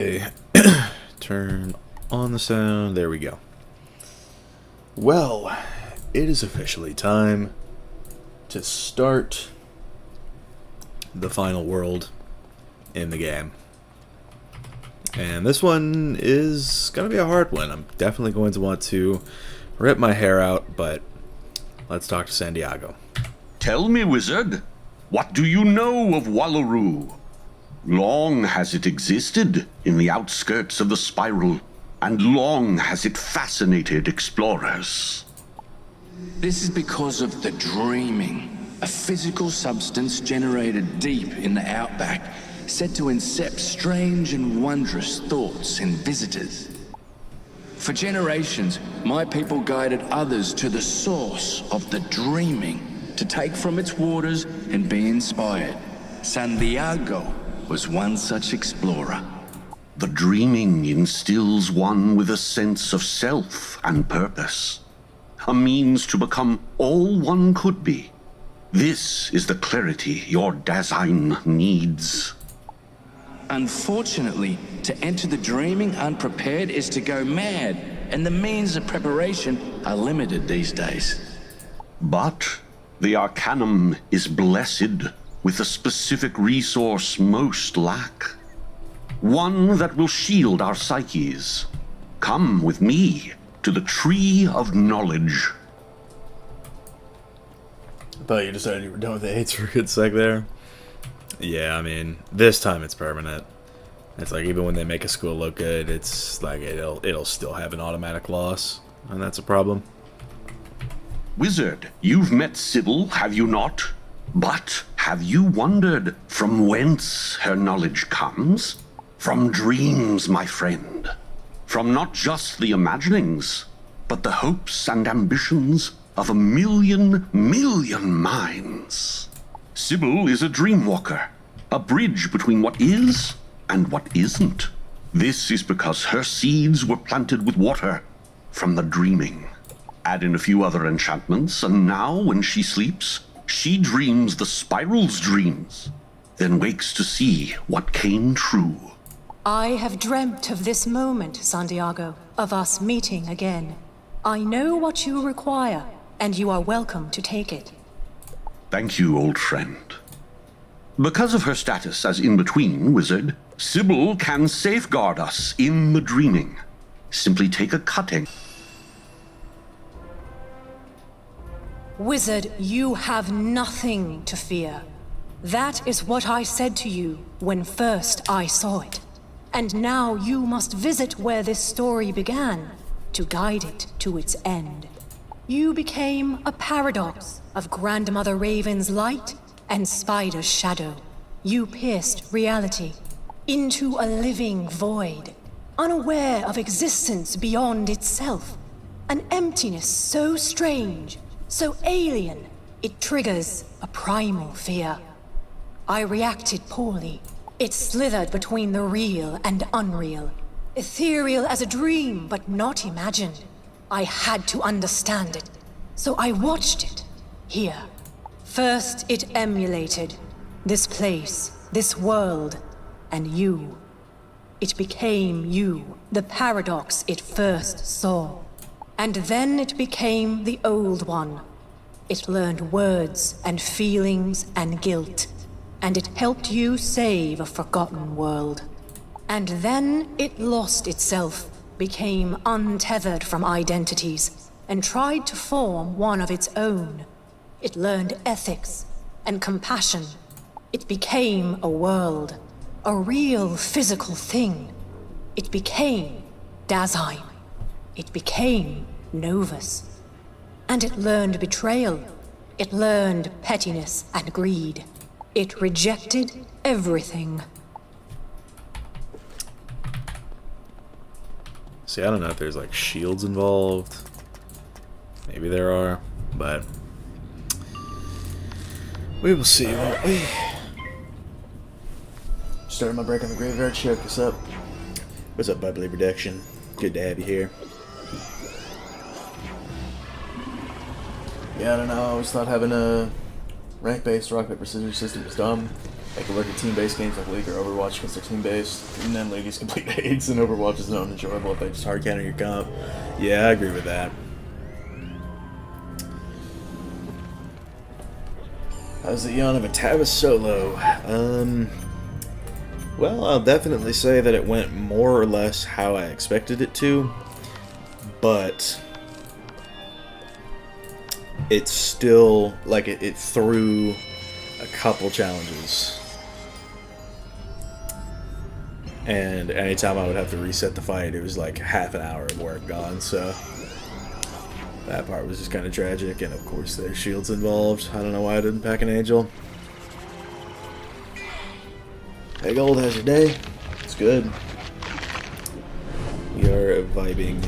Okay. Turn on the sound. There we go. Well, it is officially time to start the final world in the game. And this one is going to be a hard one. I'm definitely going to want to rip my hair out, but let's talk to Santiago. Tell me, wizard, what do you know of Wallaru? Long has it existed in the outskirts of the spiral, and long has it fascinated explorers. This is because of the dreaming, a physical substance generated deep in the outback, said to incept strange and wondrous thoughts in visitors. For generations, my people guided others to the source of the dreaming, to take from its waters and be inspired. Santiago was one such explorer. The dreaming instills one with a sense of self and purpose, a means to become all one could be. This is the clarity your design needs. Unfortunately, to enter the dreaming unprepared is to go mad, and the means of preparation are limited these days. But the Arcanum is blessed with a specific resource most lack. One that will shield our psyches. Come with me to the Tree of Knowledge. I thought you decided you were done with the AIDS for a good sec there. Yeah, I mean, this time it's permanent. It's like even when they make a school look good, it's like it'll still have an automatic loss, and that's a problem. Wizard, you've met Sybil, have you not? But have you wondered from whence her knowledge comes? From dreams, my friend. From not just the imaginings, but the hopes and ambitions of a million minds. Sybil is a dreamwalker, a bridge between what is and what isn't. This is because her seeds were planted with water from the dreaming. Add in a few other enchantments, and now when she sleeps, she dreams the spiral's dreams, then wakes to see what came true. I have dreamt of this moment, Santiago, of us meeting again. I know what you require, and you are welcome to take it. Thank you, old friend. Because of her status as in-between wizard, Sybil can safeguard us in the dreaming. Simply take a cutting. Wizard, you have nothing to fear. That is what I said to you when first I saw it. And now you must visit where this story began, to guide it to its end. You became a paradox of Grandmother Raven's light and Spider's shadow. You pierced reality into a living void, unaware of existence beyond itself. An emptiness so strange, so alien, it triggers a primal fear. I reacted poorly. It slithered between the real and unreal. Ethereal as a dream, but not imagined. I had to understand it, so I watched it, here. First it emulated this place, this world, and you. It became you, the paradox it first saw. And then it became the old one. It learned words and feelings and guilt, and it helped you save a forgotten world. And then it lost itself, became untethered from identities, and tried to form one of its own. It learned ethics and compassion. It became a world, a real physical thing. It became Dasein. It became Novus. And it learned betrayal. It learned pettiness and greed. It rejected everything. See, I don't know if there's like shields involved. Maybe there are, but we will see, won't we? Starting my break on the graveyard. Check this up. What's up, Bubbly Reduction? Good to have you here. Yeah, I don't know. I always thought having a rank-based rock paper scissors system was dumb. I can work at team-based games like League or Overwatch because they're team-based, and then League is complete AIDS, and Overwatch is not enjoyable if they just hard counter your comp. Yeah, I agree with that. How's the yawn of a Tavis solo? Well, I'll definitely say that it went more or less how I expected it to, but it's still, like, it threw a couple challenges. And anytime I would have to reset the fight, it was like half an hour of work gone, so that part was just kind of tragic, and of course there's shields involved. I don't know why I didn't pack an angel. Hey Gold, how's your day? It's good. We are vibing.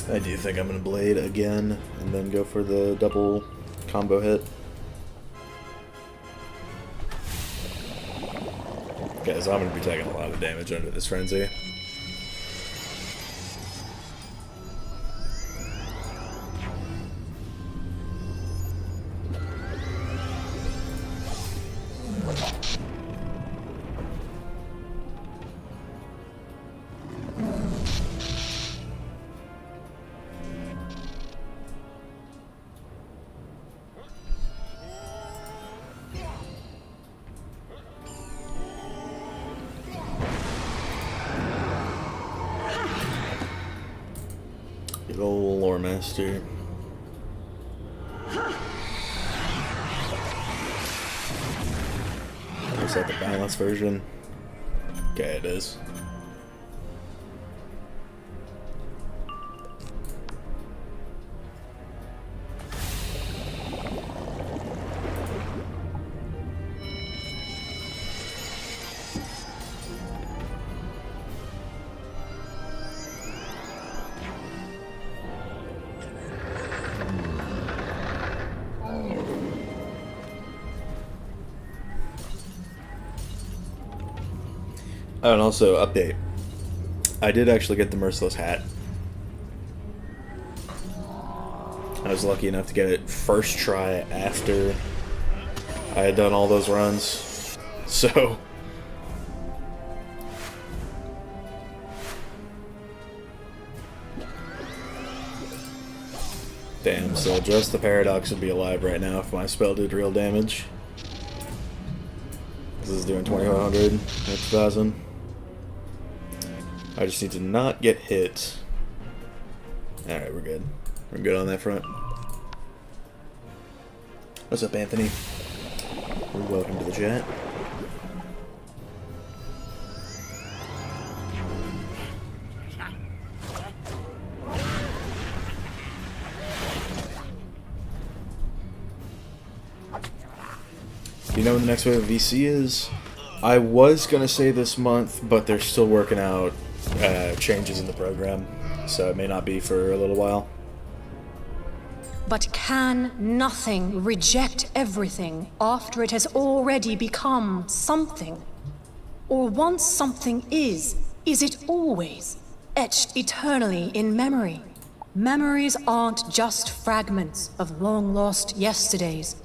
I do think I'm going to blade again and then go for the double combo hit. Guys, I'm going to be taking a lot of damage under this frenzy. Good old Lore Master. Is that the balanced version? Okay, it is. Oh, and also, update. I did actually get the Merciless Hat. I was lucky enough to get it first try after I had done all those runs. So... Damn, so just the Paradox would be alive right now if my spell did real damage. This is doing 2100, that's 1000. I just need to not get hit. Alright, we're good. We're good on that front. What's up, Anthony? Welcome to the chat. Do you know when the next wave of VC is? I was gonna say this month, but they're still working out changes in the program, so it may not be for a little while. But can nothing reject everything after it has already become something? Or once something is it always etched eternally in memory? Memories aren't just fragments of long-lost yesterdays.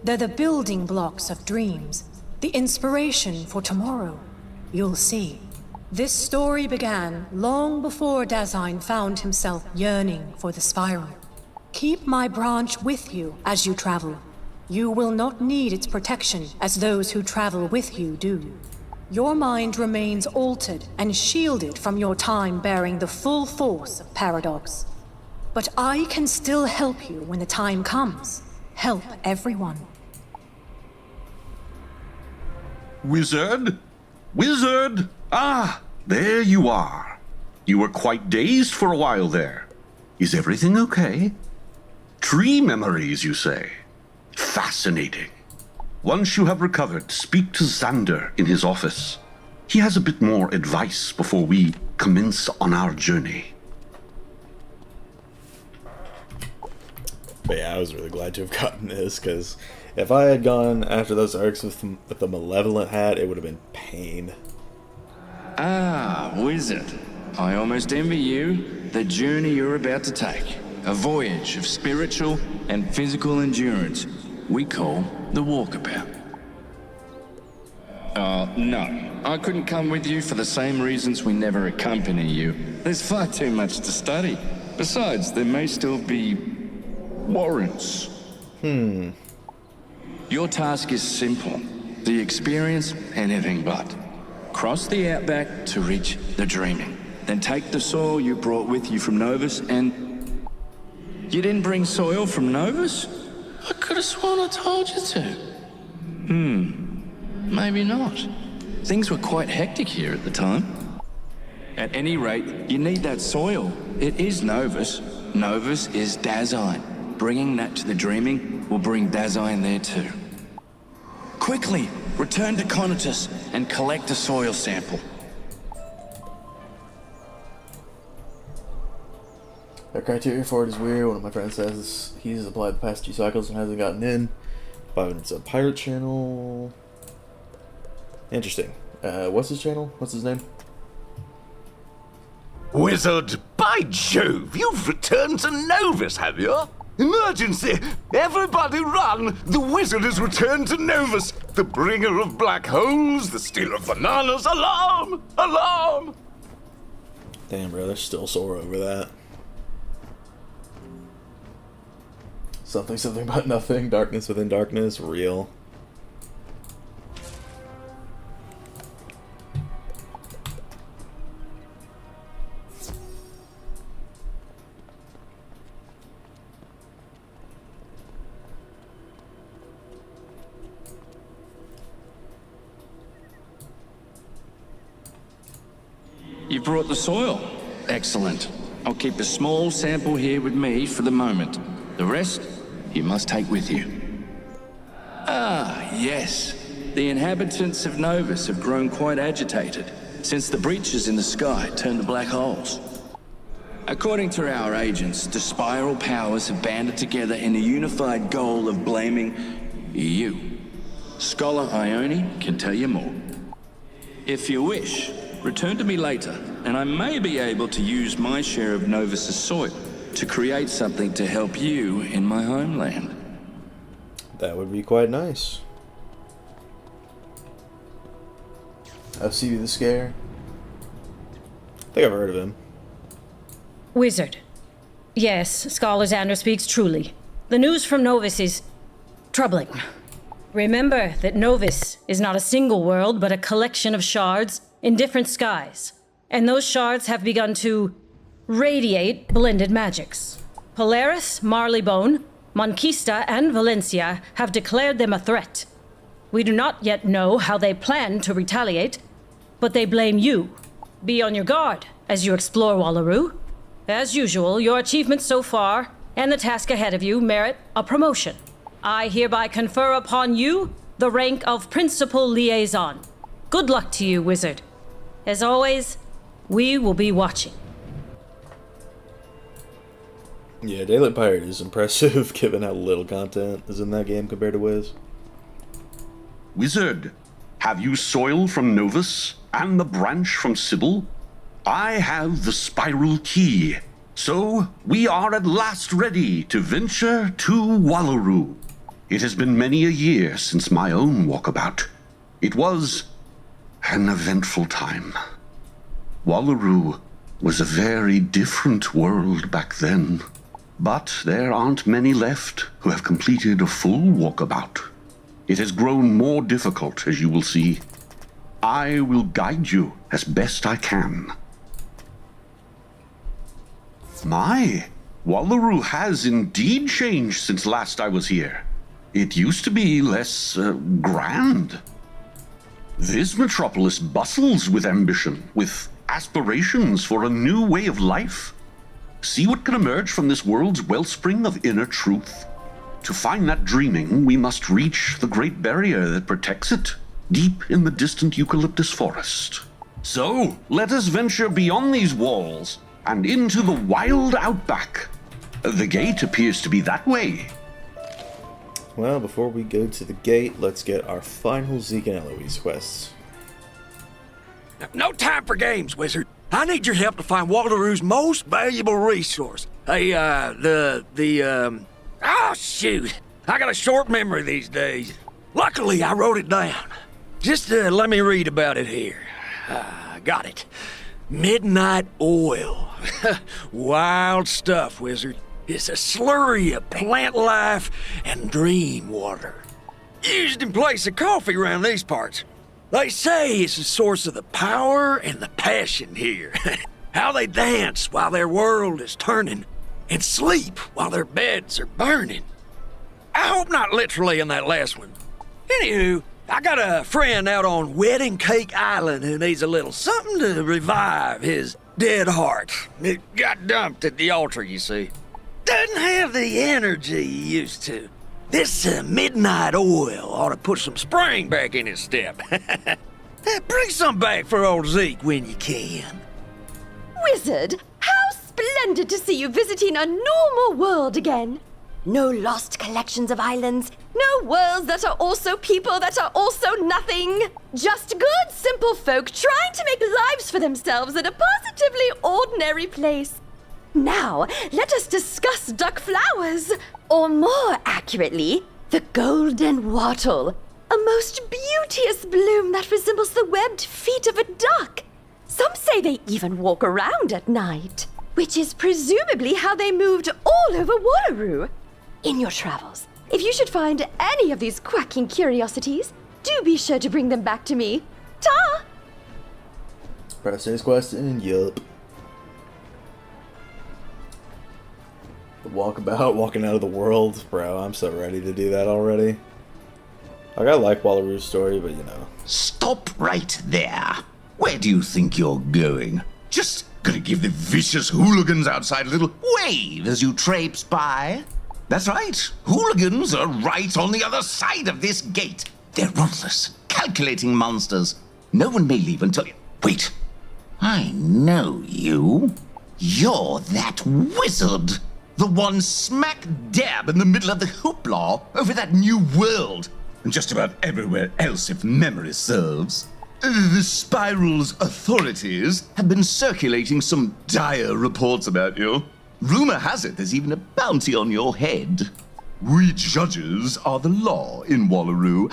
They're the building blocks of dreams, the inspiration for tomorrow. You'll see. This story began long before Dasein found himself yearning for the spiral. Keep my branch with you as you travel. You will not need its protection as those who travel with you do. Your mind remains altered and shielded from your time bearing the full force of Paradox. But I can still help you when the time comes. Help everyone. Wizard? Wizard! Ah, there you are. You were quite dazed for a while there. Is everything okay? Tree memories, you say? Fascinating. Once you have recovered, speak to Xander in his office. He has a bit more advice before we commence on our journey. But yeah, I was really glad to have gotten this, because if I had gone after those arcs with the Malevolent hat, it would have been pain. Ah, Wizard. I almost envy you the journey you're about to take. A voyage of spiritual and physical endurance we call the Walkabout. No. I couldn't come with you for the same reasons we never accompany you. There's far too much to study. Besides, there may still be warrants. Your task is simple. The experience, anything but. Cross the outback to reach the dreaming. Then take the soil you brought with you from Novus and... You didn't bring soil from Novus? I could have sworn I told you to. Maybe not. Things were quite hectic here at the time. At any rate, you need that soil. It is Novus. Novus is Dazine. Bringing that to the dreaming will bring Dazine there too. Quickly, return to Conatus and collect a soil sample. The criteria for it is weird. One of my friends says he's applied the past 2 cycles and hasn't gotten in. 5 minutes of pirate channel. Interesting. What's his channel? What's his name? Wizard, by Jove, you've returned to Novus, have you? Emergency! Everybody run! The wizard has returned to Novus! The bringer of black holes, the stealer of bananas! Alarm! Alarm! Damn, bro, they're still sore over that. Something about nothing. Darkness within darkness. Real. You brought the soil. Excellent. I'll keep a small sample here with me for the moment. The rest, you must take with you. Ah, yes. The inhabitants of Novus have grown quite agitated since the breaches in the sky turned to black holes. According to our agents, the spiral powers have banded together in a unified goal of blaming you. Scholar Ione can tell you more. If you wish, return to me later, and I may be able to use my share of Novus's soil to create something to help you in my homeland. That would be quite nice. C.B. the Scare. I think I've heard of him. Wizard. Yes, Scholar Xander speaks truly. The news from Novus is troubling. Remember that Novus is not a single world, but a collection of shards in different skies. And those shards have begun to radiate blended magics. Polaris, Marleybone, Monquista, and Valencia have declared them a threat. We do not yet know how they plan to retaliate, but they blame you. Be on your guard as you explore Wallaru. As usual, your achievements so far and the task ahead of you merit a promotion. I hereby confer upon you the rank of Principal Liaison. Good luck to you, Wizard. As always, we will be watching. Yeah, Daylight Pirate is impressive given how little content is in that game compared to Wiz. Wizard, have you soil from Novus and the branch from Sybil? I have the spiral key. So we are at last ready to venture to Wallaru. It has been many a year since my own walkabout. It was an eventful time. Wallaru was a very different world back then. But there aren't many left who have completed a full walkabout. It has grown more difficult, as you will see. I will guide you as best I can. My, Wallaru has indeed changed since last I was here. It used to be less grand. This metropolis bustles with ambition, with aspirations for a new way of life. See what can emerge from this world's wellspring of inner truth. To find that dreaming, we must reach the great barrier that protects it, deep in the distant eucalyptus forest. So, let us venture beyond these walls and into the wild outback. The gate appears to be that way. Well, before we go to the gate, let's get our final Zeke and Eloise quests. No time for games, Wizard. I need your help to find Wallaru's most valuable resource. Oh, shoot. I got a short memory these days. Luckily, I wrote it down. Just let me read about it here. Got it. Midnight oil. Wild stuff, Wizard. It's a slurry of plant life and dream water. Used in place of coffee around these parts. They say it's the source of the power and the passion here. How they dance while their world is turning, and sleep while their beds are burning. I hope not literally in that last one. Anywho, I got a friend out on Wedding Cake Island who needs a little something to revive his dead heart. It got dumped at the altar, you see. Doesn't have the energy he used to. This midnight oil ought to put some spring back in his step. Bring some back for old Zeke when you can. Wizard, how splendid to see you visiting a normal world again. No lost collections of islands, no worlds that are also people that are also nothing. Just good, simple folk trying to make lives for themselves in a positively ordinary place. Now, let us discuss duck flowers, or more accurately, the golden wattle, a most beauteous bloom that resembles the webbed feet of a duck. Some say they even walk around at night, which is presumably how they moved all over Wallaru. In your travels, if you should find any of these quacking curiosities, do be sure to bring them back to me. Ta! Press this question, yup. The walkabout, walking out of the world. Bro, I'm so ready to do that already. Like, I like Wallaru's story, but you know. Stop right there. Where do you think you're going? Just gonna give the vicious hooligans outside a little wave as you traipse by? That's right. Hooligans are right on the other side of this gate. They're ruthless, calculating monsters. No one may leave until you... Wait. I know you. You're that wizard. The one smack dab in the middle of the hoopla over that new world. And just about everywhere else if memory serves. The Spiral's authorities have been circulating some dire reports about you. Rumor has it there's even a bounty on your head. We judges are the law in Wallaru,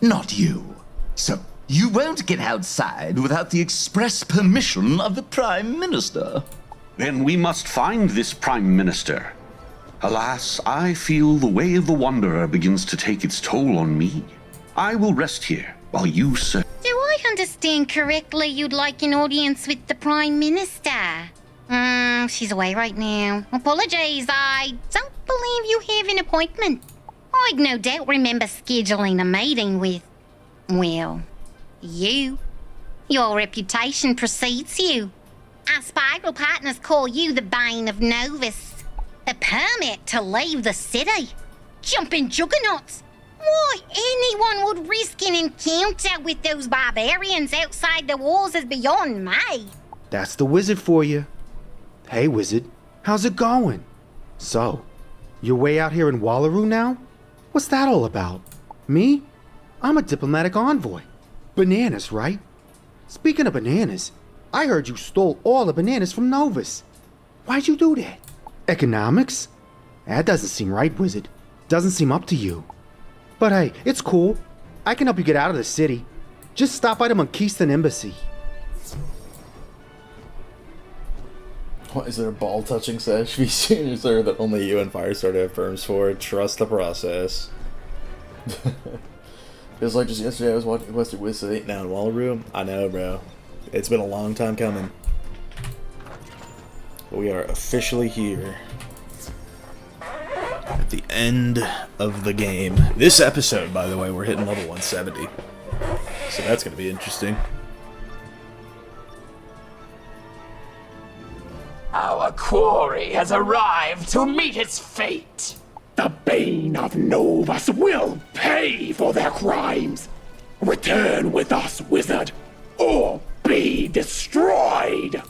not you. So, you won't get outside without the express permission of the Prime Minister. Then we must find this Prime Minister. Alas, I feel the way of the Wanderer begins to take its toll on me. I will rest here while you search. Do I understand correctly you'd like an audience with the Prime Minister? She's away right now. Apologies, I don't believe you have an appointment. I'd no doubt remember scheduling a meeting with, well, you. Your reputation precedes you. Our spiral partners call you the Bane of Novus. A permit to leave the city. Jumping juggernauts. Why anyone would risk an encounter with those barbarians outside the walls is beyond me. That's the wizard for you. Hey, wizard. How's it going? So, you're way out here in Wallaru now? What's that all about? Me? I'm a diplomatic envoy. Bananas, right? Speaking of bananas, I heard you stole all the bananas from Novus. Why'd you do that? Economics? That doesn't seem right, wizard. Doesn't seem up to you. But hey, it's cool. I can help you get out of the city. Just stop by the Kingsland embassy. What, is there a ball touching sesh? Be sure that only you and Firestarter have firms for. Trust the process. Feels like just yesterday I was watching Western Wizard now in Wallaru. I know, bro. It's been a long time coming. But we are officially here. At the end of the game. This episode, by the way, we're hitting level 170. So that's going to be interesting. Our quarry has arrived to meet its fate. The Bane of Novus will pay for their crimes. Return with us, wizard, or be destroyed.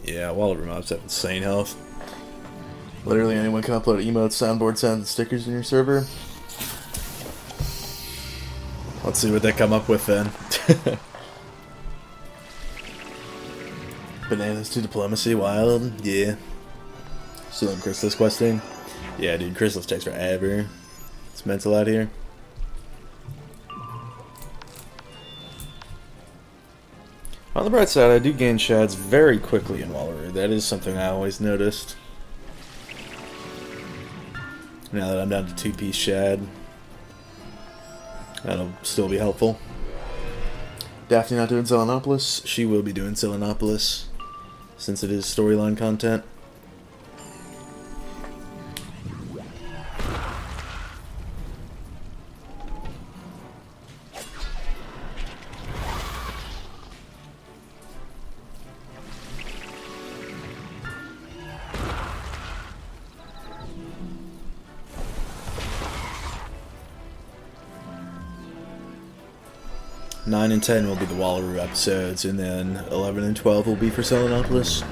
Yeah, Wallaru mobs have insane health. Literally anyone can upload emotes, soundboard sounds, and stickers in your server. Let's see what they come up with then. Bananas to diplomacy, wild, yeah. Still in Chrysalis questing. Yeah, dude, Chrysalis takes forever. It's mental out here. On the bright side, I do gain shads very quickly in Wallaru. That is something I always noticed. Now that I'm down to 2-piece shad, that'll still be helpful. Daphne not doing Selenopolis. She will be doing Selenopolis, since it is storyline content. Nine and 10 will be the Wallaru episodes, and then 11 and 12 will be for Selenopolis.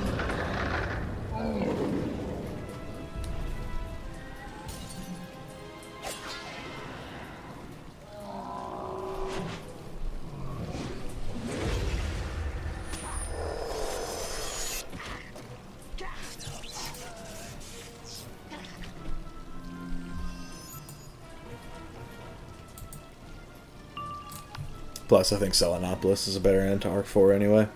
Plus, I think Selenopolis is a better end to Arc 4 anyway.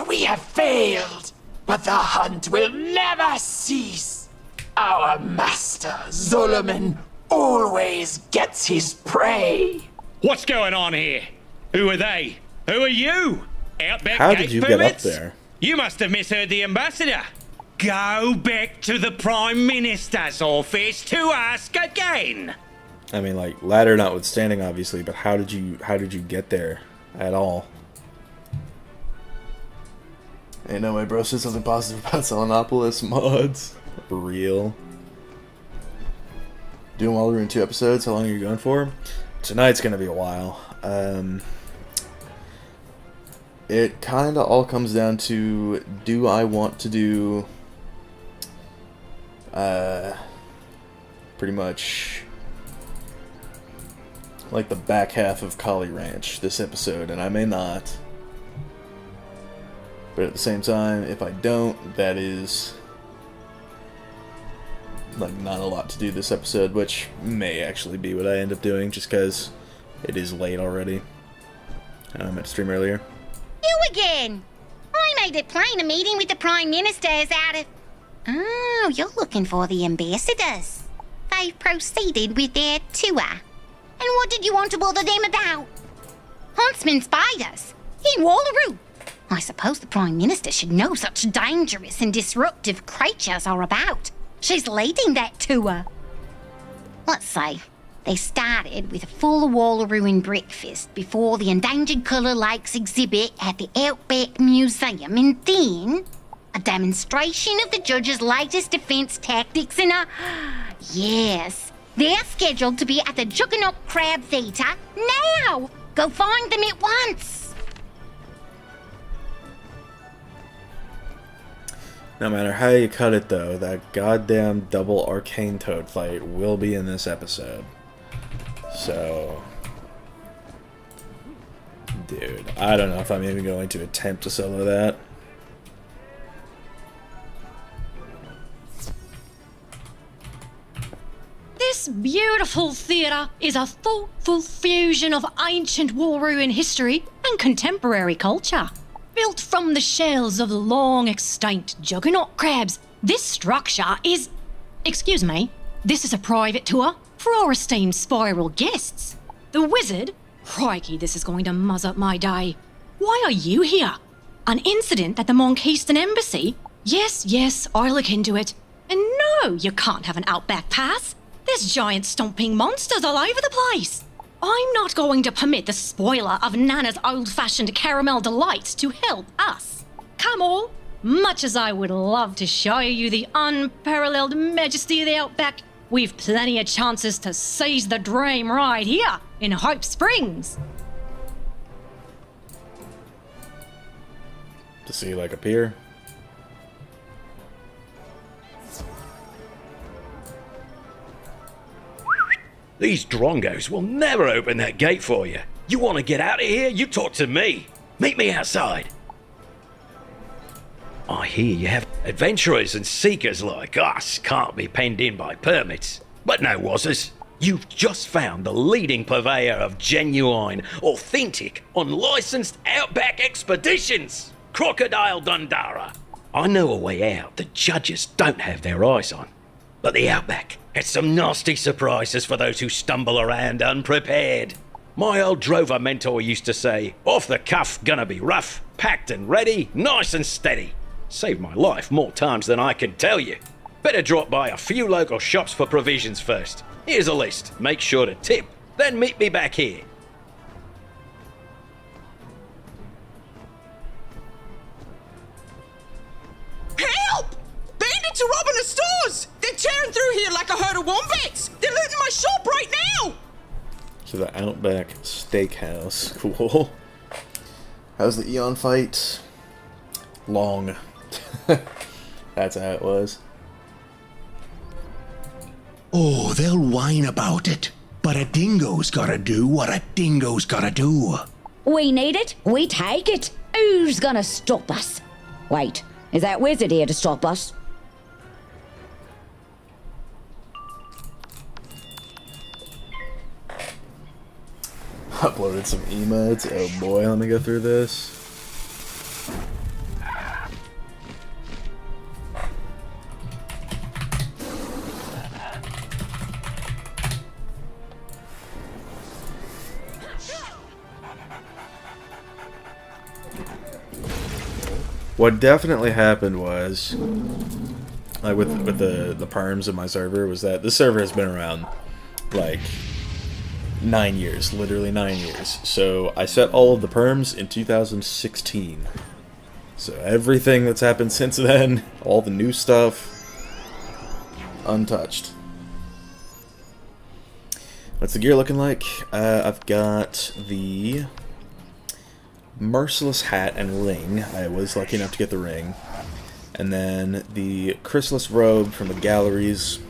We have failed, but the hunt will never cease. Our master, Zolomon, always gets his prey. What's going on here? Who are they? Who are you? Outback How gate did you permits? get up there? You must have misheard the ambassador. Go back to the Prime Minister's office to ask again. I mean, like, ladder notwithstanding, obviously, but how did you get there at all? Ain't no way, bro. Said something positive about Selenopolis mods. Real. Doing Wallaru in 2 episodes. How long are you going for? Tonight's gonna be a while. It kind of all comes down to, do I want to do pretty much like the back half of Collie Ranch this episode, and I may not. But at the same time, if I don't, that is like not a lot to do this episode, which may actually be what I end up doing, just because it is late already. I meant to stream earlier. You again! I made it plain a meeting with the Prime Minister is out of... Oh, you're looking for the ambassadors. They've proceeded with their tour. And what did you want to bother them about? Huntsman spiders in Wallaru. I suppose the Prime Minister should know such dangerous and disruptive creatures are about. She's leading that tour. Let's say they started with a full Wallaru and breakfast before the Endangered Colour Lakes exhibit at the Outback Museum, and then a demonstration of the judge's latest defence tactics and a... Yes, they're scheduled to be at the Juggernaut Crab Theatre now! Go find them at once! No matter how you cut it, though, that goddamn double arcane toad fight will be in this episode. So, dude, I don't know if I'm even going to attempt to solo that. This beautiful theatre is a thoughtful fusion of ancient Wallaruan history and contemporary culture. Built from the shells of the long-extinct juggernaut crabs, this structure is... Excuse me, this is a private tour for our esteemed spiral guests. The wizard? Crikey, this is going to muzz up my day. Why are you here? An incident at the Monkeyston Embassy? Yes, I'll look into it. And no, you can't have an outback pass. There's giant stomping monsters all over the place. I'm not going to permit the spoiler of Nana's old-fashioned caramel delights to help us. Come all, much as I would love to show you the unparalleled majesty of the outback, we've plenty of chances to seize the dream right here in Hope Springs. To see, like, a pier? These drongos will never open that gate for you. You want to get out of here? You talk to me. Meet me outside. I hear you have adventurers and seekers like us can't be penned in by permits. But no, Wazzers. You've just found the leading purveyor of genuine, authentic, unlicensed outback expeditions. Crocodile Dundara. I know a way out the judges don't have their eyes on. But the outback has some nasty surprises for those who stumble around unprepared. My old drover mentor used to say, off the cuff, gonna be rough, packed and ready, nice and steady. Saved my life more times than I can tell you. Better drop by a few local shops for provisions first. Here's a list. Make sure to tip, then meet me back here. Help! Bandits are robbing the stores! They're tearing through here like a herd of wombats! They're looting my shop right now! So the Outback Steakhouse. Cool. How's the Eon fight? Long. That's how it was. Oh, they'll whine about it. But a dingo's gotta do what a dingo's gotta do. We need it, we take it. Who's gonna stop us? Wait, is that wizard here to stop us? Uploaded some emotes. Oh boy, let me go through this. What definitely happened was, like with the perms in my server, was that this server has been around like 9 years, literally 9 years. So I set all of the perms in 2016. So everything that's happened since then, all the new stuff, untouched. What's the gear looking like? I've got the Merciless hat and ring. I was lucky enough to get the ring. And then the Chrysalis robe from the galleries.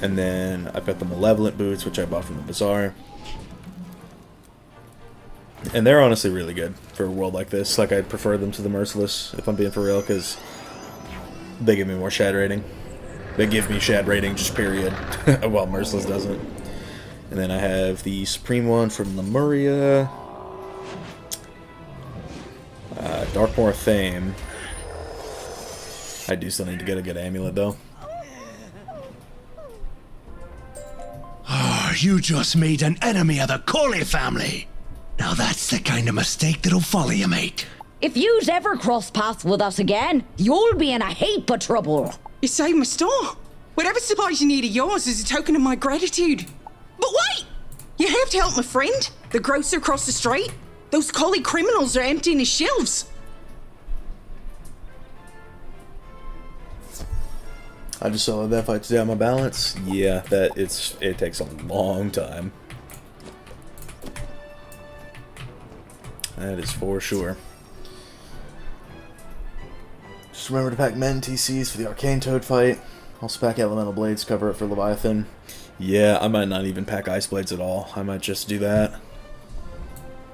And then I've got the Malevolent boots, which I bought from the bazaar. And they're honestly really good for a world like this. Like, I'd prefer them to the Merciless, if I'm being for real, because they give me more shad rating. They give me shad rating, just period. While Merciless doesn't. And then I have the Supreme one from Lemuria. Darkmoor Thame. I do still need to get a good amulet, though. Oh, you just made an enemy of the Collie family. Now that's the kind of mistake that'll follow you, mate. If yous ever cross paths with us again, you'll be in a heap of trouble. You saved my store. Whatever supplies you need of yours is a token of my gratitude. But wait! You have to help my friend, the grocer across the street. Those Collie criminals are emptying his shelves. I just saw that fight today on my balance. Yeah, it takes a long time. That is for sure. Just remember to pack men TCs for the Arcane Toad fight. Also pack Elemental Blades, cover it for Leviathan. Yeah, I might not even pack Ice Blades at all. I might just do that.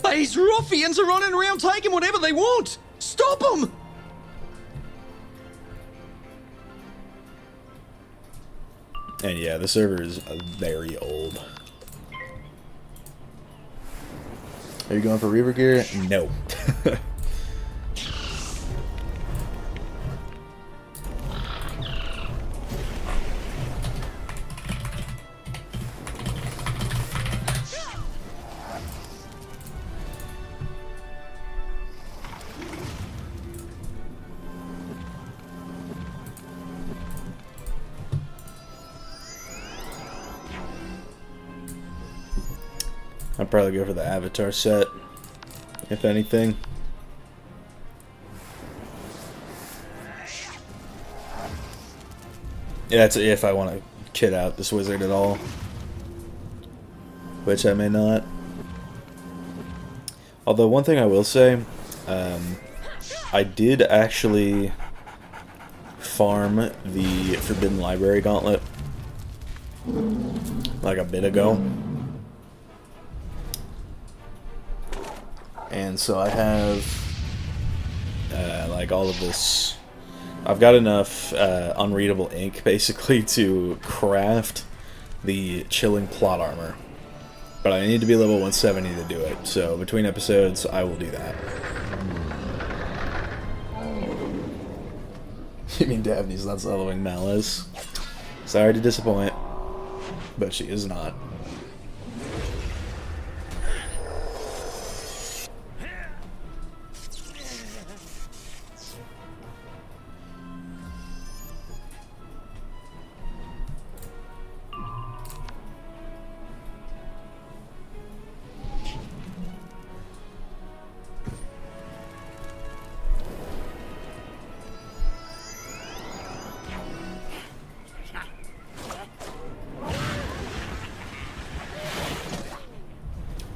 These ruffians are running around taking whatever they want. Stop them! And yeah, the server is very old. Are you going for Reaver gear? No. I'd probably go for the avatar set, if anything. Yeah, that's if I want to kit out this wizard at all. Which I may not. Although, one thing I will say, I did actually farm the Forbidden Library Gauntlet like a bit ago. And so I have like all of this. I've got enough unreadable ink basically to craft the chilling plot armor. But I need to be level 170 to do it, so between episodes I will do that. You mean Daphne's not soloing Malice? Sorry to disappoint, but she is not.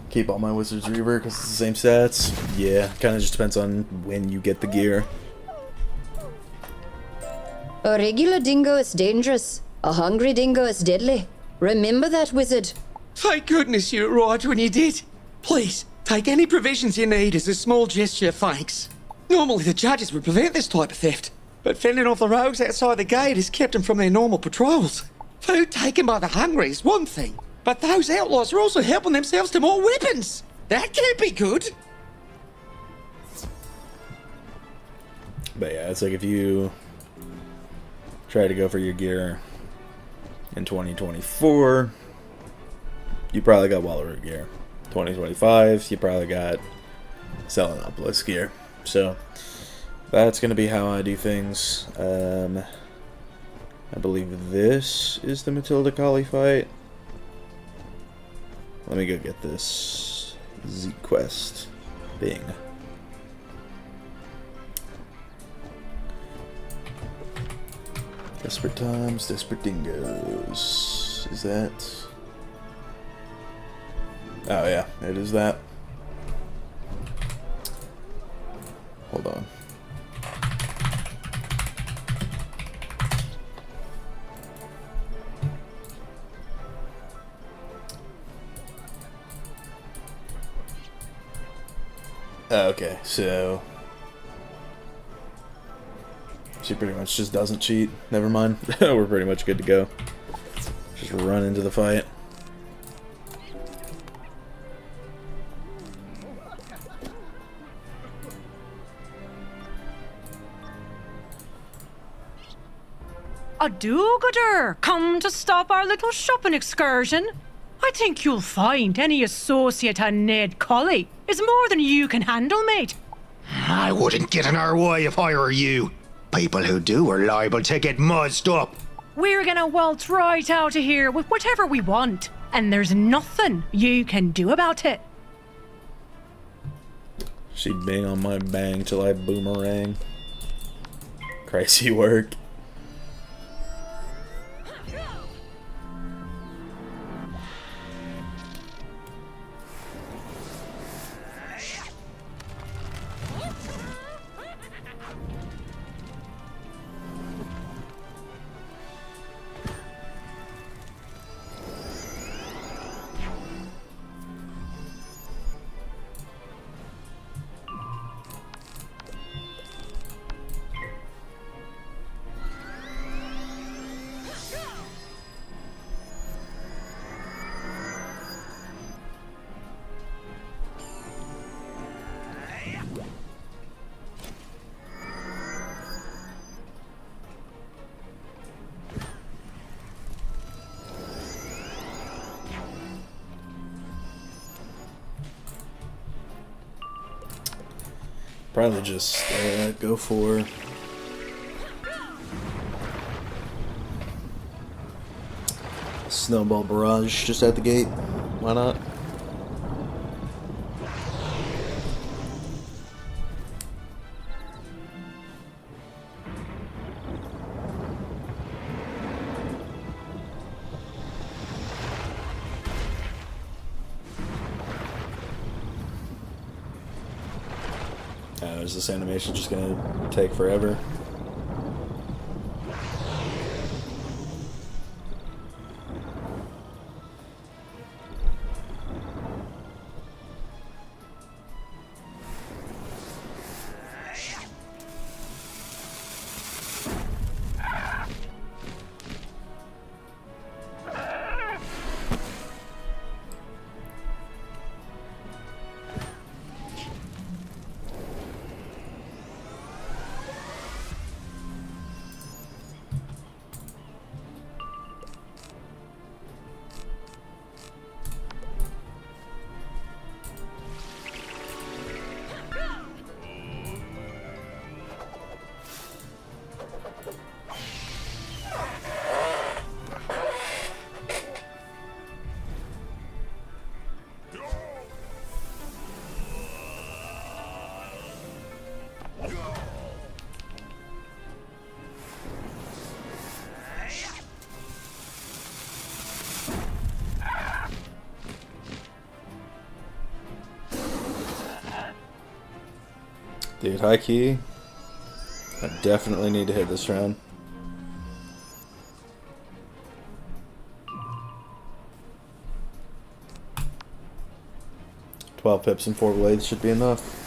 Keep all my Wizard's Reaver because it's the same stats. Yeah, kind of just depends on when you get the gear. A regular dingo is dangerous. A hungry dingo is deadly. Remember that, wizard. Thank goodness you arrived when you did. Please, take any provisions you need as a small gesture of thanks. Normally the judges would prevent this type of theft, but fending off the rogues outside the gate has kept them from their normal patrols. Food taken by the hungry is one thing, but those outlaws are also helping themselves to more weapons. That can't be good. But yeah, it's like if you try to go for your gear in 2024, you probably got Wallaru gear. 2025, you probably got Selenopolis gear. So that's going to be how I do things. I believe this is the Matilda Collie fight. Let me go get this Z quest. Bing. Desperate times, desperate dingoes. Is that? Oh yeah, it is that. Hold on. Okay, so she pretty much just doesn't cheat. Never mind. We're pretty much good to go. Just run into the fight. A do-gooder, come to stop our little shopping excursion. I think you'll find any associate of Ned Collie is more than you can handle, mate. I wouldn't get in our way if I were you. People who do are liable to get muzzed up. We're gonna waltz right out of here with whatever we want, and there's nothing you can do about it. She'd bang on my bang till I boomerang. Crazy work. Probably just go for Snowball Barrage just at the gate. Why not? is this animation just gonna take forever? Dude, high key. I definitely need to hit this round. "12 pips and 4 blades should be enough.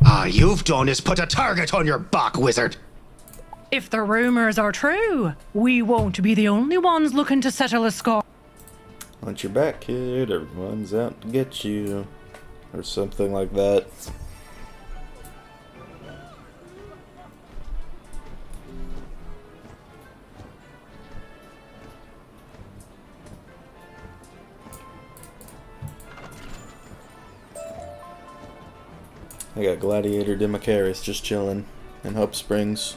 All you've done is put a target on your back, wizard. If the rumors are true, we won't be the only ones looking to settle a score. "Want your back, kid, everyone's out to get you," or something like that. I got Gladiator Demacaris just chilling in Hope Springs.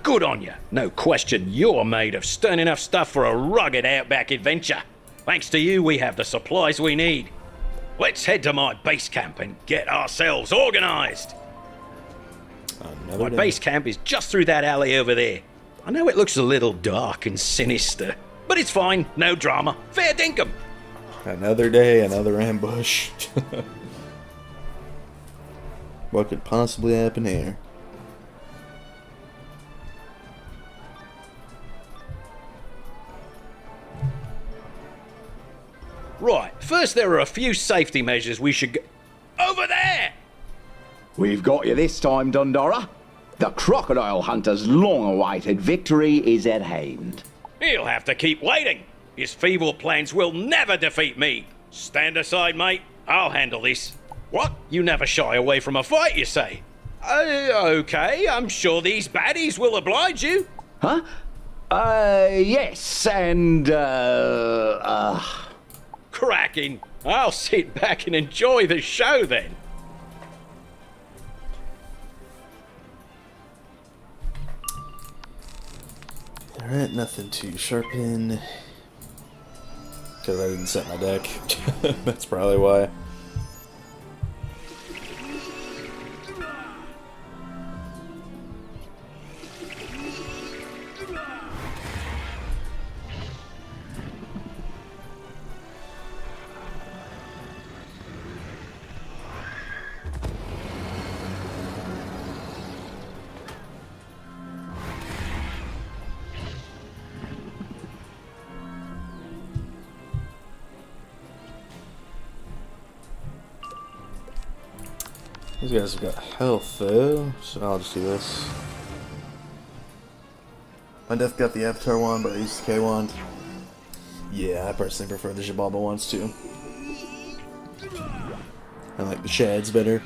Good on you. No question you're made of stern enough stuff for a rugged outback adventure. Thanks to you, we have the supplies we need. Let's head to my base camp and get ourselves organised. My base camp is just through that alley over there. I know it looks a little dark and sinister, but it's fine. No drama. Fair dinkum. Another day, another ambush. What could possibly happen here? Right, first there are a few safety measures we should over there! We've got you this time, Dundora. The crocodile hunter's long-awaited victory is at hand. He'll have to keep waiting. His feeble plans will never defeat me. Stand aside, mate. I'll handle this. What? You never shy away from a fight, you say? Okay, I'm sure these baddies will oblige you. Huh? Yes, and, Cracking. I'll sit back and enjoy the show then. Alright, nothing to sharpen. Because I didn't set my deck. That's probably why. These guys have got health though, so I'll just do this. My death got the Avatar wand, but I used the K wand. Yeah, I personally prefer the Jababa wands too. I like the shads better.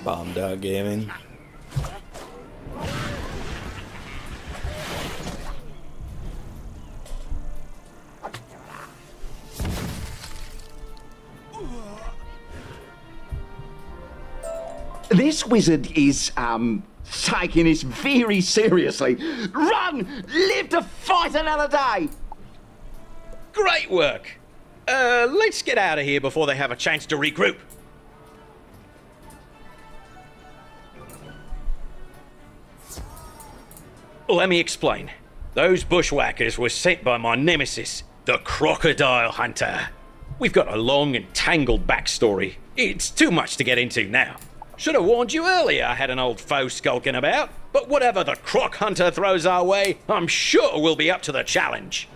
Bombed Out Gaming. This wizard is, taking this very seriously. Run! Live to fight another day! Great work. Let's get out of here before they have a chance to regroup. Let me explain. Those bushwhackers were sent by my nemesis, the Crocodile Hunter. We've got a long and tangled backstory. It's too much to get into now. Should have warned you earlier I had an old foe skulking about, but whatever the Croc Hunter throws our way, I'm sure we'll be up to the challenge.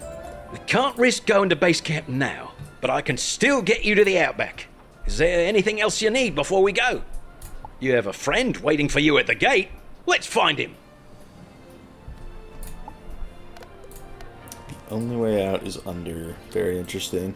We can't risk going to base camp now, but I can still get you to the outback. Is there anything else you need before we go? You have a friend waiting for you at the gate. Let's find him. The only way out is under. Very interesting.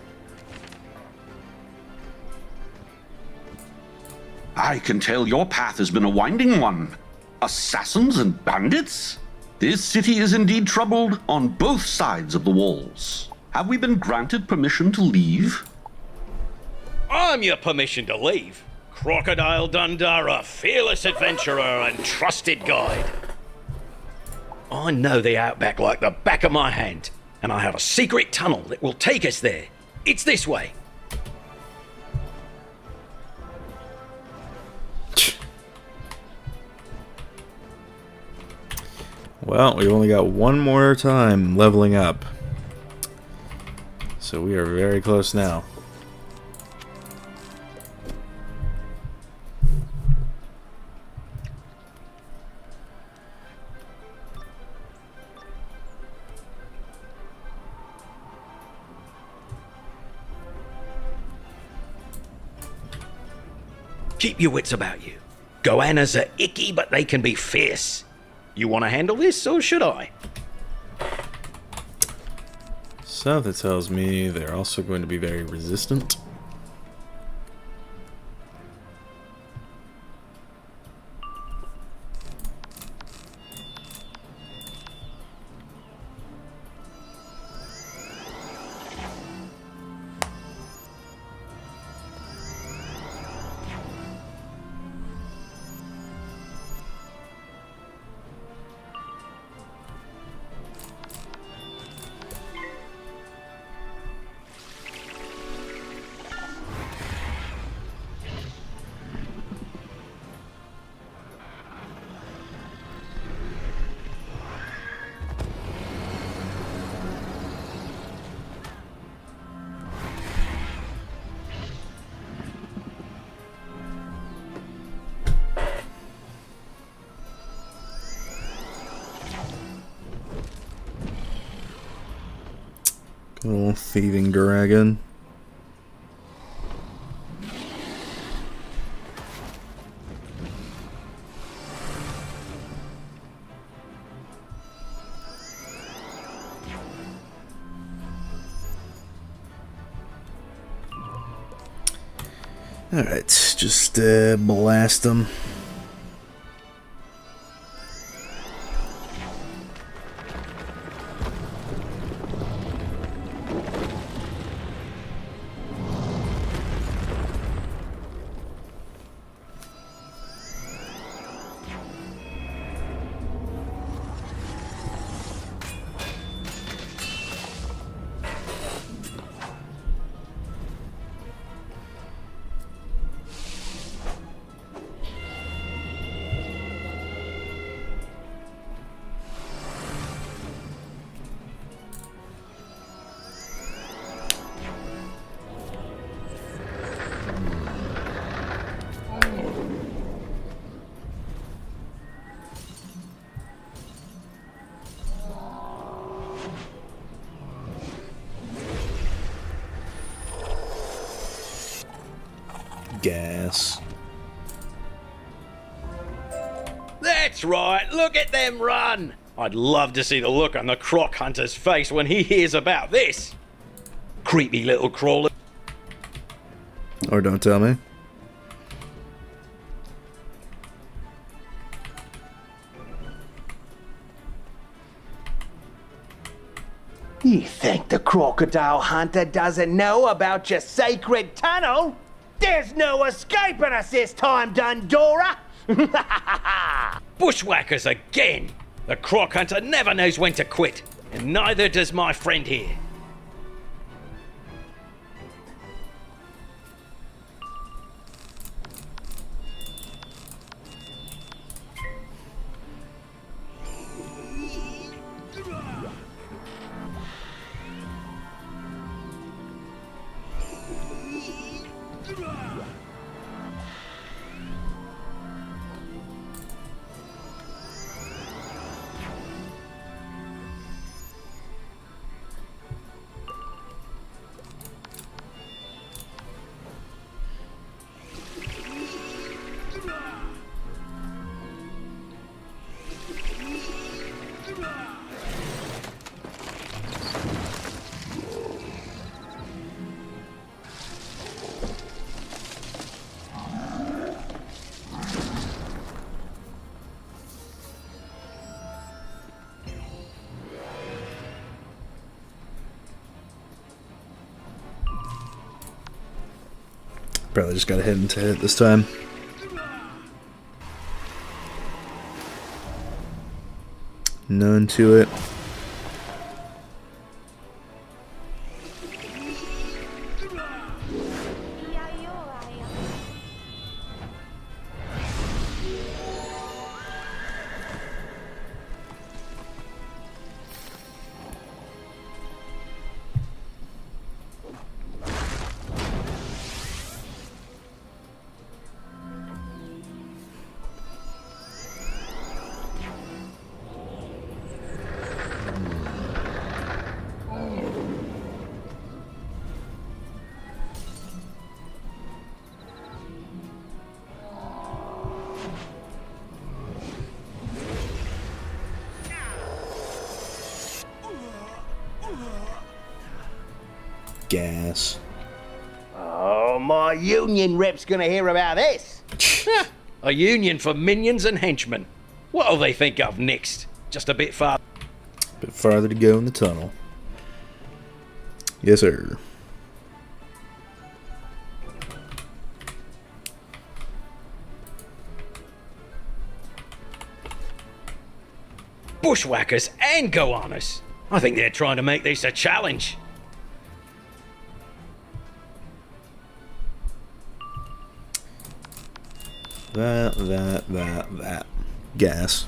I can tell your path has been a winding one. Assassins and bandits? This city is indeed troubled on both sides of the walls. Have we been granted permission to leave? I'm your permission to leave. Crocodile Dundara, fearless adventurer and trusted guide. I know the outback like the back of my hand, and I have a secret tunnel that will take us there. It's this way. Well, we've only got one more time leveling up. So we are very close now. Keep your wits about you. Goannas are icky, but they can be fierce. You want to handle this, or should I? So that tells me they're also going to be very resistant. Little thieving dragon. Alright, just blast them. Gas. That's right, look at them run! I'd love to see the look on the Croc Hunter's face when he hears about this. Creepy little crawler. Or don't tell me. You think the crocodile hunter doesn't know about your sacred tunnel? There's no escaping us this time, Dundora! Bushwhackers again! The croc hunter never knows when to quit, and neither does my friend here. Probably just gotta hit into it this time. None to it. Gas. Oh, my union rep's gonna hear about this. A union for minions and henchmen. What'll they think of next? Just a bit farther. Bit farther to go in the tunnel. Yes, sir. Bushwhackers and goannas. I think they're trying to make this a challenge. That. Gas.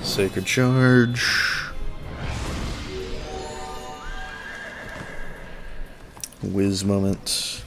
Sacred charge. Whiz moment.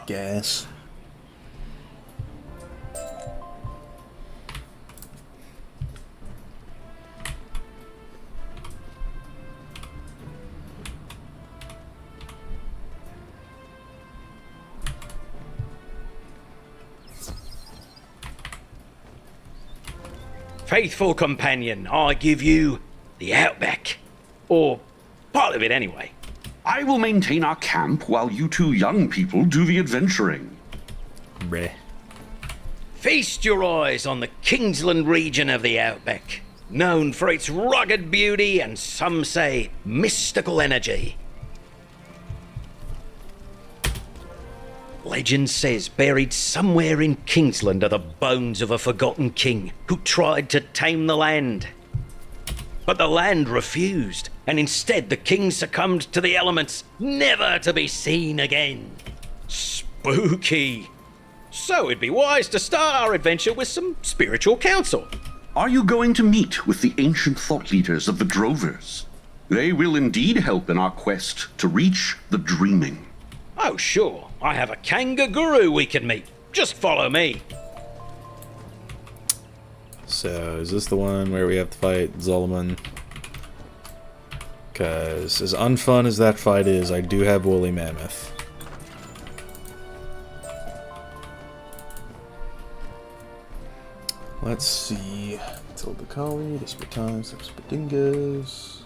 Gas. faithful companion, I give you the outback. Or part of it, anyway. I will maintain our camp while you two young people do the adventuring. Bleh. Feast your eyes on the Kingsland region of the outback, known for its rugged beauty and, some say, mystical energy. Legend says buried somewhere in Kingsland are the bones of a forgotten king who tried to tame the land. But the land refused, and instead the king succumbed to the elements, never to be seen again. Spooky. So it'd be wise to start our adventure with some spiritual counsel. Are you going to meet with the ancient thought leaders of the Drovers? They will indeed help in our quest to reach the dreaming. Oh, sure. I have a kangaroo we can meet. Just follow me. So, is this the one where we have to fight Zolomon? Because, as unfun as that fight is, I do have Woolly Mammoth. Let's see. Ned Collie, desperation, dingoes.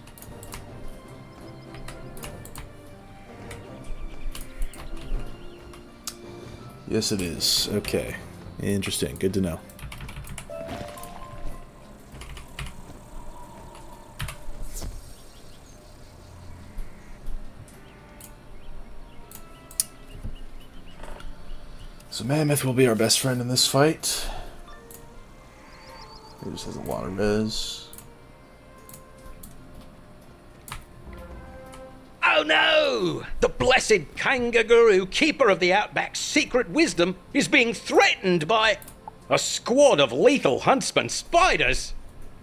Yes, it is. Okay. Interesting. Good to know. So Mammoth will be our best friend in this fight. He just has a lot of res. Oh no! The blessed kangaroo, keeper of the outback's secret wisdom, is being threatened by a squad of lethal huntsman spiders.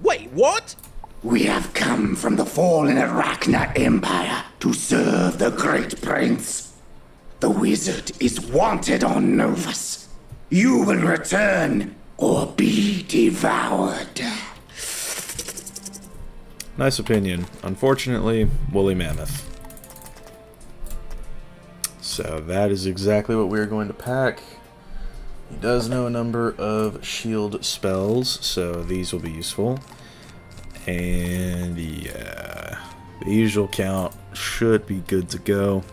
Wait, what? We have come from the fallen Arachna Empire to serve the Great Prince. The wizard is wanted on Novus. You will return or be devoured. Nice opinion. Unfortunately, Woolly Mammoth. So that is exactly what we're going to pack. He does know a number of shield spells, so these will be useful. And yeah, the usual count should be good to go.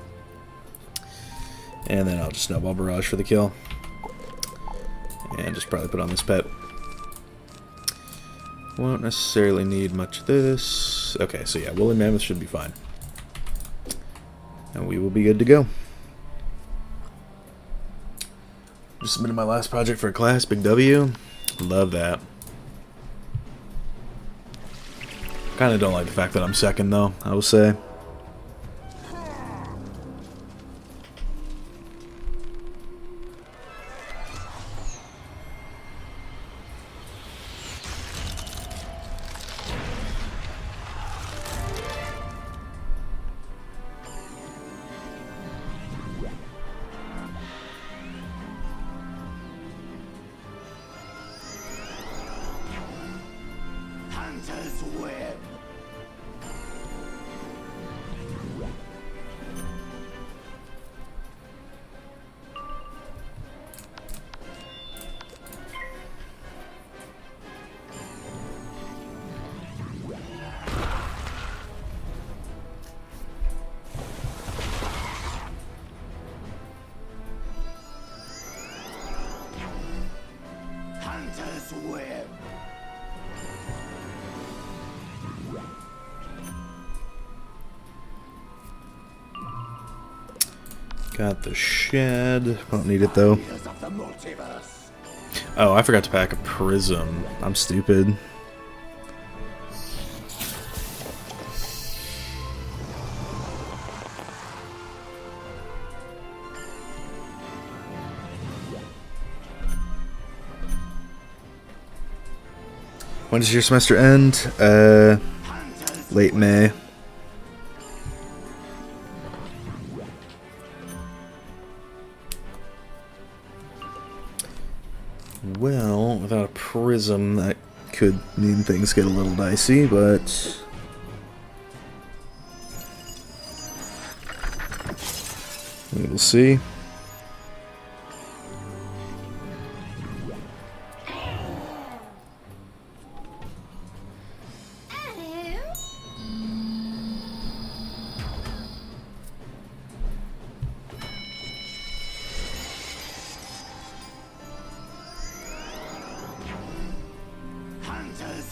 And then I'll just snowball barrage for the kill. And just probably put on this pet. Won't necessarily need much of this. Okay, so yeah, Woolly Mammoth should be fine. And we will be good to go. Just submitted my last project for a class, Big W. Love that. Kinda don't like the fact that I'm second though, I will say. Hunter's Web. Hunter's Web. Got the shed. Don't need it though. Oh, I forgot to pack a prism. I'm stupid. When does your semester end? Late May. Well, without a prism, that could mean things get a little dicey, but we will see.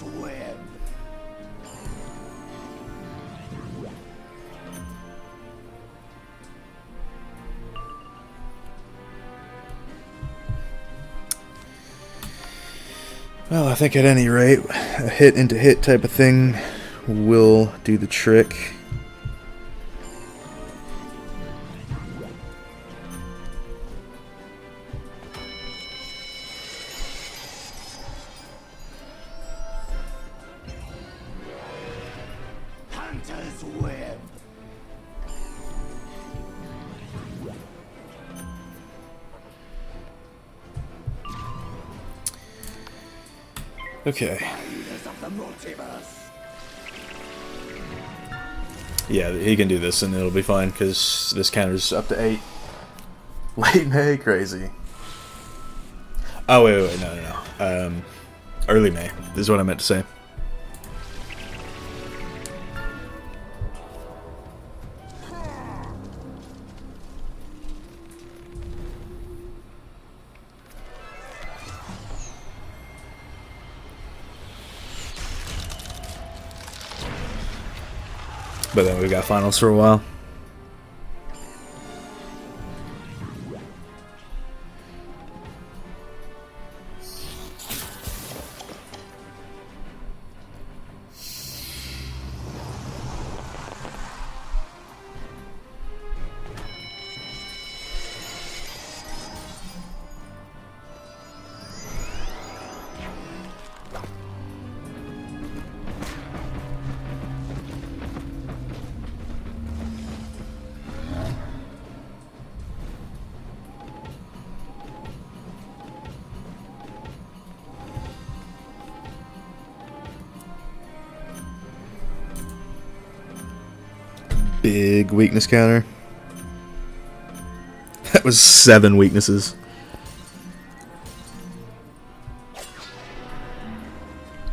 Hunter's web. Well, I think at any rate, a hit into hit type of thing will do the trick. Hunter's web. Okay. Yeah, he can do this and it'll be fine because this counter's up to 8. Late May, crazy. Oh, wait, no. Early May is what I meant to say. But then we've got finals for a while. Big weakness counter. That was 7 weaknesses.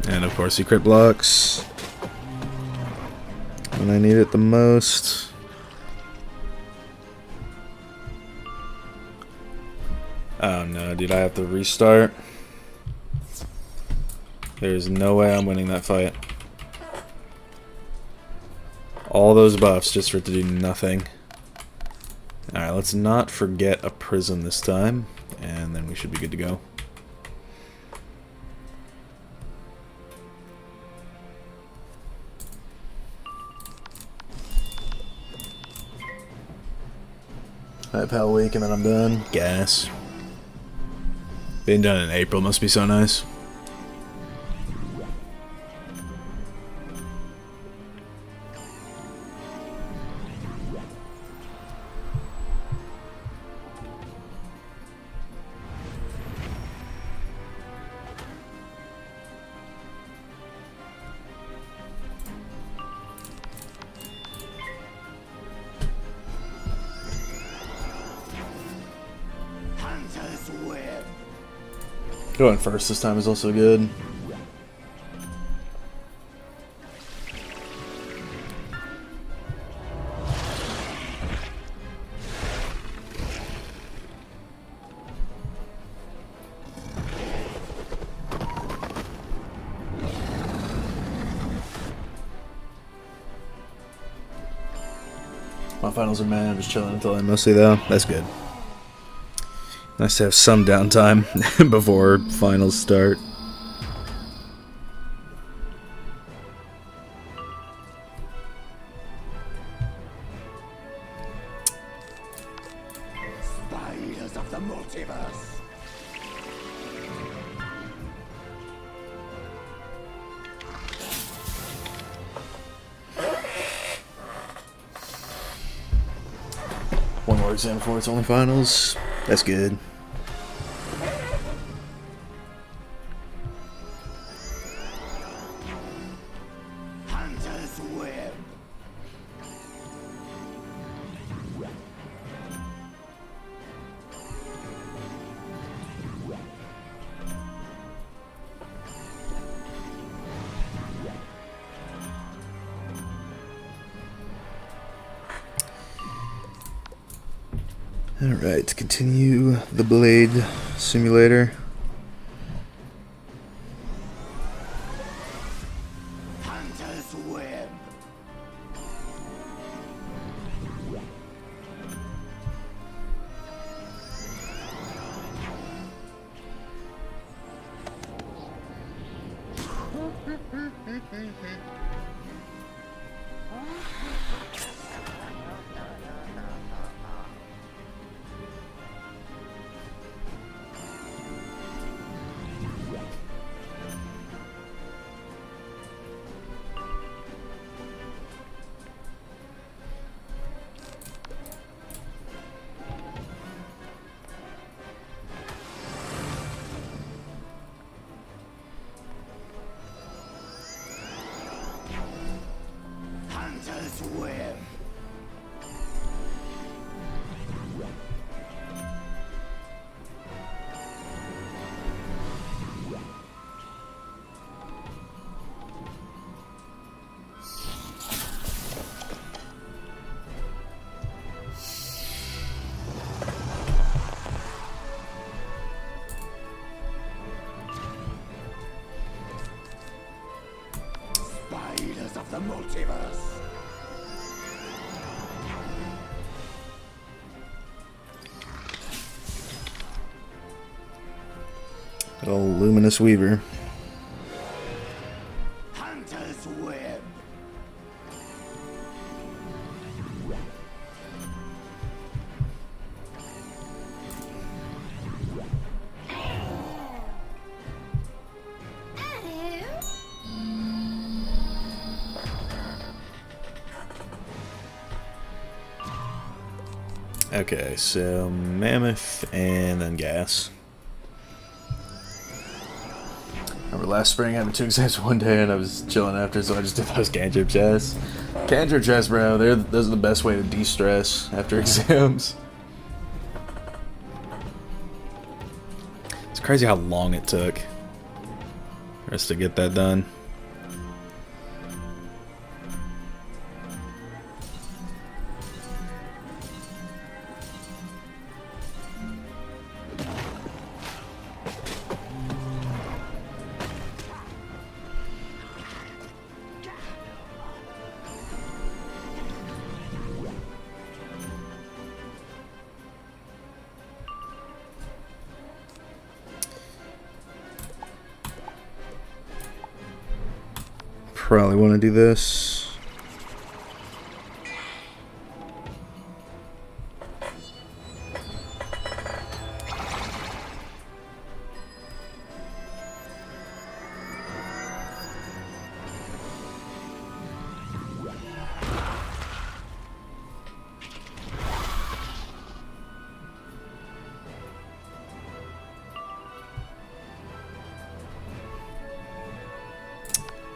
And of course secret blocks. When I need it the most. Oh no, dude, I have to restart. There's no way I'm winning that fight. All those buffs just for it to do nothing. Alright, let's not forget a prism this time, and then we should be good to go. Alright, pal week, and then I'm done. Gas. Being done in April must be so nice. Going first this time is also good. My finals are mad. I'm just chilling until I mostly though. That's good. Nice to have some downtime before finals start. Spiders of the multiverse. One more exam before it's only finals. That's good. Hunter's web. Alright, continue the blade simulator. Hunter's web. Spiders of the multiverse. Good old luminous weaver. Hunter's web. Okay, so mammoth and then gas. Remember last spring I had 2 exams one day and I was chilling after, so I just did those cantrip chests. Cantrip chests, bro, those are the best way to de-stress after exams. It's crazy how long it took for us to get that done. Probably want to do this.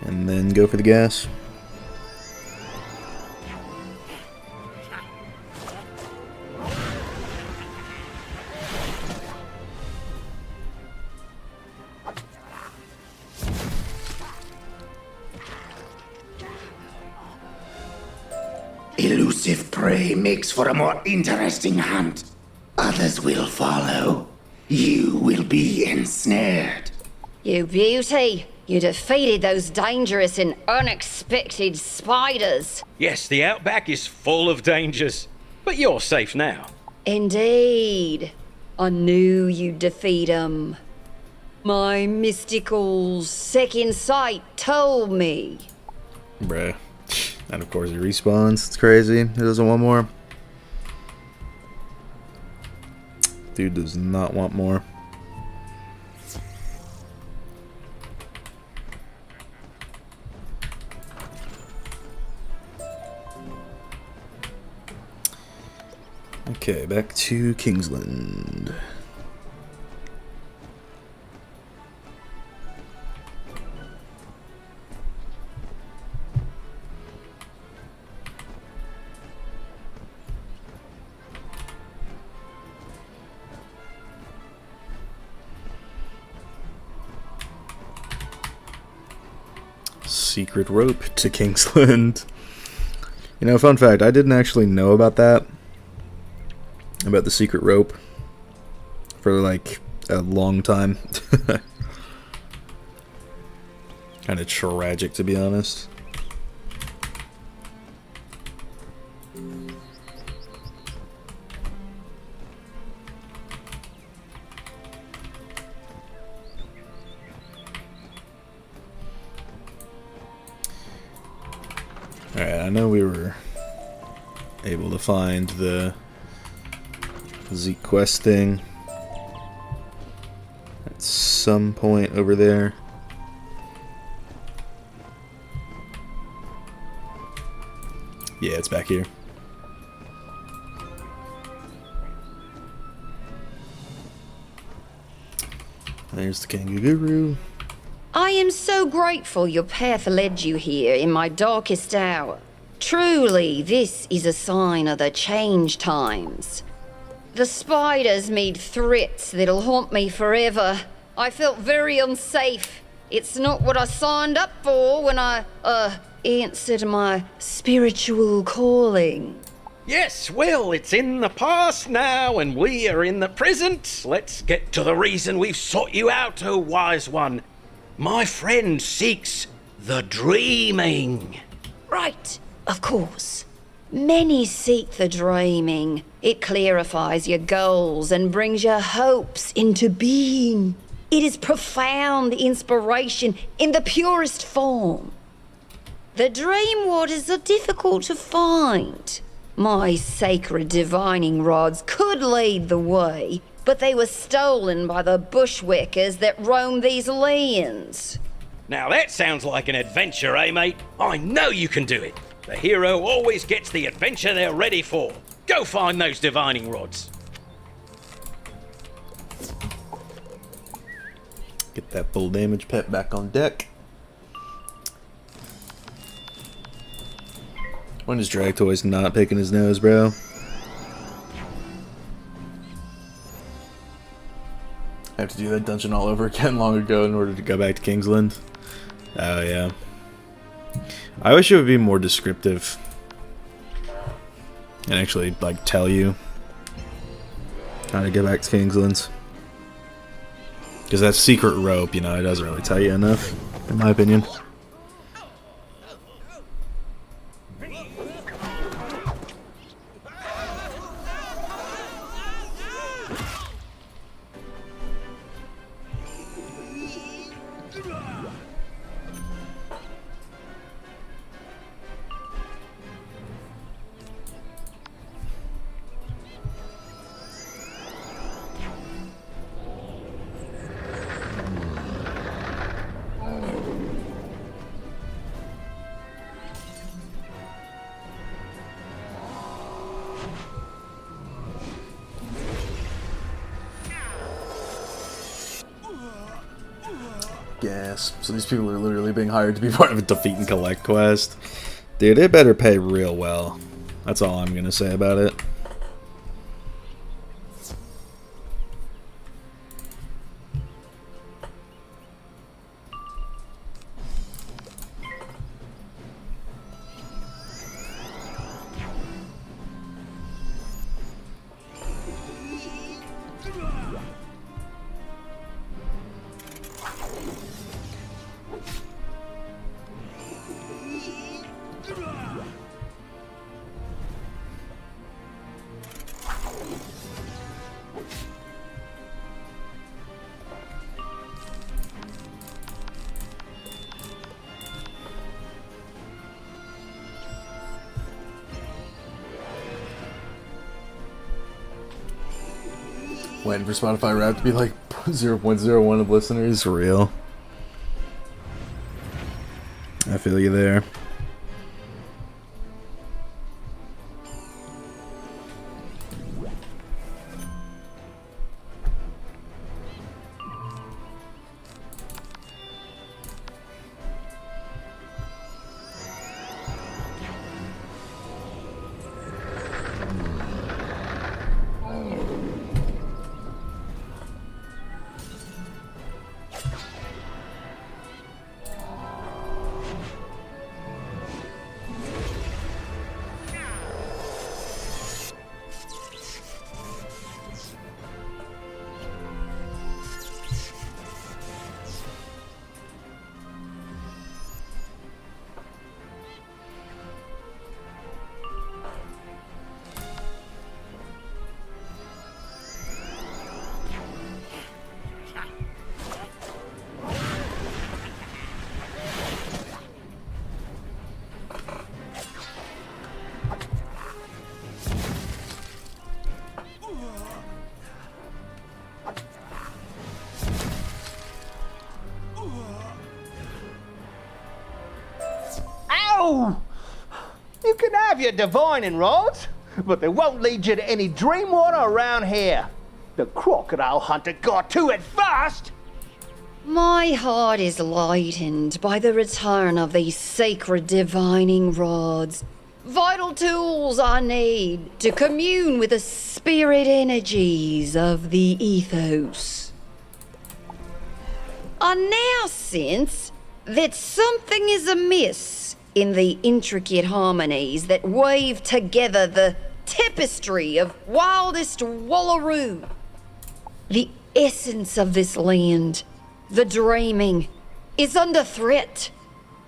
And then go for the gas. Elusive prey makes for a more interesting hunt. Others will follow. You will be ensnared. You beauty! You defeated those dangerous and unexpected spiders. Yes, the outback is full of dangers, but you're safe now. Indeed. I knew you'd defeat 'em. My mystical second sight told me. Bruh. And of course he respawns. It's crazy. He doesn't want more. Dude does not want more. Okay, back to Kingsland. Secret rope to Kingsland. You know, fun fact, I didn't actually know about that. About the secret rope. For like a long time. Kind of tragic, to be honest. Alright, I know we were able to find the Zeke quest thing at some point over there. Yeah, it's back here. There's the kangaroo. I am so grateful your path led you here in my darkest hour. Truly, this is a sign of the change times. The spiders made threats that'll haunt me forever. I felt very unsafe. It's not what I signed up for when I, answered my spiritual calling. Yes, well, it's in the past now, and we are in the present. Let's get to the reason we've sought you out, O wise one. My friend seeks the dreaming. Right, of course. Many seek the dreaming. It clarifies your goals and brings your hopes into being. It is profound inspiration in the purest form. The dream waters are difficult to find. My sacred divining rods could lead the way, but they were stolen by the bushwhackers that roam these lands. Now that sounds like an adventure, eh, mate? I know you can do it. The hero always gets the adventure they're ready for. Go find those divining rods. Get that full damage pet back on deck. When is Dragtoy's not picking his nose, bro? I have to do that dungeon all over again long ago in order to go back to Kingsland. Oh yeah. I wish it would be more descriptive and actually like tell you how to get back to Kingsland. Because that secret rope, you know, it doesn't really tell you enough, in my opinion. Gas. So these people are literally being hired to be part of a defeat and collect quest. Dude, it better pay real well. That's all I'm gonna say about it. Waiting for Spotify Rap to be like 0.01 of listeners. Real. I feel you there. Oh! You can have your divining rods, but they won't lead you to any dream water around here. The crocodile hunter got to it first! My heart is lightened by the return of these sacred divining rods. Vital tools I need to commune with the spirit energies of the ethos. I now sense that something is amiss in the intricate harmonies that weave together the tapestry of wildest Wallaru. The essence of this land, the dreaming, is under threat.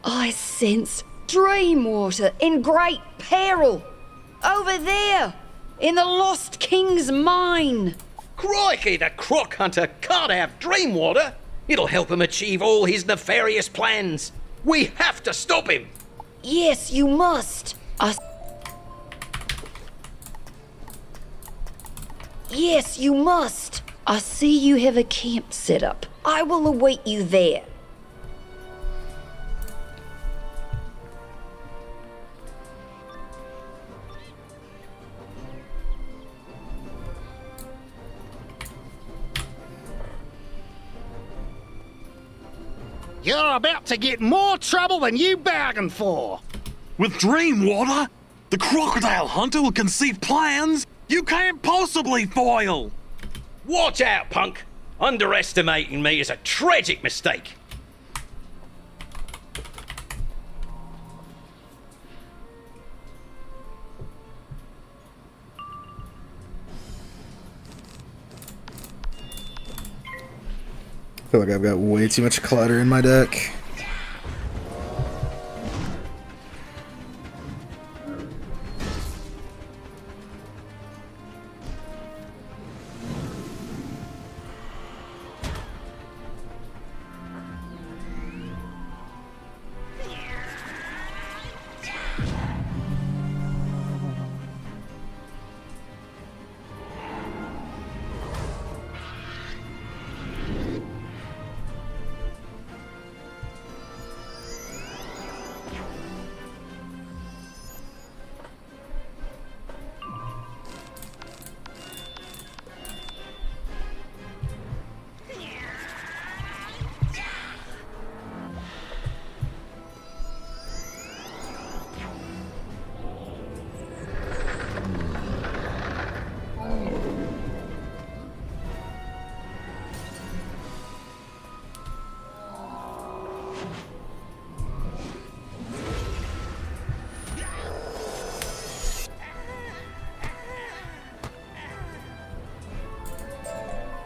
I sense dream water in great peril. Over there, in the Lost King's mine. Crikey, the croc hunter can't have dream water. It'll help him achieve all his nefarious plans. We have to stop him. Yes, you must. Yes, you must. I see you have a camp set up. I will await you there. You're about to get more trouble than you bargained for. With dream water, the crocodile hunter will conceive plans you can't possibly foil. Watch out, punk. Underestimating me is a tragic mistake. I feel like I've got way too much clutter in my deck.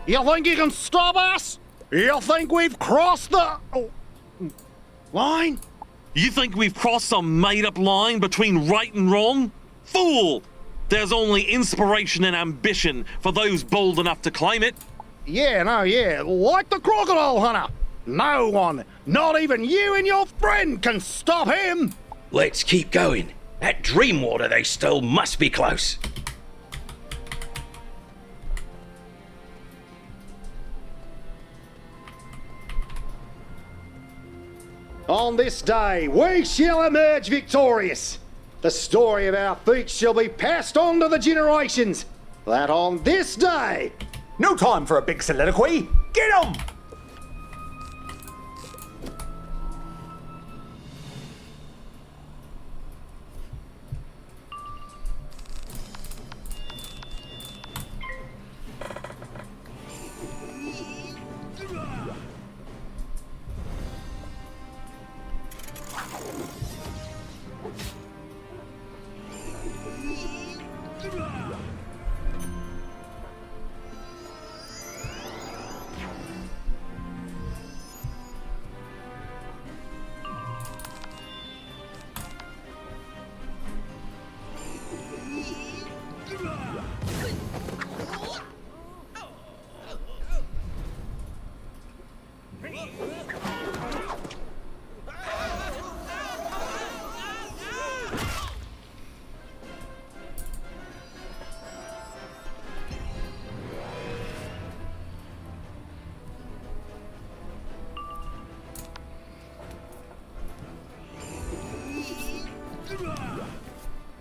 You think you can stop us? You think we've crossed the line? You think we've crossed some made-up line between right and wrong? Fool! There's only inspiration and ambition for those bold enough to claim it. Yeah, like the crocodile hunter. No one, not even you and your friend, can stop him. Let's keep going. That dream water they stole must be close. On this day, we shall emerge victorious. The story of our feats shall be passed on to the generations. That on this day... No time for a big soliloquy. Get 'em!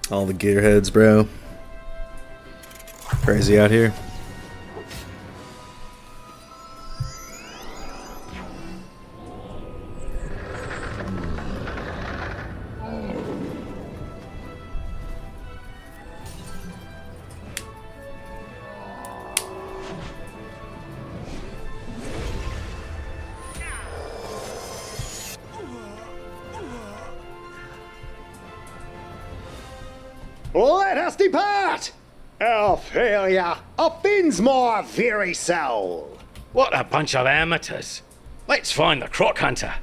All the gearheads, bro. Crazy out here. Let us depart! Our failure offends my very soul. What a bunch of amateurs. Let's find the croc hunter.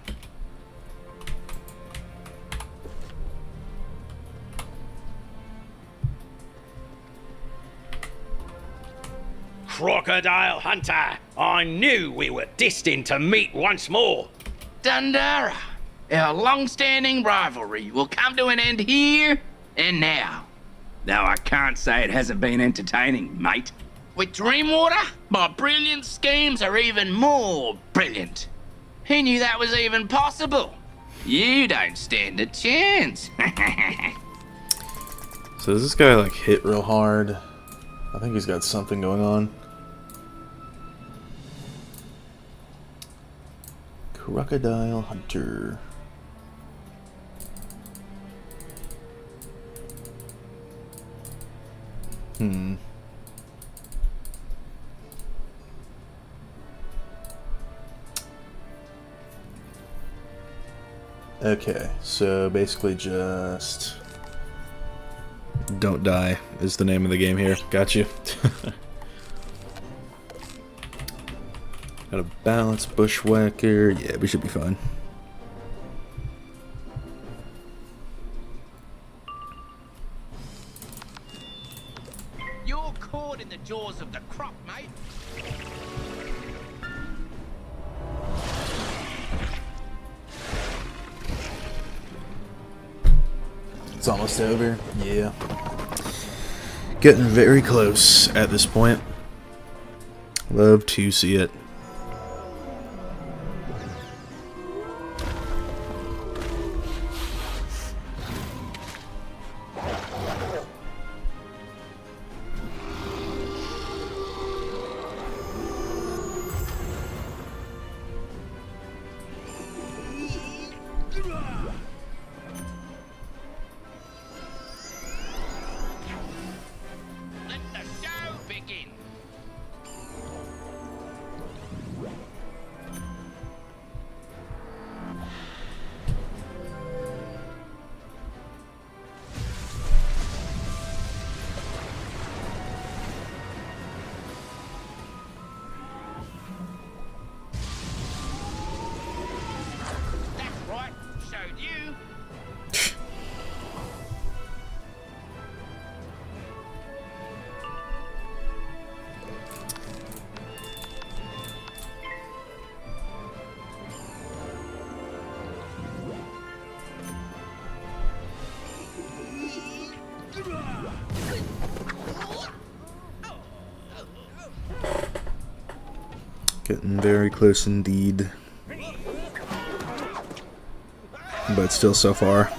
Crocodile hunter! I knew we were destined to meet once more. Dundara, our long-standing rivalry will come to an end here and now. Though I can't say it hasn't been entertaining, mate. With Dreamwater, my brilliant schemes are even more brilliant. Who knew that was even possible? You don't stand a chance. So does this guy like hit real hard? I think he's got something going on. Crocodile hunter. Okay, so basically just don't die is the name of the game here. Got you. Got a balanced bushwhacker. Yeah, we should be fine. You're caught in the jaws of the croc, mate. It's almost over. Yeah. Getting very close at this point. Love to see it. Getting very close indeed. But still so far.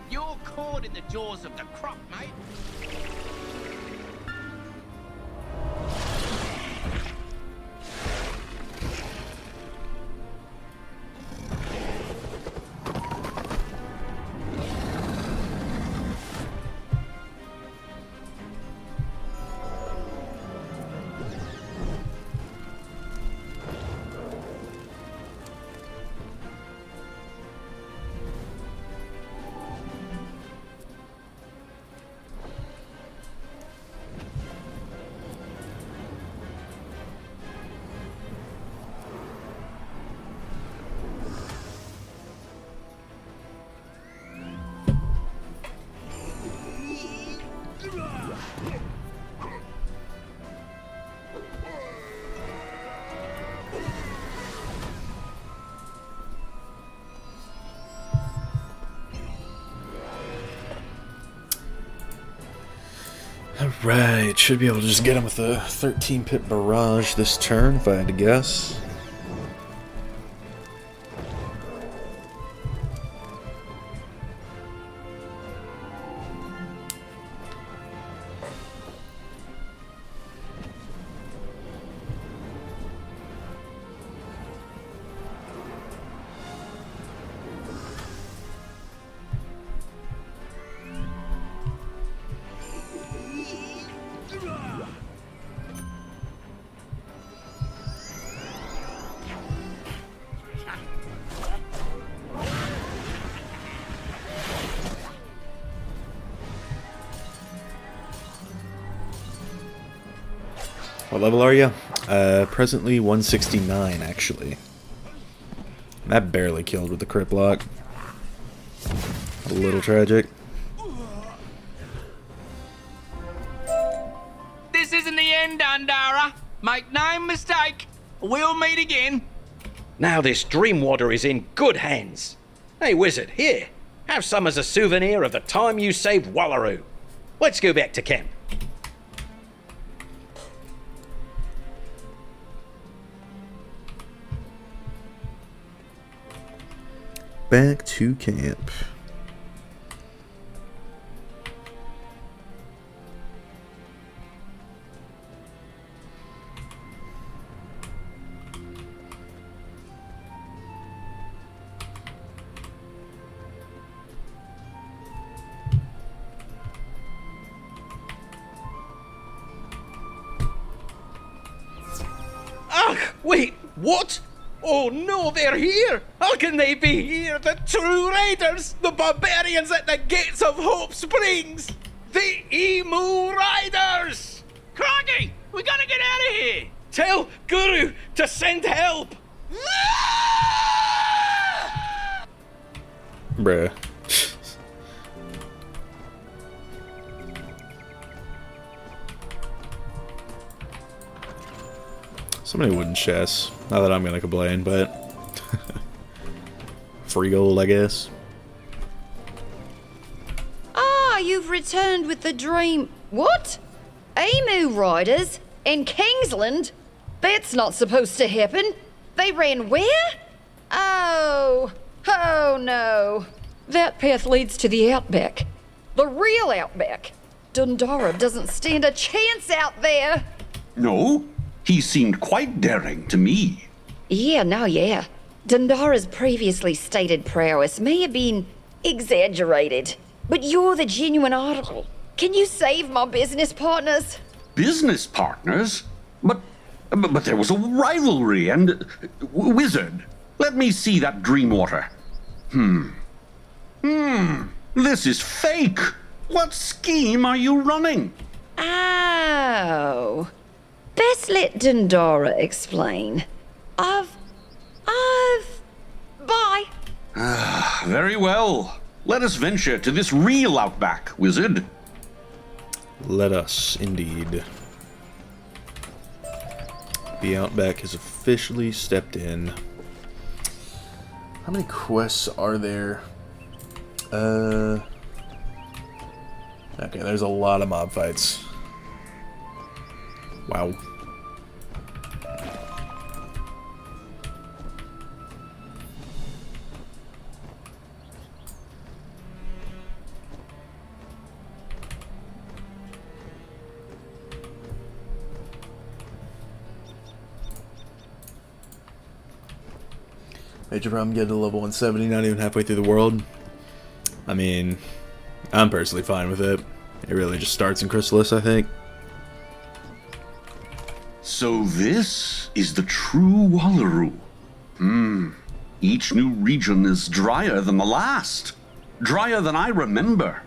You're caught in the jaws of the croc, mate. Alright, should be able to just get him with a 13-pip barrage this turn, if I had to guess. What level are you? Presently 169, actually. That barely killed with the crit block. A little tragic. This isn't the end, Dandara. Make no mistake. We'll meet again. Now this dream water is in good hands. Hey, Wizard, here. Have some as a souvenir of the time you saved Wallaru. Let's go back to camp. Back to camp. Ugh, wait, what? Oh no, they're here! How can they be here? The true raiders! The barbarians at the gates of Hope Springs! The Emu Riders! Crocky, we gotta get out of here! Tell Guru to send help! Bruh. So many wooden chests. Not that I'm gonna complain, but free gold, I guess. Ah, you've returned with the dream. What? Emu riders in Kingsland? That's not supposed to happen. They ran where? Oh no. That path leads to the outback. The real outback. Dundara doesn't stand a chance out there. No, he seemed quite daring to me. Yeah. Dundara's previously stated prowess may have been exaggerated, but you're the genuine article. Can you save my business partners? Business partners? But there was a rivalry and... Wizard, let me see that dream water. This is fake. What scheme are you running? Oh. Best let Dundara explain. Bye. Very well. Let us venture to this real outback, Wizard. Let us, indeed. The outback has officially stepped in. How many quests are there? Okay, there's a lot of mob fights. Wow. Major problem getting to level 170, not even halfway through the world. I mean, I'm personally fine with it. It really just starts in Chrysalis, I think. So this is the true Wallaru. Each new region is drier than the last. Drier than I remember.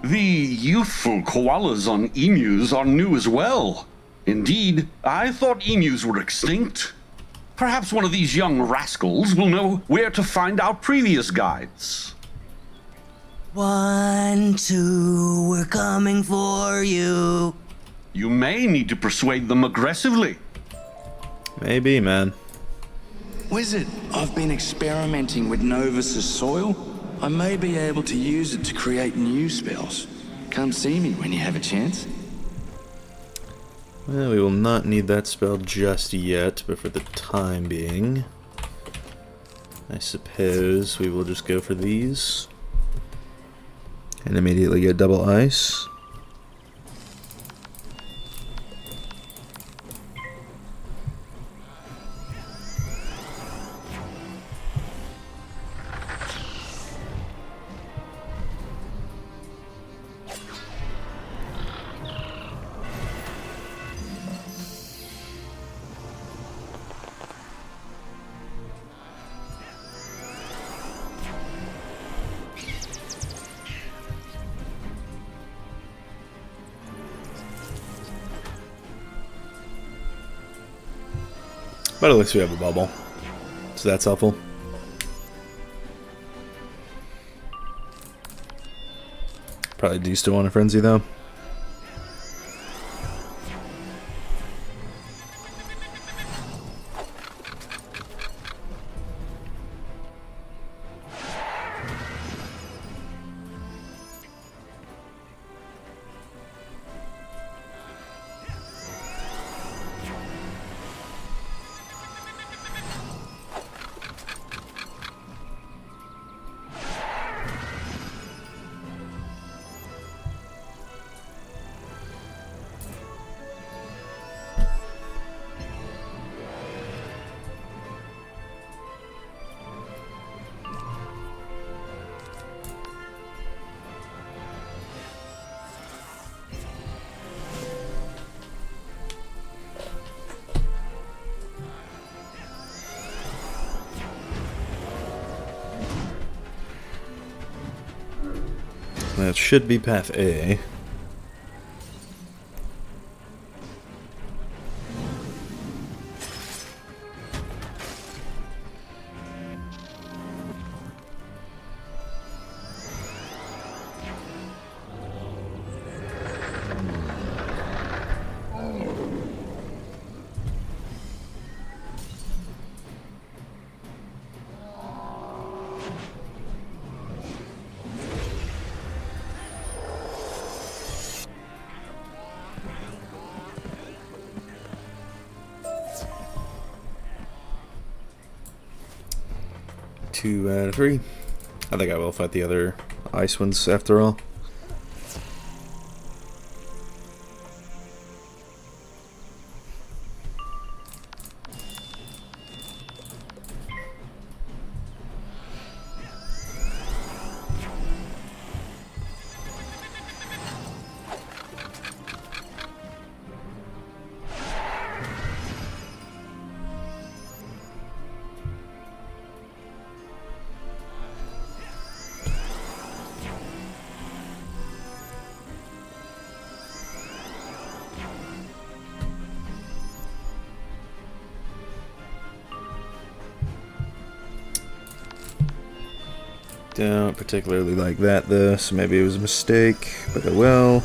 The youthful koalas on emus are new as well. Indeed, I thought emus were extinct. Perhaps one of these young rascals will know where to find our previous guides. 1, 2, we're coming for you. You may need to persuade them aggressively. Maybe, man. Wizard, I've been experimenting with Novus's soil. I may be able to use it to create new spells. Come see me when you have a chance. Well, we will not need that spell just yet, but for the time being, I suppose we will just go for these. And immediately get double ice. But at least we have a bubble, so that's helpful. Probably do still want a frenzy though. That should be path A. Two out of three. I think I will fight the other ice ones after all. Don't particularly like that though, so maybe it was a mistake, but oh well.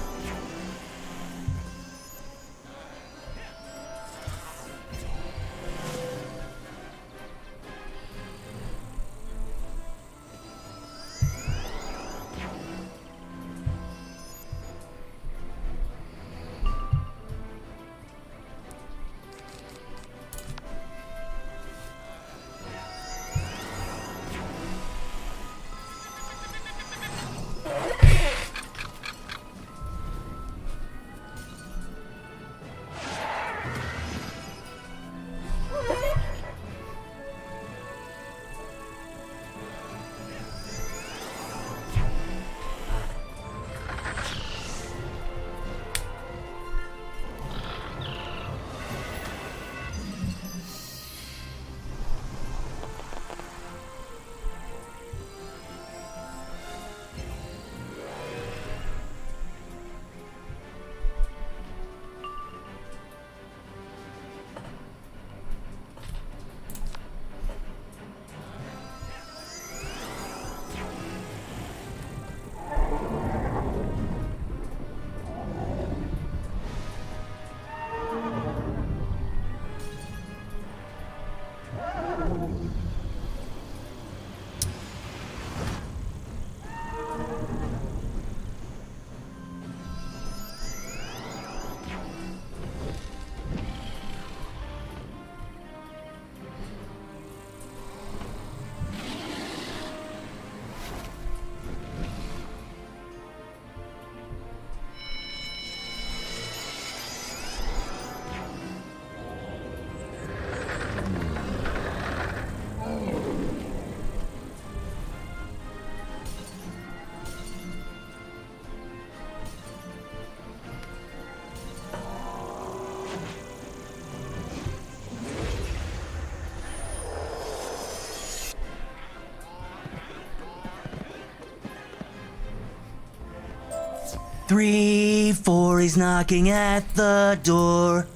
3, 4, he's knocking at the door.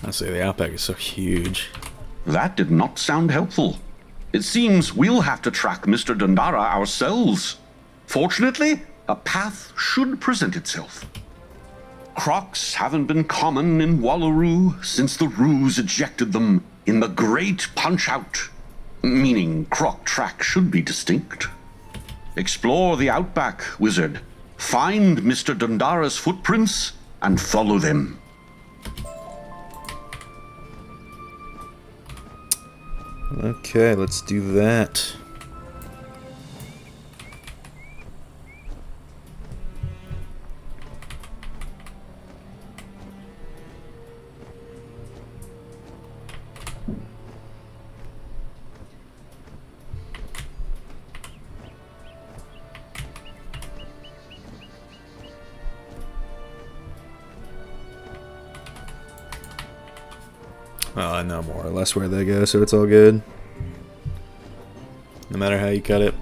I say the outback is so huge. That did not sound helpful. It seems we'll have to track Mr. Dundara ourselves. Fortunately, a path should present itself. Crocs haven't been common in Wallaru since the ruse ejected them in the Great Punch-Out, meaning croc track should be distinct. Explore the outback, wizard. Find Mr. Dundara's footprints and follow them. Okay, let's do that. Well, I know more or less where they go, so it's all good. No matter how you cut it.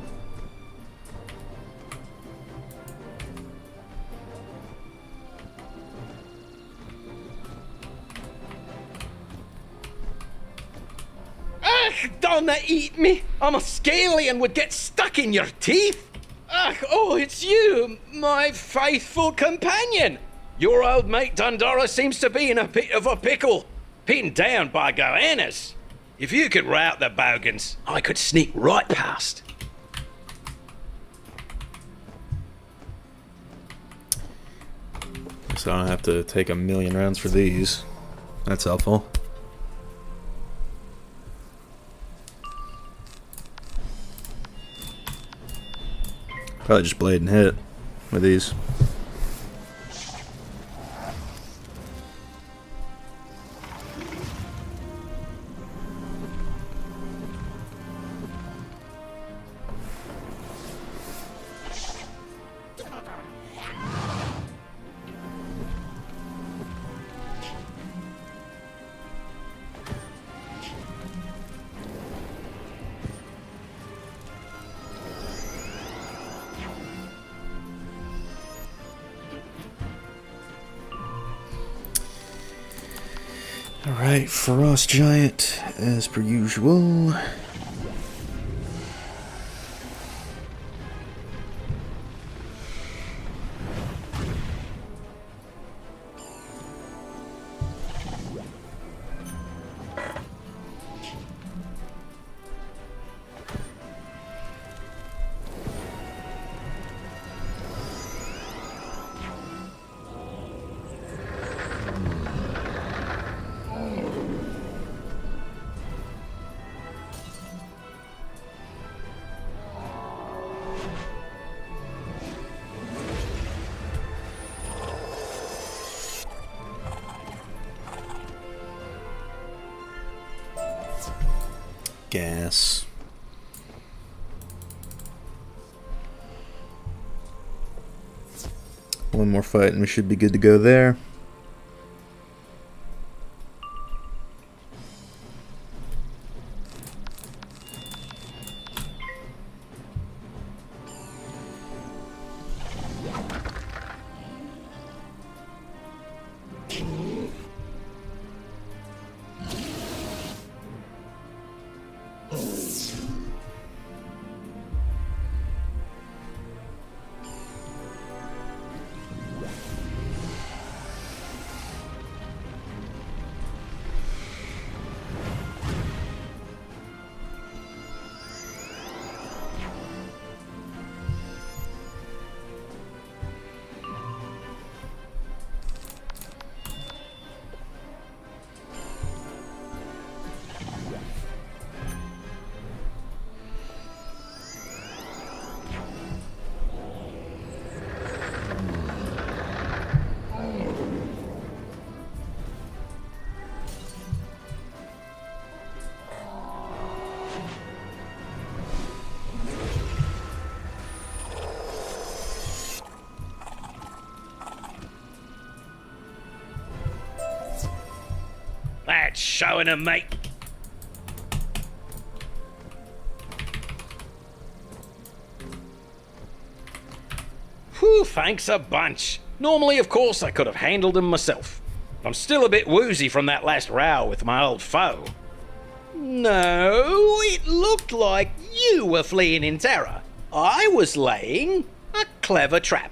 Ugh, don't eat me. I'm a scaly and would get stuck in your teeth. Ugh, oh, it's you, my faithful companion. Your old mate Dundara seems to be in a bit of a pickle. Pinned down by goannas. If you could rout the bogans, I could sneak right past. So I don't have to take a million rounds for these. That's helpful. Probably just blade and hit with these. Alright, Frost Giant, as per usual. Gas. One more fight and we should be good to go there. showing 'em, mate. Whew, thanks a bunch. Normally, of course, I could have handled them myself. I'm still a bit woozy from that last row with my old foe. No, it looked like you were fleeing in terror. I was laying a clever trap.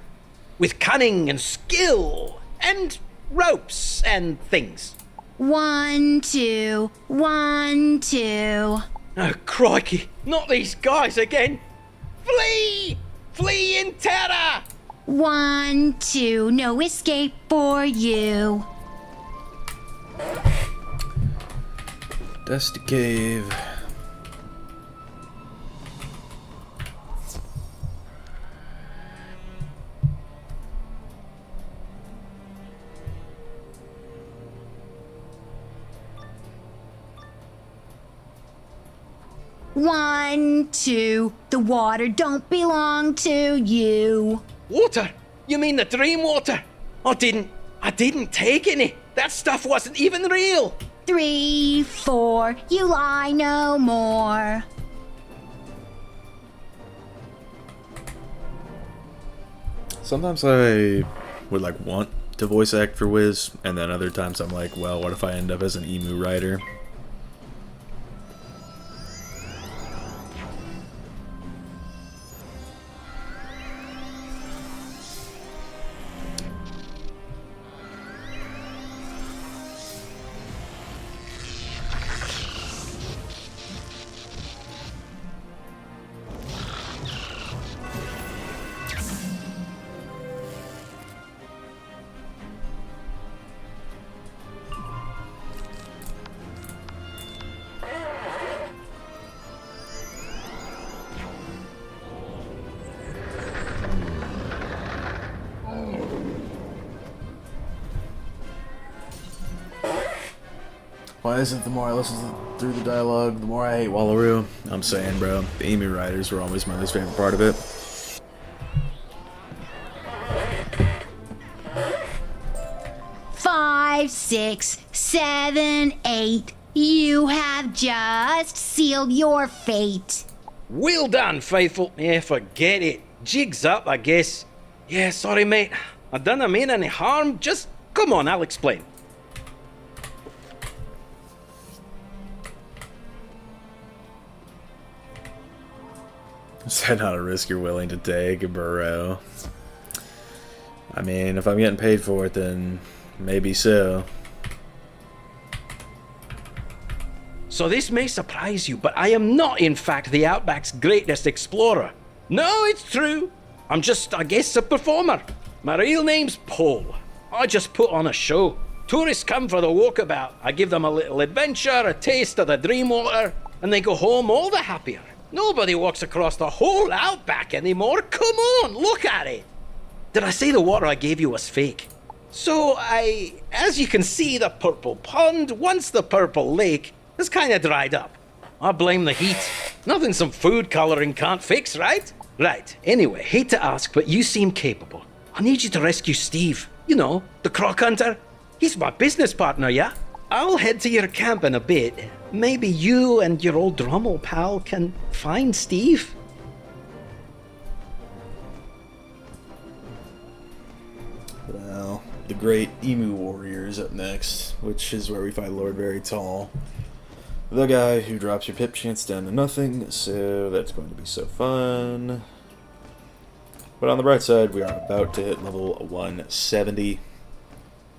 With cunning and skill, and ropes and things. 1, 2, 1, 2. Oh, crikey, not these guys again. Flee! Flee in terror! 1, 2, no escape for you. Dusty Cave. One, 2, the water don't belong to you. Water? You mean the dream water? I didn't take any. That stuff wasn't even real. 3, 4, you lie no more. Sometimes I would want to voice act for Wiz, and then other times I'm like, well, what if I end up as an emu rider? Why is it the more I listen through the dialogue, the more I hate Wallaru? I'm saying, bro, the emu riders were always my least favorite part of it. Five, 6, 7, 8. You have just sealed your fate. Well done, faithful. Yeah, forget it. Jig's up, I guess. Yeah, sorry, mate. I didn't mean any harm. Just come on, I'll explain. Is that not a risk you're willing to take, bro? I mean, if I'm getting paid for it, then maybe so. So this may surprise you, but I am not, in fact, the Outback's greatest explorer. No, it's true. I'm just, I guess, a performer. My real name's Paul. I just put on a show. Tourists come for the walkabout. I give them a little adventure, a taste of the dream water, and they go home all the happier. Nobody walks across the whole Outback anymore. Come on, look at it. Did I say the water I gave you was fake? So as you can see, the purple pond, once the purple lake, has kind of dried up. I blame the heat. Nothing some food coloring can't fix, right? Right. Anyway, hate to ask, but you seem capable. I need you to rescue Steve. You know, the croc hunter. He's my business partner, yeah? I'll head to your camp in a bit. Maybe you and your old Drummel pal can find Steve? Well, the great emu warrior is up next, which is where we fight Lord Very Tall. The guy who drops your pip chance down to nothing, so that's going to be so fun. But on the bright side, we are about to hit level 170.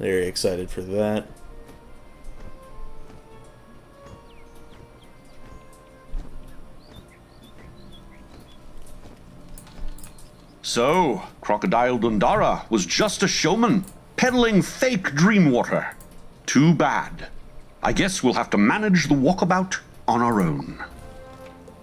Very excited for that. So, Crocodile Dundara was just a showman, peddling fake dream water. Too bad. I guess we'll have to manage the walkabout on our own.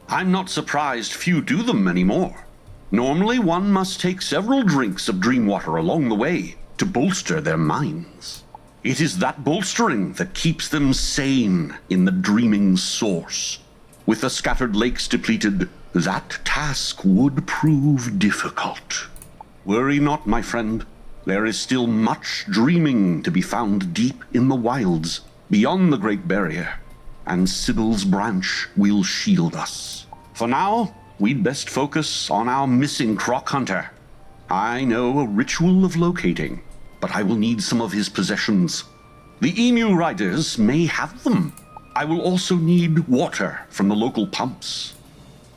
I'm not surprised few do them anymore. Normally one must take several drinks of dream water along the way to bolster their minds. It is that bolstering that keeps them sane in the dreaming source. With the scattered lakes depleted, that task would prove difficult. Worry not, my friend. There is still much dreaming to be found deep in the wilds. beyond the Great Barrier, and Sybil's branch will shield us. For now, we'd best focus on our missing croc hunter. I know a ritual of locating, but I will need some of his possessions. The emu riders may have them. I will also need water from the local pumps.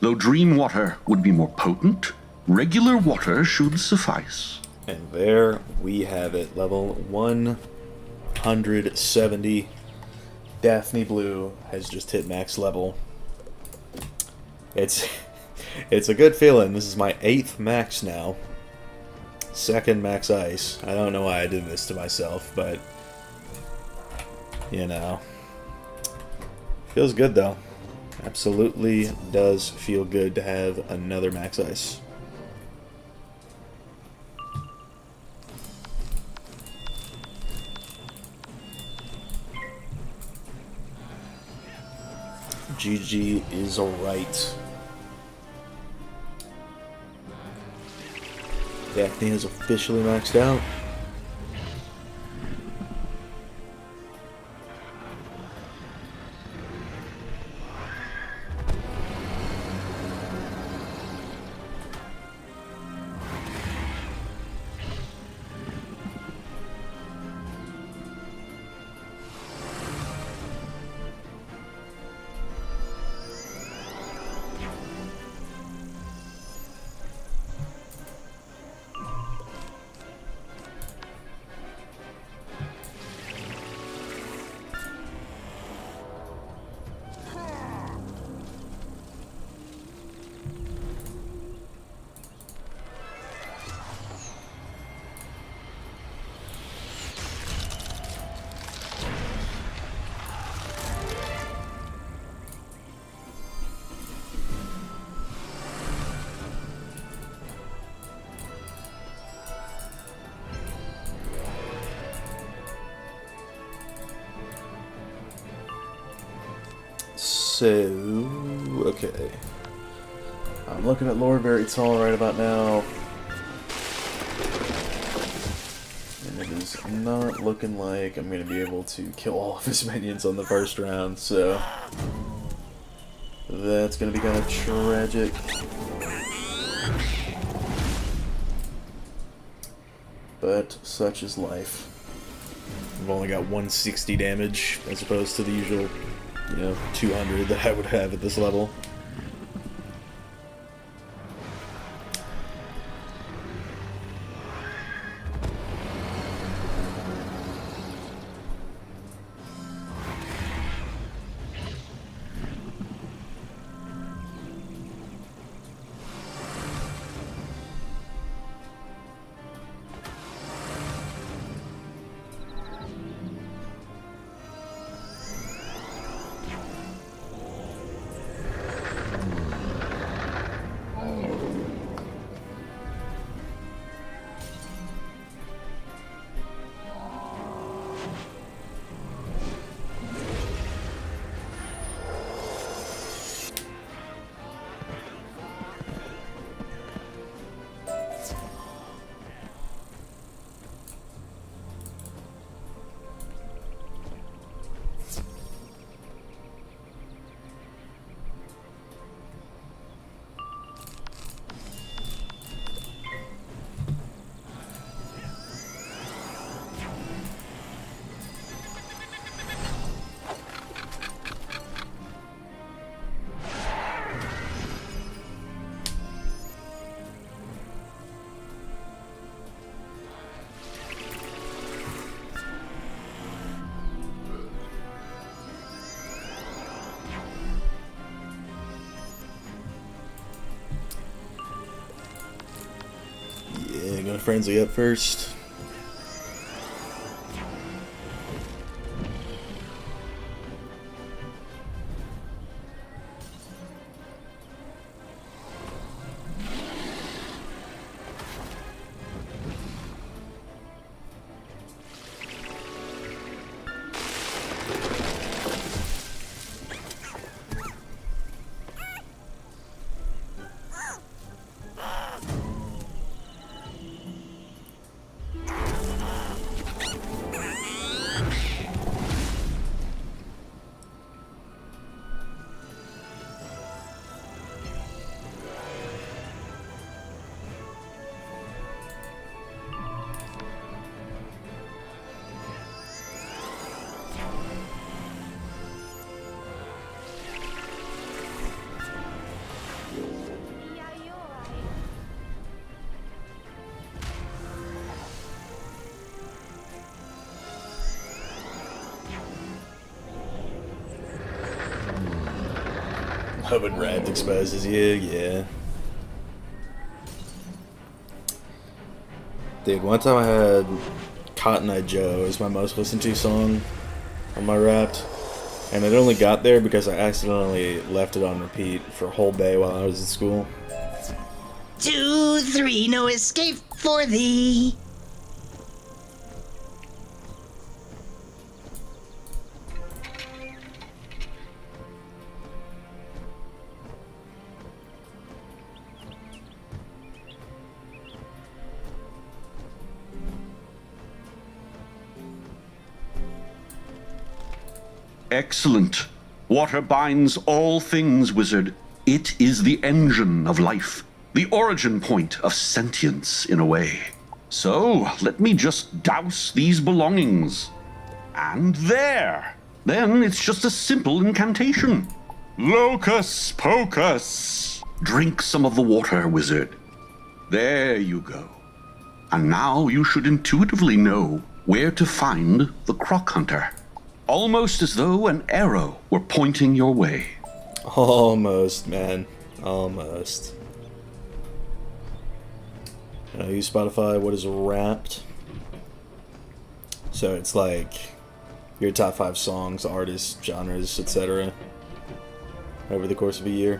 Though dream water would be more potent, regular water should suffice. And there we have it, level 170. Daphne Blue has just hit max level. It's a good feeling. This is my 8th max now. 2nd max ice. I don't know why I did this to myself, but you know. Feels good though. Absolutely does feel good to have another max ice. GG is alright. Daphne is officially maxed out. So, okay. I'm looking at Lord Very Tall right about now. And it is not looking like I'm going to be able to kill all of his minions on the first round, so that's going to be kind of tragic. But such is life. I've only got 160 damage as opposed to the usual, 200 that I would have at this level. Gonna frenzy up first. When Rad exposes you, yeah. Dude, one time I had Cotton Eye Joe as my most listened to song on my Wrapped, and it only got there because I accidentally left it on repeat for a whole day while I was in school. 2, 3, no escape for thee. Excellent. Water binds all things, wizard. It is the engine of life, the origin point of sentience, in a way. So, let me just douse these belongings. And there! Then it's just a simple incantation. Locus pocus! Drink some of the water, wizard. There you go. And now you should intuitively know where to find the croc hunter. Almost as though an arrow were pointing your way. Almost, man. Almost. And I use Spotify. What is Wrapped? So it's like your top 5 songs, artists, genres, etc. over the course of a year.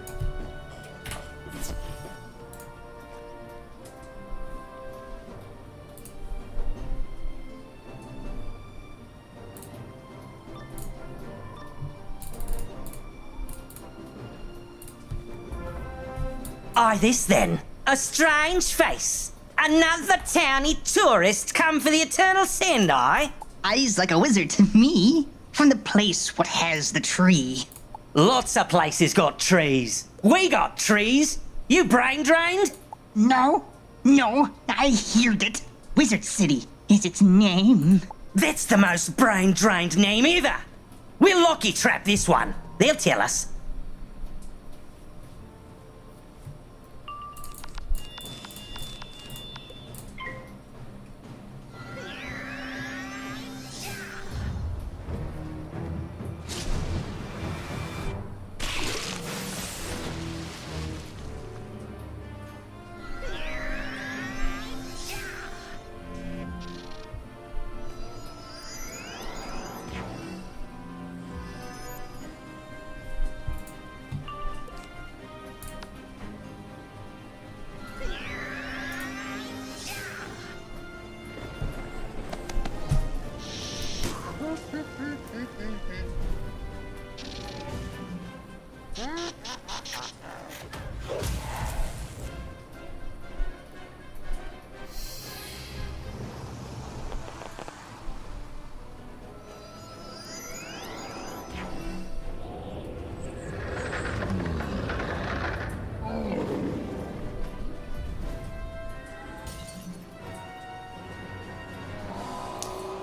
Aye, this then. A strange face. Another towny tourist come for the eternal send, aye? Eyes like a wizard to me. From the place what has the tree. Lots of places got trees. We got trees. You brain drained? No, I heard it. Wizard City is its name. That's the most brain drained name ever. We'll lucky trap this one. They'll tell us.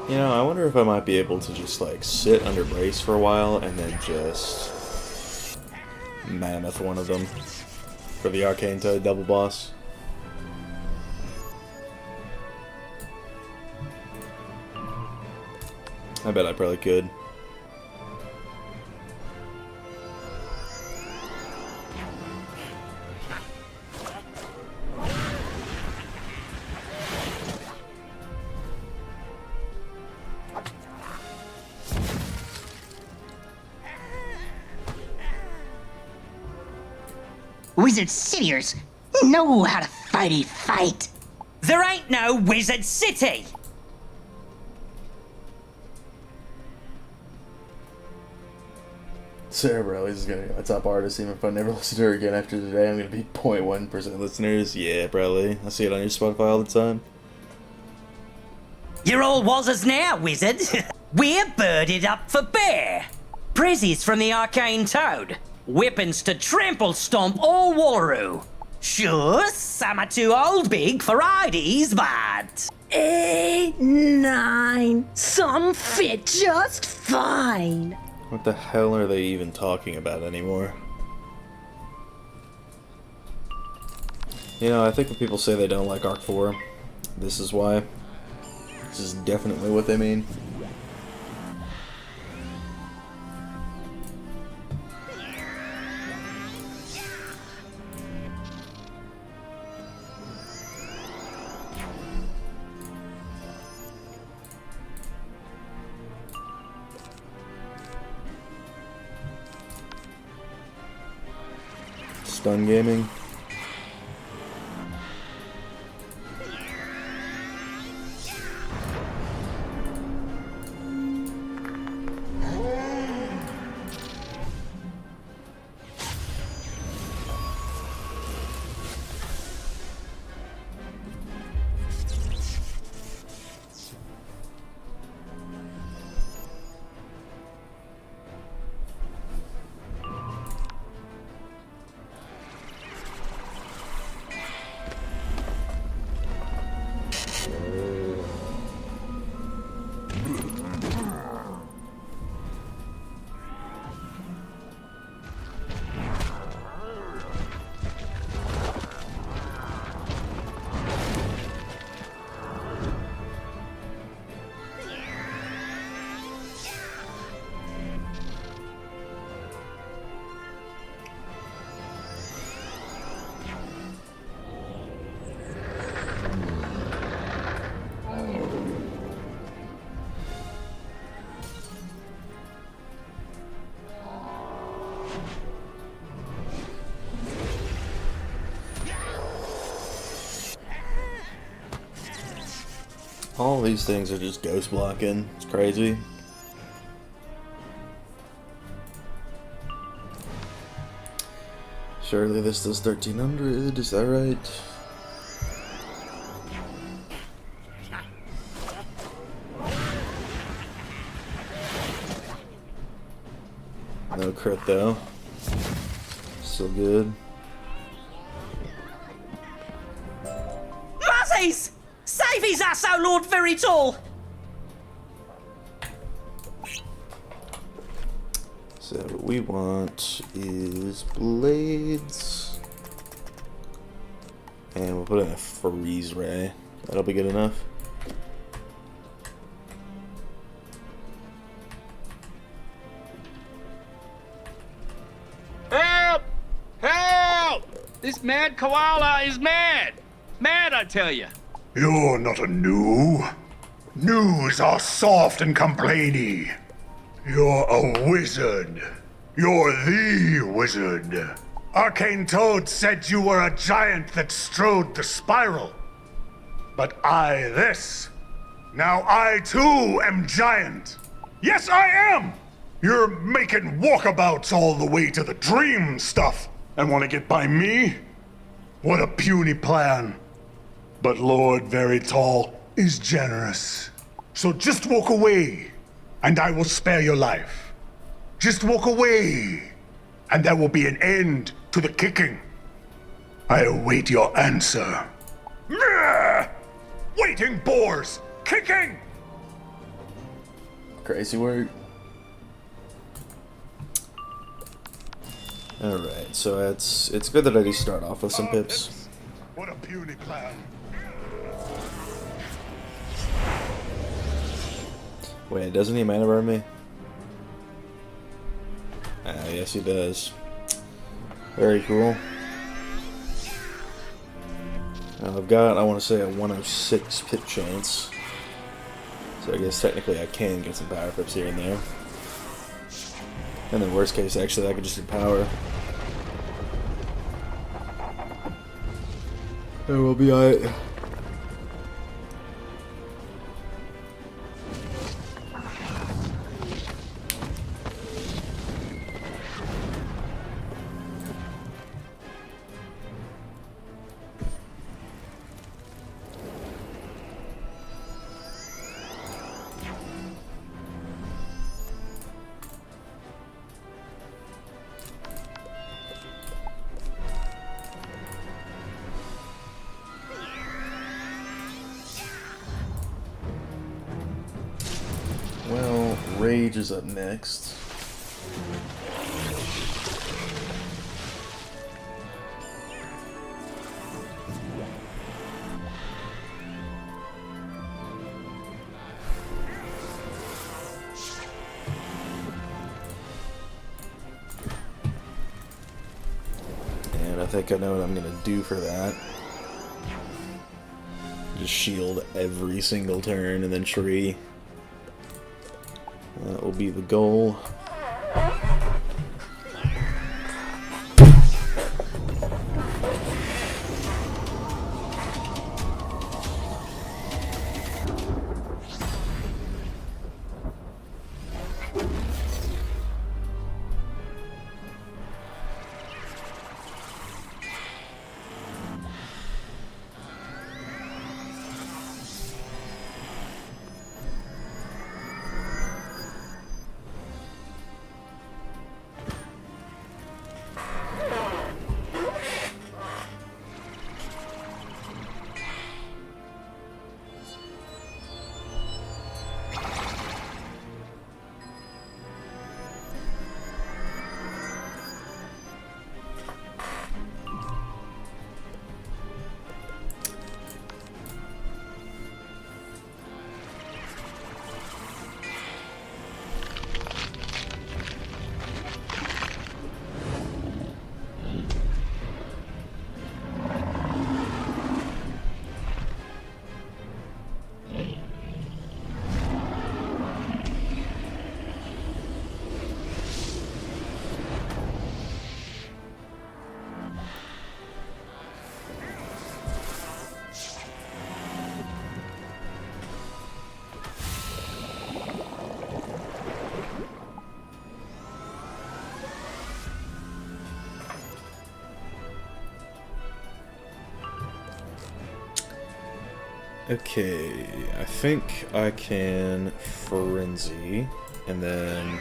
You know, I wonder if I might be able to just, like, sit under brace for a while and then just mammoth one of them for the Arcane Toad double boss. I bet I probably could. Wizard Cityers know how to fight. There ain't no Wizard City! Sarah Bradley's is gonna be my top artist, even if I never listen to her again after today. I'm gonna be 0.1% listeners. Yeah, Bradley. I see it on your Spotify all the time. You're all wazzers now, wizard. We're birded up for bear. Prezzies from the Arcane Toad. Weapons to trample stomp all Wallaru. Sure, some are too old big for IDs, but... 8, 9, some fit just fine. What the hell are they even talking about anymore? You know, I think when people say they don't like Arc 4, this is why. This is definitely what they mean. stun gaming. All these things are just ghost blocking. It's crazy. Surely this does 1300, is that right? No crit though. Still good. Muzzies! Save his ass, oh Lord Very Tall! So what we want is blades. And we'll put in a freeze ray. That'll be good enough. Help! Help! This mad koala is mad! Mad, I tell you! You're not a gnu. Gnus are soft and complainy. You're a wizard. You're the wizard. Arcane Toad said you were a giant that strode the spiral. But I this. Now I too am giant. Yes, I am! You're making walkabouts all the way to the dream stuff and want to get by me? What a puny plan. But Lord Very Tall is generous. So just walk away, and I will spare your life. Just walk away, and there will be an end to the kicking. I await your answer. Nyah! Waiting boars! Kicking! Crazy work. Alright, so it's good that I do start off with some pips. What a puny plan. Wait, doesn't he mana burn me? Ah, yes he does. Very cool. Now I've got, I want to say, a 106 pip chance. So I guess technically I can get some power pips here and there. And then worst case, actually, I could just do power. And we'll be alright. Well, Rage is up next. And I think I know what I'm gonna do for that. Just shield every single turn and then tree. That will be the goal. Okay, I think I can Frenzy, and then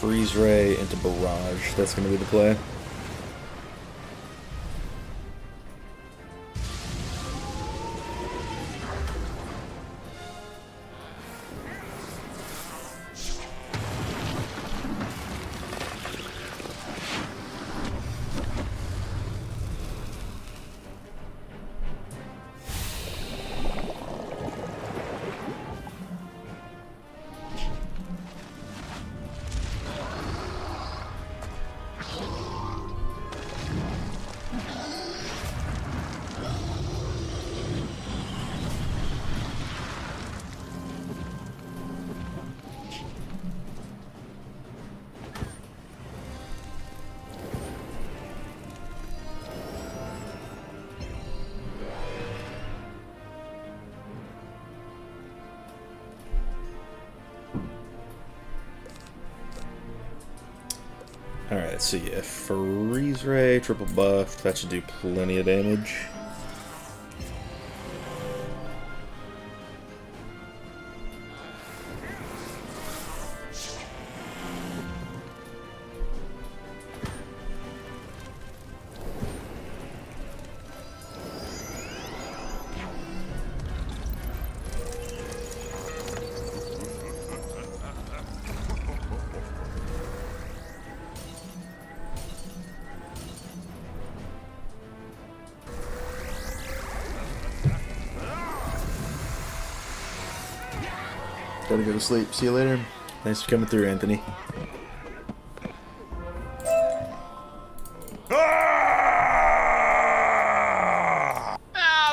Freeze Ray into Barrage. That's going to be the play. Alright, so yeah, Freeze Ray, triple buff, that should do plenty of damage. Gotta go to sleep. See you later. Thanks for coming through, Anthony. Oh,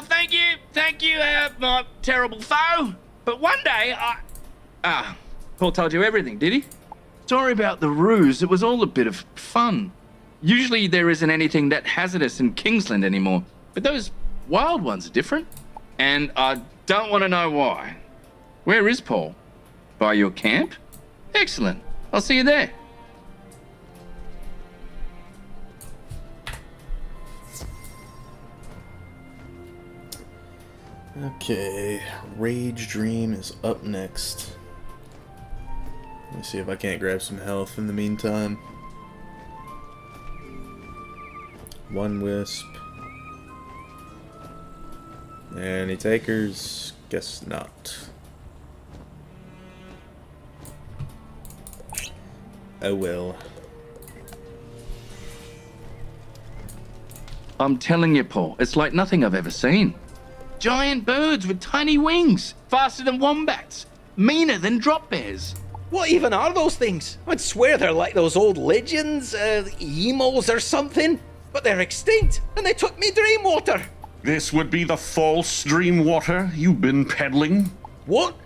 thank you, my terrible foe. But one day, Paul told you everything, did he? Sorry about the ruse. It was all a bit of fun. Usually there isn't anything that hazardous in Kingsland anymore, but those wild ones are different. And I don't want to know why. Where is Paul? By your camp? Excellent. I'll see you there. Okay, Rage Dream is up next. Let me see if I can't grab some health in the meantime. One Wisp. Any takers? Guess not. Oh well. I'm telling you, Paul, it's like nothing I've ever seen. Giant birds with tiny wings, faster than wombats, meaner than drop bears. What even are those things? I'd swear they're like those old legends, emos or something. But they're extinct, and they took me dream water. This would be the false dream water you've been peddling? What?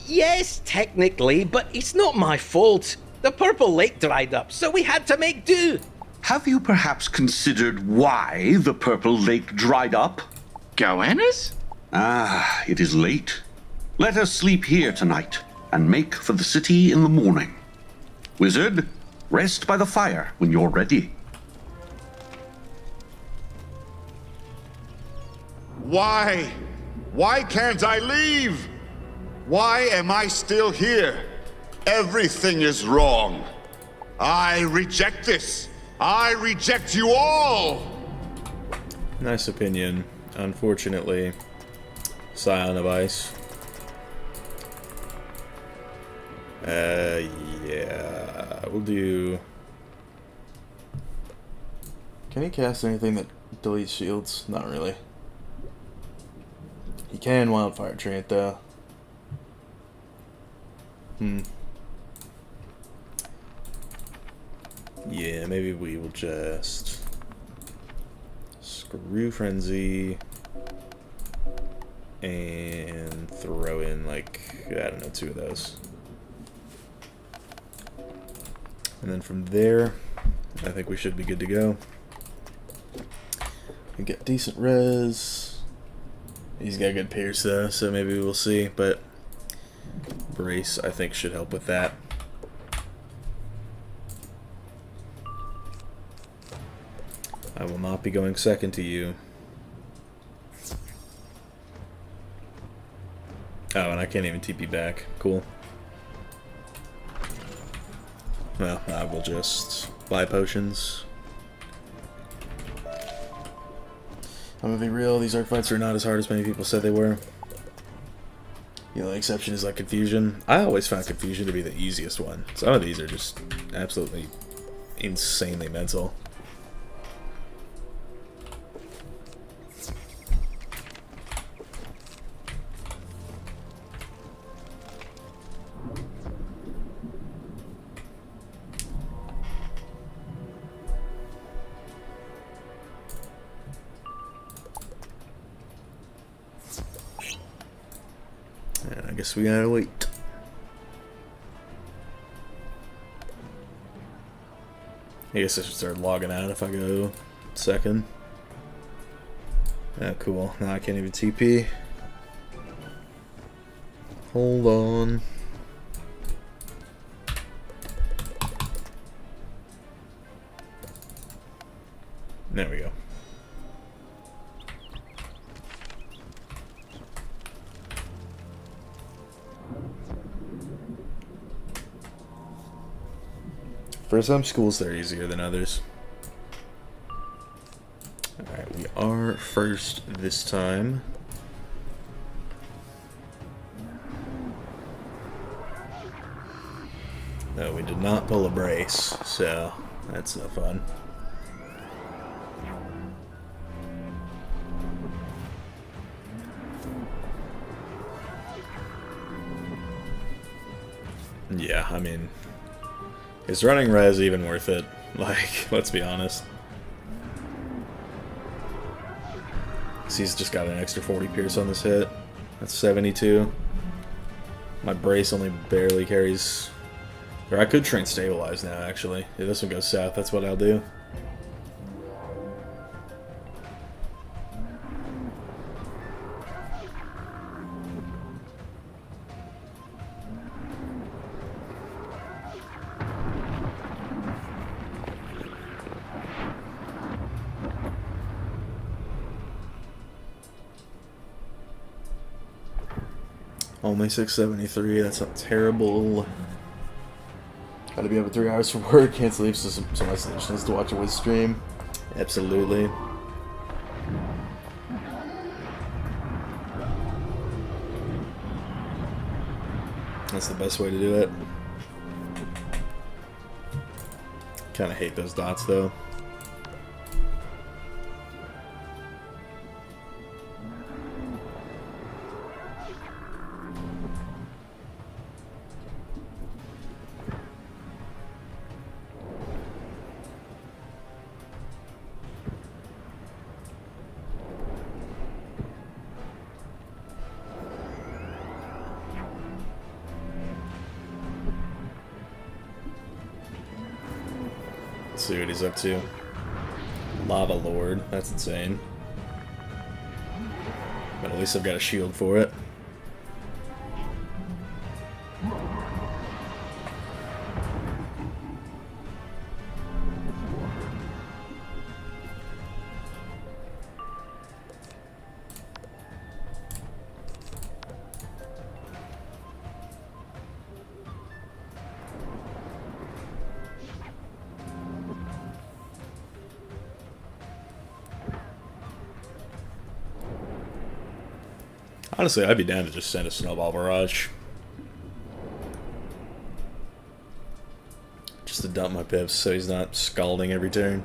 Yes, technically, but it's not my fault. The purple lake dried up, so we had to make do. Have you perhaps considered why the purple lake dried up? Goannas? Ah, it is late. Let us sleep here tonight and make for the city in the morning. Wizard, rest by the fire when you're ready. Why? Why can't I leave? Why am I still here? Everything is wrong. I reject this. I reject you all. Nice opinion. Unfortunately, Scion of Ice. Yeah, we'll do... Can he cast anything that deletes shields? Not really. He can Wildfire Treant, though. Yeah, maybe we will just... Screw Frenzy... and throw in, like, I don't know, 2 of those. And then from there, I think we should be good to go. We get decent res. He's got good pierce though, so maybe we'll see, but Brace, I think, should help with that. I will not be going second to you. Oh, and I can't even TP back. Cool. Well, I will just buy potions. I'm gonna be real, these arc fights are not as hard as many people said they were. The only exception is like Confusion. I always found Confusion to be the easiest one. Some of these are just absolutely insanely mental. And I guess we gotta wait. I guess I should start logging out if I go second. Oh, cool. Now I can't even TP. Hold on. There we go. For some schools, they're easier than others. Alright, we are first this time. No, we did not pull a brace, so that's no fun. Yeah, I mean, is running res even worth it? Like, let's be honest. He's just got an extra 40 pierce on this hit. That's 72. My brace only barely carries... Or I could train stabilize now, actually. If this one goes south, that's what I'll do. Only 673, that's not terrible. Gotta be up at 3 hours for work, can't sleep, so my solution is to watch a Wiz stream. Absolutely. That's the best way to do it. Kinda hate those dots though. Let's see what he's up to. Lava Lord, that's insane. But at least I've got a shield for it. Honestly, I'd be down to just send a snowball barrage. Just to dump my pips so he's not scalding every turn.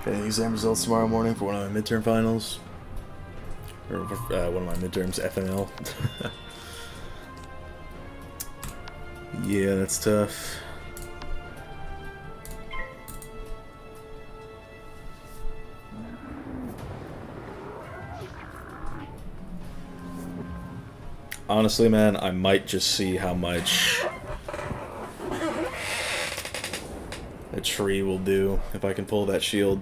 Okay, exam results tomorrow morning for one of my midterm finals. Or one of my midterms, FNL. Yeah, that's tough. Honestly, man, I might just see how much a tree will do if I can pull that shield.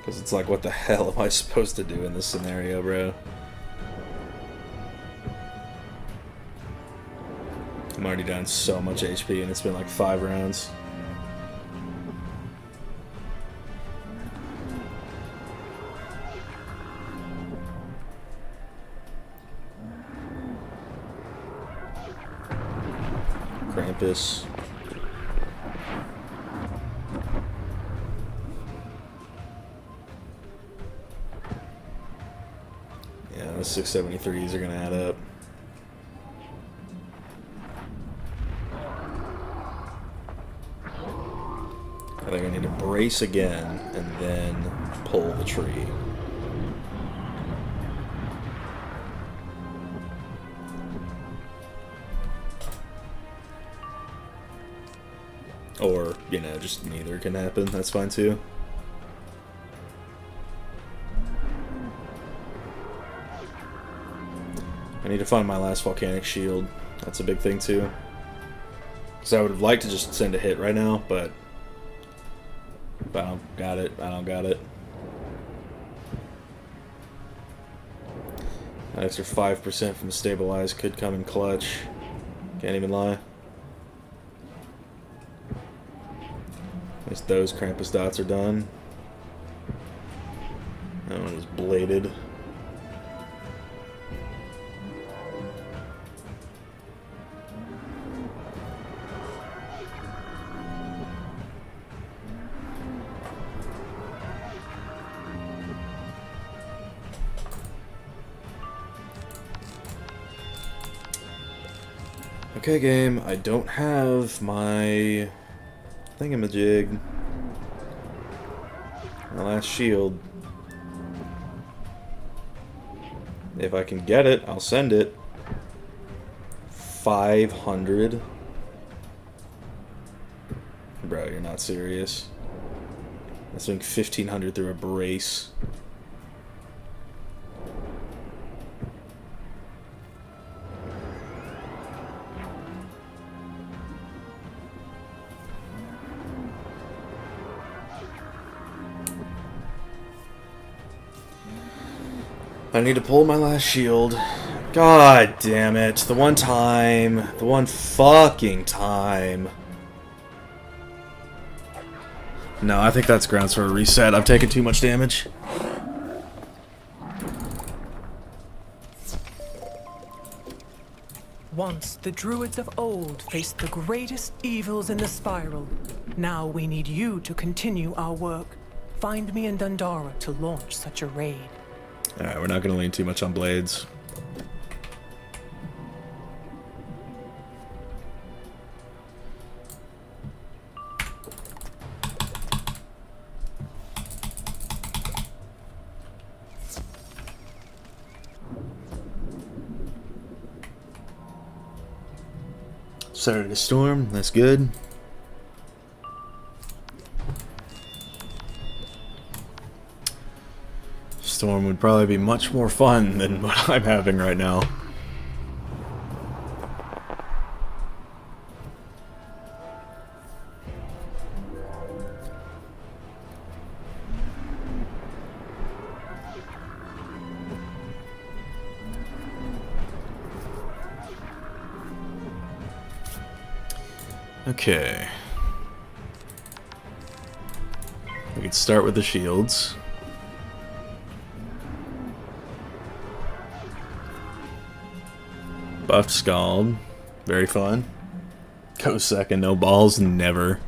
Because it's like, what the hell am I supposed to do in this scenario, bro? I'm already down so much HP and it's been like 5 rounds. Krampus. Yeah, those 673s are gonna add up. I think I need to brace again and then pull the tree. Or, you know, just neither can happen. That's fine too. I need to find my last volcanic shield. That's a big thing too. Because I would have liked to just send a hit right now, but if I don't got it, I don't got it. That extra 5% from the stabilize could come in clutch. Can't even lie. At least those Krampus dots are done. That one is bladed. Okay, game, I don't have my thingamajig. My last shield. If I can get it, I'll send it. 500? Bro, you're not serious. That's doing 1500 through a brace. I need to pull my last shield. God damn it. The one time. The one fucking time. No, I think that's grounds for a reset. I've taken too much damage. Once the druids of old faced the greatest evils in the spiral. Now we need you to continue our work. Find me in Dundara to launch such a raid. Alright, we're not going to lean too much on blades. Saturday Storm, that's good. Storm would probably be much more fun than what I'm having right now. Okay. We could start with the shields. Buffed Scald. Very fun. Go second, no balls, never.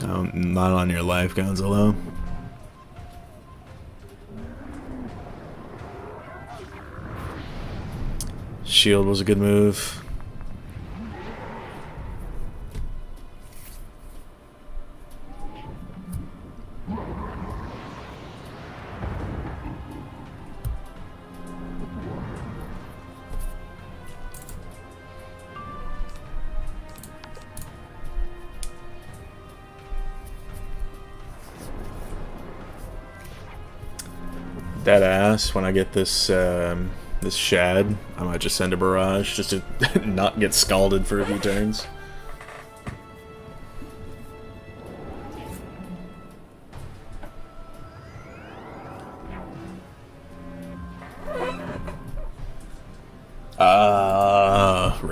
Oh, not on your life, Gonzalo. Shield was a good move. Dead ass, when I get this this shad, I might just send a barrage just to not get scalded for a few turns.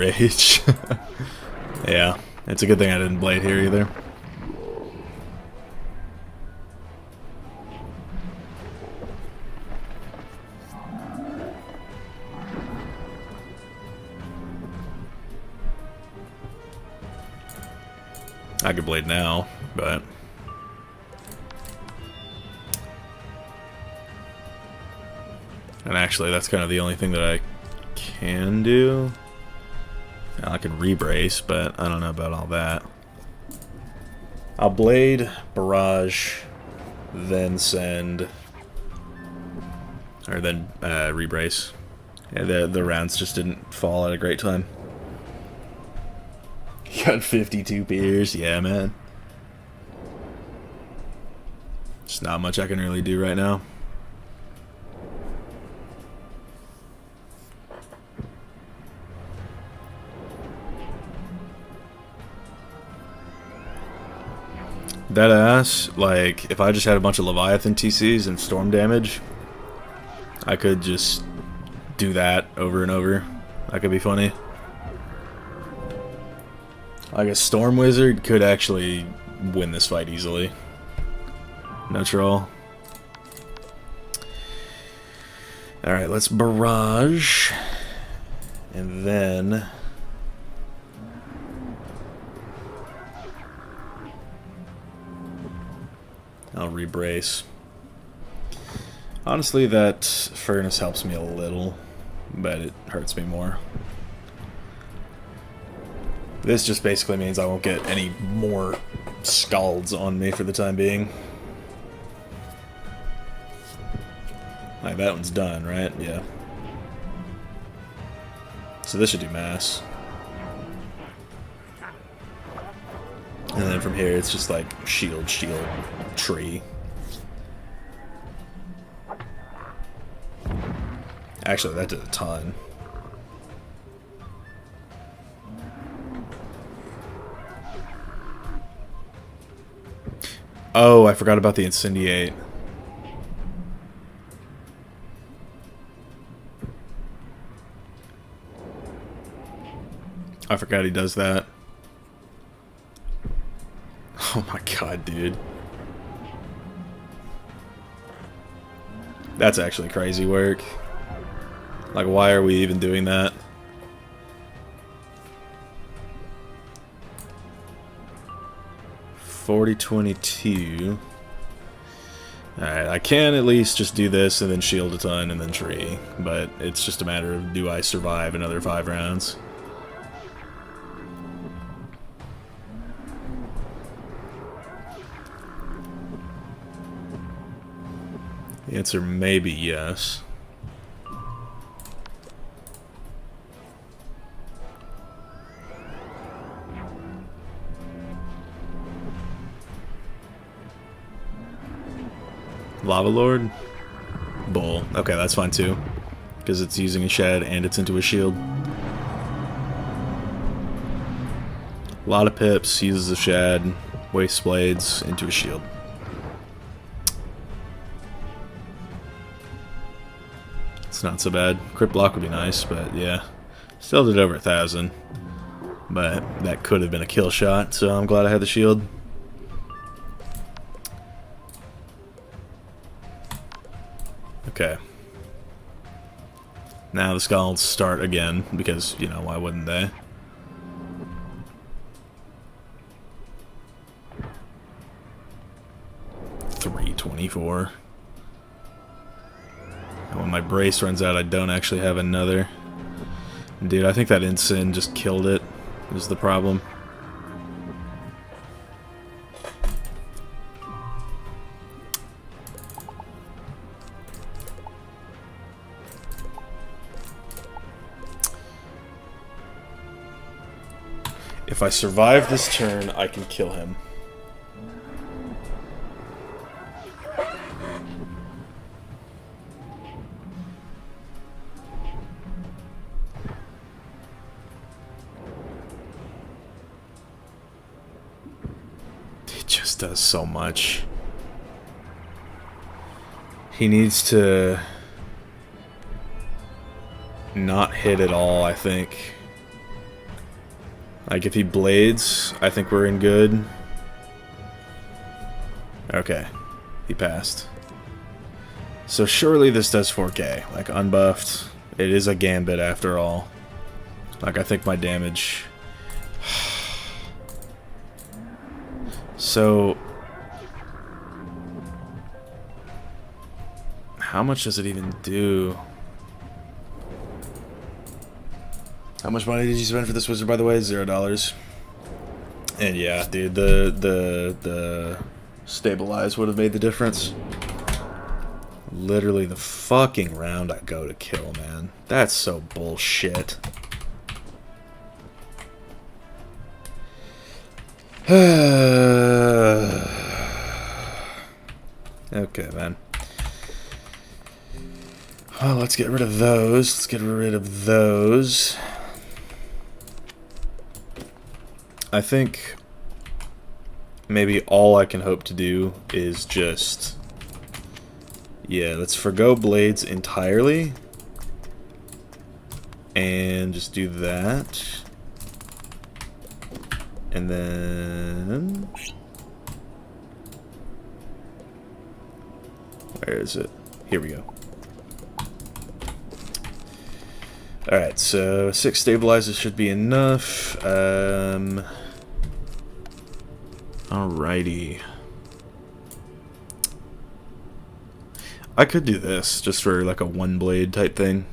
rage. Yeah, it's a good thing I didn't blade here either. I could blade now, but... And actually, that's kind of the only thing that I can do. Now, I can rebrace, but I don't know about all that. I'll blade, barrage, then send... Or then rebrace. Yeah, the rounds just didn't fall at a great time. Got 52 peers, yeah, man. There's not much I can really do right now. That ass, like, if I just had a bunch of Leviathan TCs and storm damage, I could just do that over and over. That could be funny. Like a Storm Wizard could actually win this fight easily. No troll. Alright, let's barrage. And then... I'll rebrace. Honestly, that furnace helps me a little, but it hurts me more. This just basically means I won't get any more scalds on me for the time being. Like, that one's done, right? Yeah. So this should do mass. And then from here, it's just like shield, shield, tree. Actually, that did a ton. Oh, I forgot about the incendiate. I forgot he does that. Oh my god, dude. That's actually crazy work. Like, why are we even doing that? $40.22. Alright, I can at least just do this and then shield a ton and then tree. But it's just a matter of, do I survive another 5 rounds? The answer may be yes. Lava Lord? Bull. Okay, that's fine too. Because it's using a shed and it's into a shield. A lot of pips, uses a shed, waste blades, into a shield. It's not so bad. Crit block would be nice, but yeah. Still did over 1,000. But that could have been a kill shot, so I'm glad I had the shield. Okay. Now the skulls start again, because, you know, why wouldn't they? $3.24. And when my brace runs out, I don't actually have another. Dude, I think that Ensign just killed it, is the problem. If I survive this turn, I can kill him. It just does so much. He needs to not hit at all, I think. Like, if he blades, I think we're in good. Okay. He passed. So surely this does 4K. Like, unbuffed. It is a gambit after all. Like, I think my damage... So... how much does it even do? How much money did you spend for this wizard, by the way? $0. And yeah, dude, the stabilize would have made the difference. Literally the fucking round I go to kill, man. That's so bullshit. Okay, man. Well, let's get rid of those. Let's get rid of those. I think maybe all I can hope to do is just... yeah, let's forgo blades entirely. And just do that. And then... where is it? Here we go. Alright, so 6 stabilizers should be enough. Alrighty. I could do this, just for like a 1-blade type thing.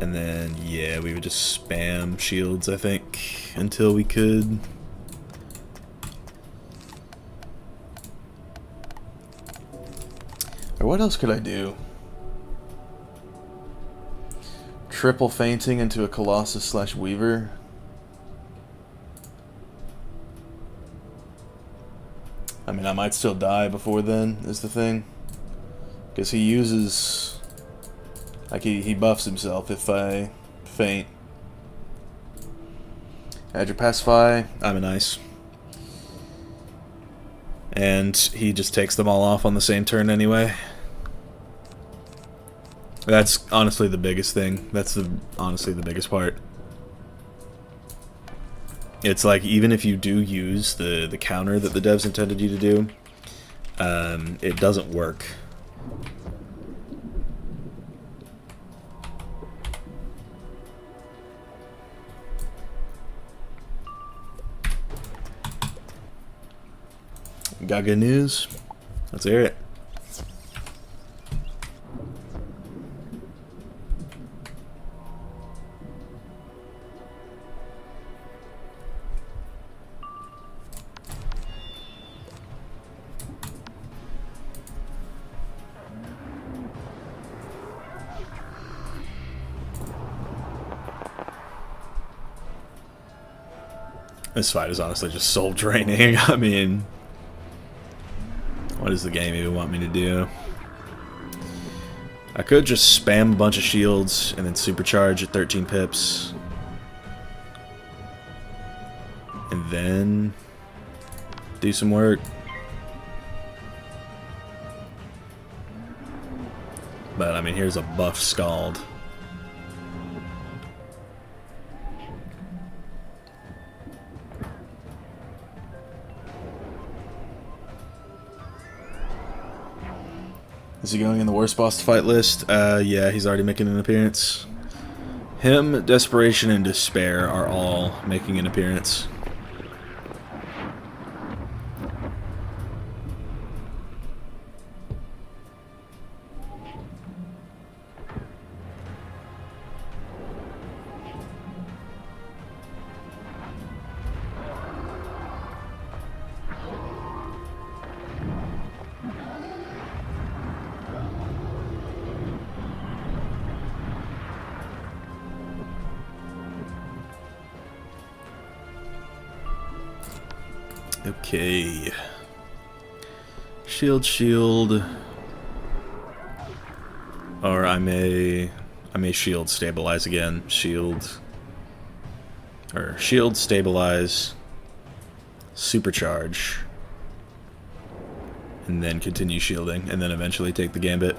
And then, yeah, we would just spam shields, I think, until we could... or what else could I do? Triple fainting into a Colossus / Weaver. I mean, I might still die before then, is the thing. Because he uses... like, he buffs himself if I faint. Add your pacify. I'm an ice. And he just takes them all off on the same turn anyway. That's honestly the biggest thing. That's honestly the biggest part. It's like, even if you do use the counter that the devs intended you to do, it doesn't work. Got good news? Let's hear it. This fight is honestly just soul draining. I mean, what does the game even want me to do? I could just spam a bunch of shields and then supercharge at 13 pips. And then do some work. But I mean, here's a buff Scald. Is he going in the worst boss to fight list? Yeah, he's already making an appearance. Him, Desperation, and Despair are all making an appearance. Okay. Shield. Or I may shield stabilize again. Shield, stabilize, supercharge, and then continue shielding, and then eventually take the gambit.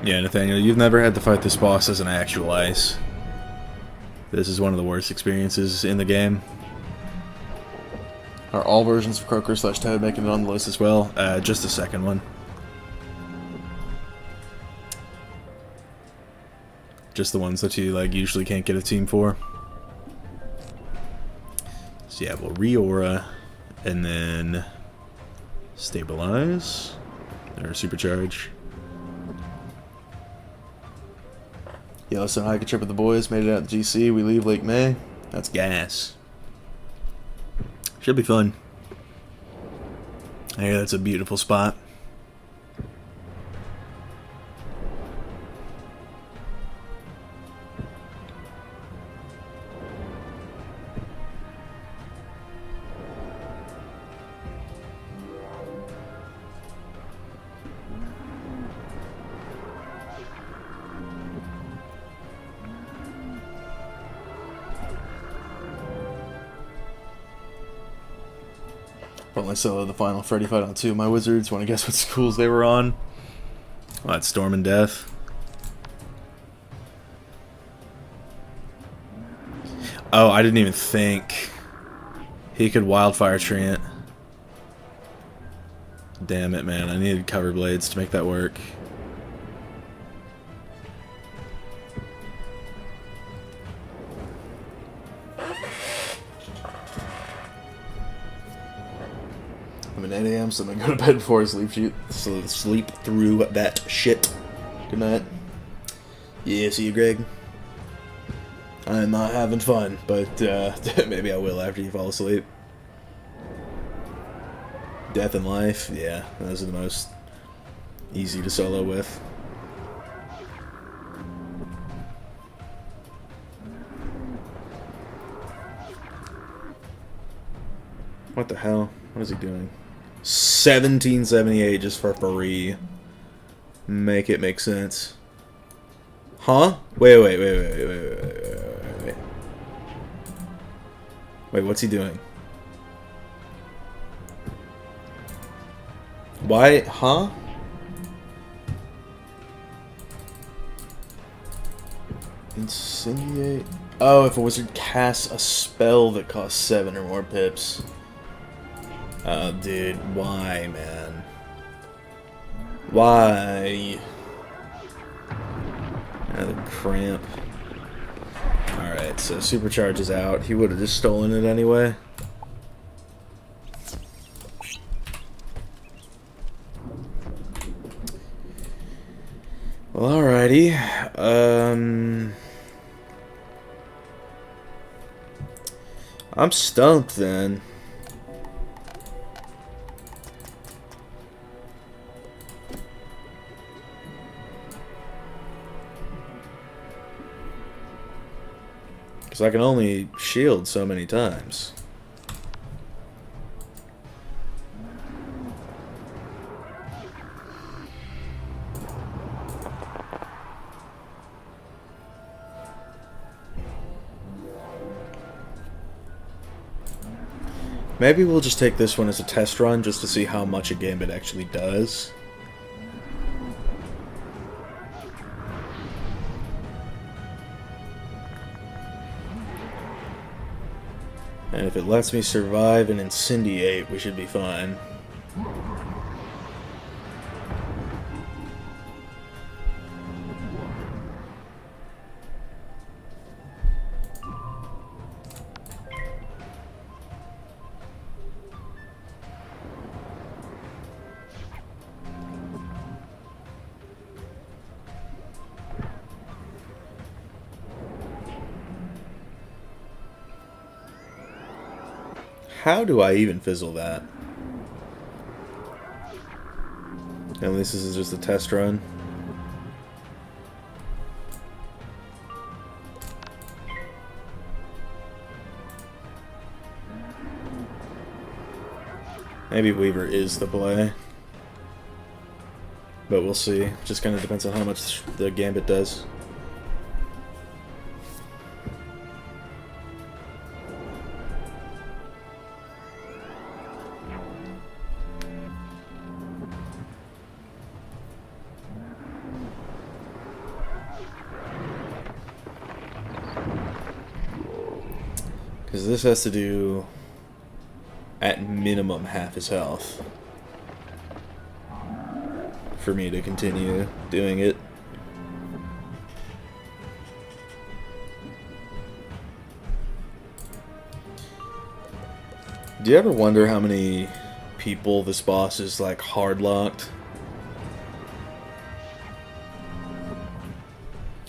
Yeah, Nathaniel, you've never had to fight this boss as an actual ice. This is one of the worst experiences in the game. Are all versions of Croker / Toad making it on the list as well? Just the second one. Just the ones that you like usually can't get a team for. So yeah, we'll re-aura and then stabilize or supercharge. Yellowstone hike a trip with the boys, made it out to GC, we leave Lake May. That's gas. Should be fun. I hear that's a beautiful spot. Probably solo the final Freddy fight on 2 of my wizards. Want to guess what schools they were on? Oh, it's Storm and Death. Oh, I didn't even think he could Wildfire Treant. Damn it, man. I needed cover blades to make that work. I'm at 8 AM, so I'm gonna go to bed before I sleep through that shit. Good night. Yeah, see you, Greg. I'm not having fun, but maybe I will after you fall asleep. Death and Life, yeah, those are the most easy to solo with. What the hell? What is he doing? 1778 just for free. Make it make sense. Huh? Wait. Wait, what's he doing? Why? Huh? Incendiate? Oh, if a wizard casts a spell that costs 7 or more pips. Oh, dude, why, man? Why? Another cramp. Alright, so supercharge is out. He would have just stolen it anyway. Well, alrighty. I'm stumped then. Because I can only shield so many times. Maybe we'll just take this one as a test run just to see how much a gambit actually does. And if it lets me survive and incendiate, we should be fine. How do I even fizzle that? At least this is just a test run. Maybe Weaver is the play. But we'll see. Just kind of depends on how much the gambit does. Because this has to do, at minimum, half his health for me to continue doing it. Do you ever wonder how many people this boss is like hard locked?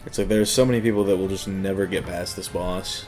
It's like there's so many people that will just never get past this boss.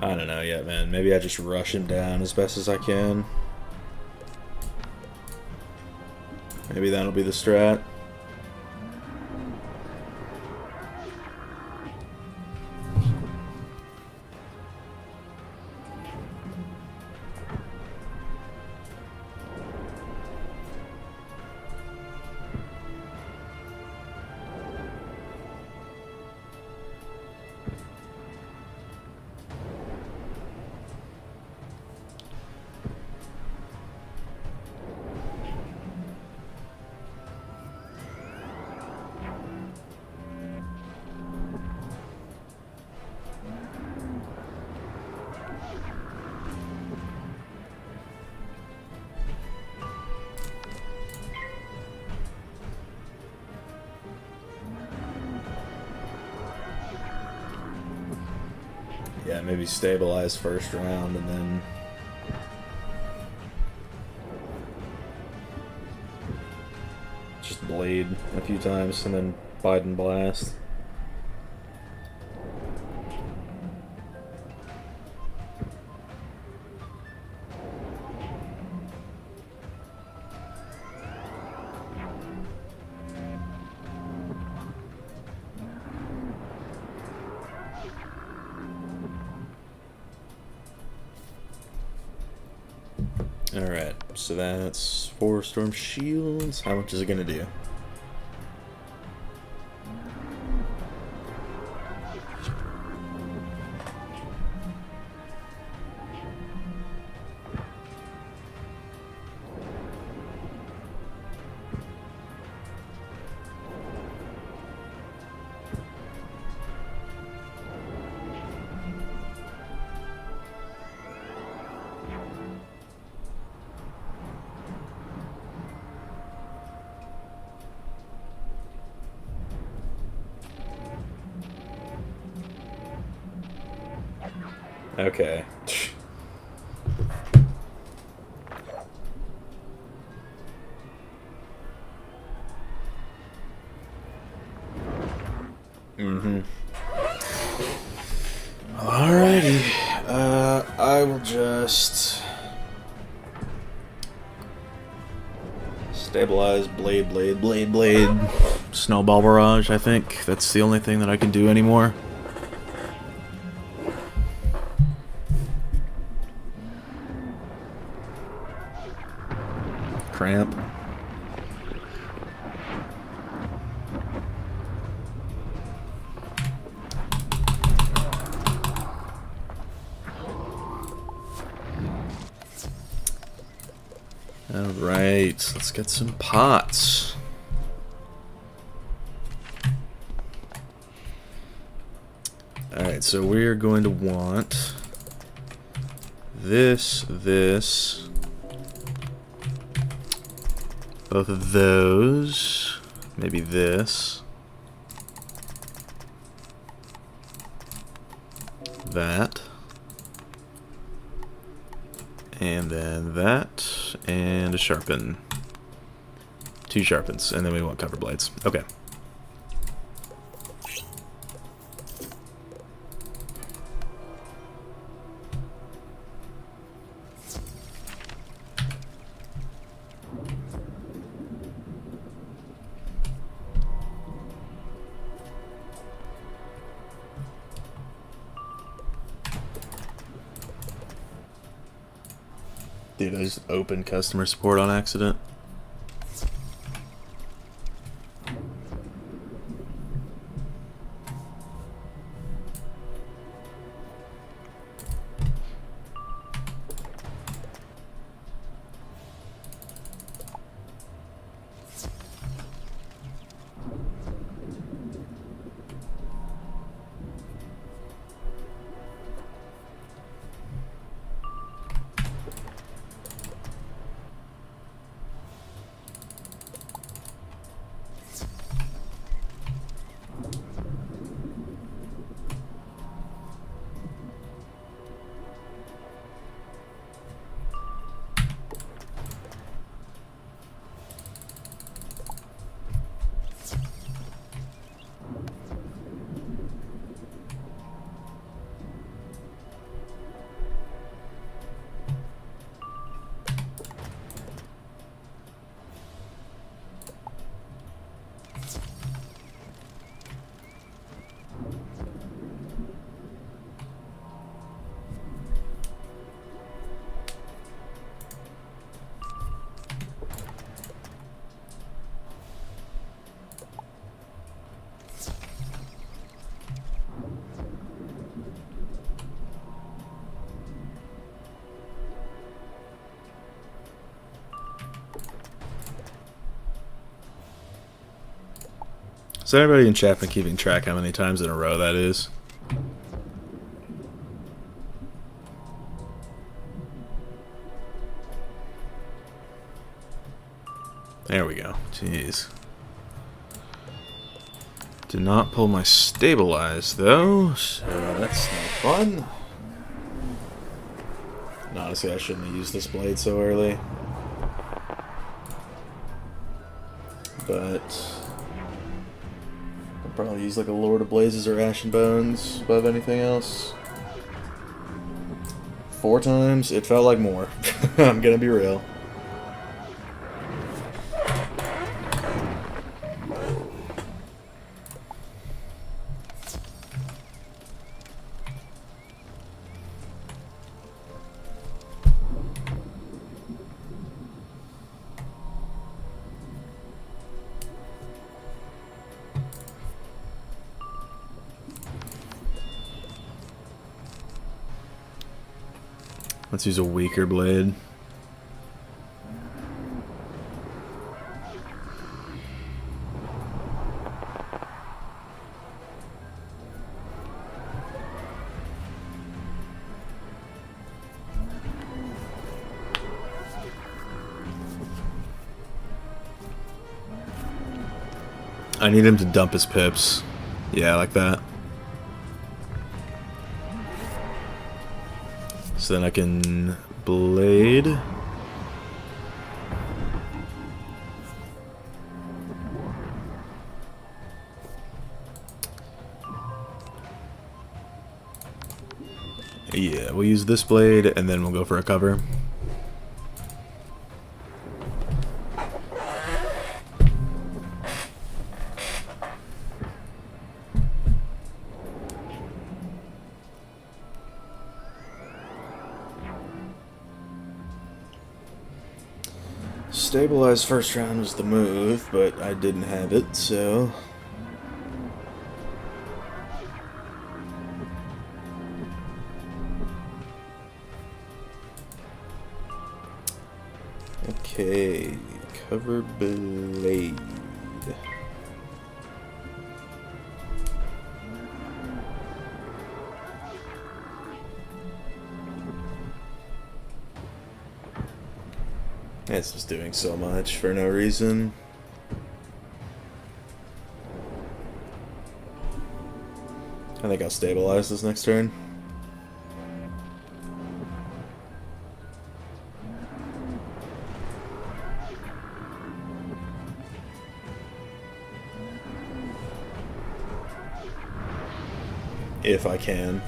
I don't know yet, man. Maybe I just rush him down as best as I can. Maybe that'll be the strat. Yeah, maybe stabilize first round and then just blade a few times and then bite and blast. Alright, so that's 4 storm shields. How much is it gonna do? Okay. Alrighty. I will just stabilize blade. Snowball barrage, I think. That's the only thing that I can do anymore. Cramp. Alright, let's get some pots. Alright, so we're going to want this, both of those, maybe this, that, and then that, and a sharpen. 2 sharpens, and then we want cover blades. Okay. Dude, I just opened customer support on accident. Is anybody in chat been keeping track how many times in a row that is? There we go. Jeez. Did not pull my stabilize though, so that's no fun. And honestly, I shouldn't have used this blade so early. But I'll probably use like a Lord of Blazes or Ashen Bones above anything else. 4 times, it felt like more. I'm gonna be real. Let's use a weaker blade. I need him to dump his pips. Yeah, like that. So then I can blade. Yeah, we'll use this blade and then we'll go for a cover. Stabilize first round was the move, but I didn't have it, so... Okay, cover blade. It's just doing so much for no reason. I think I'll stabilize this next turn. If I can.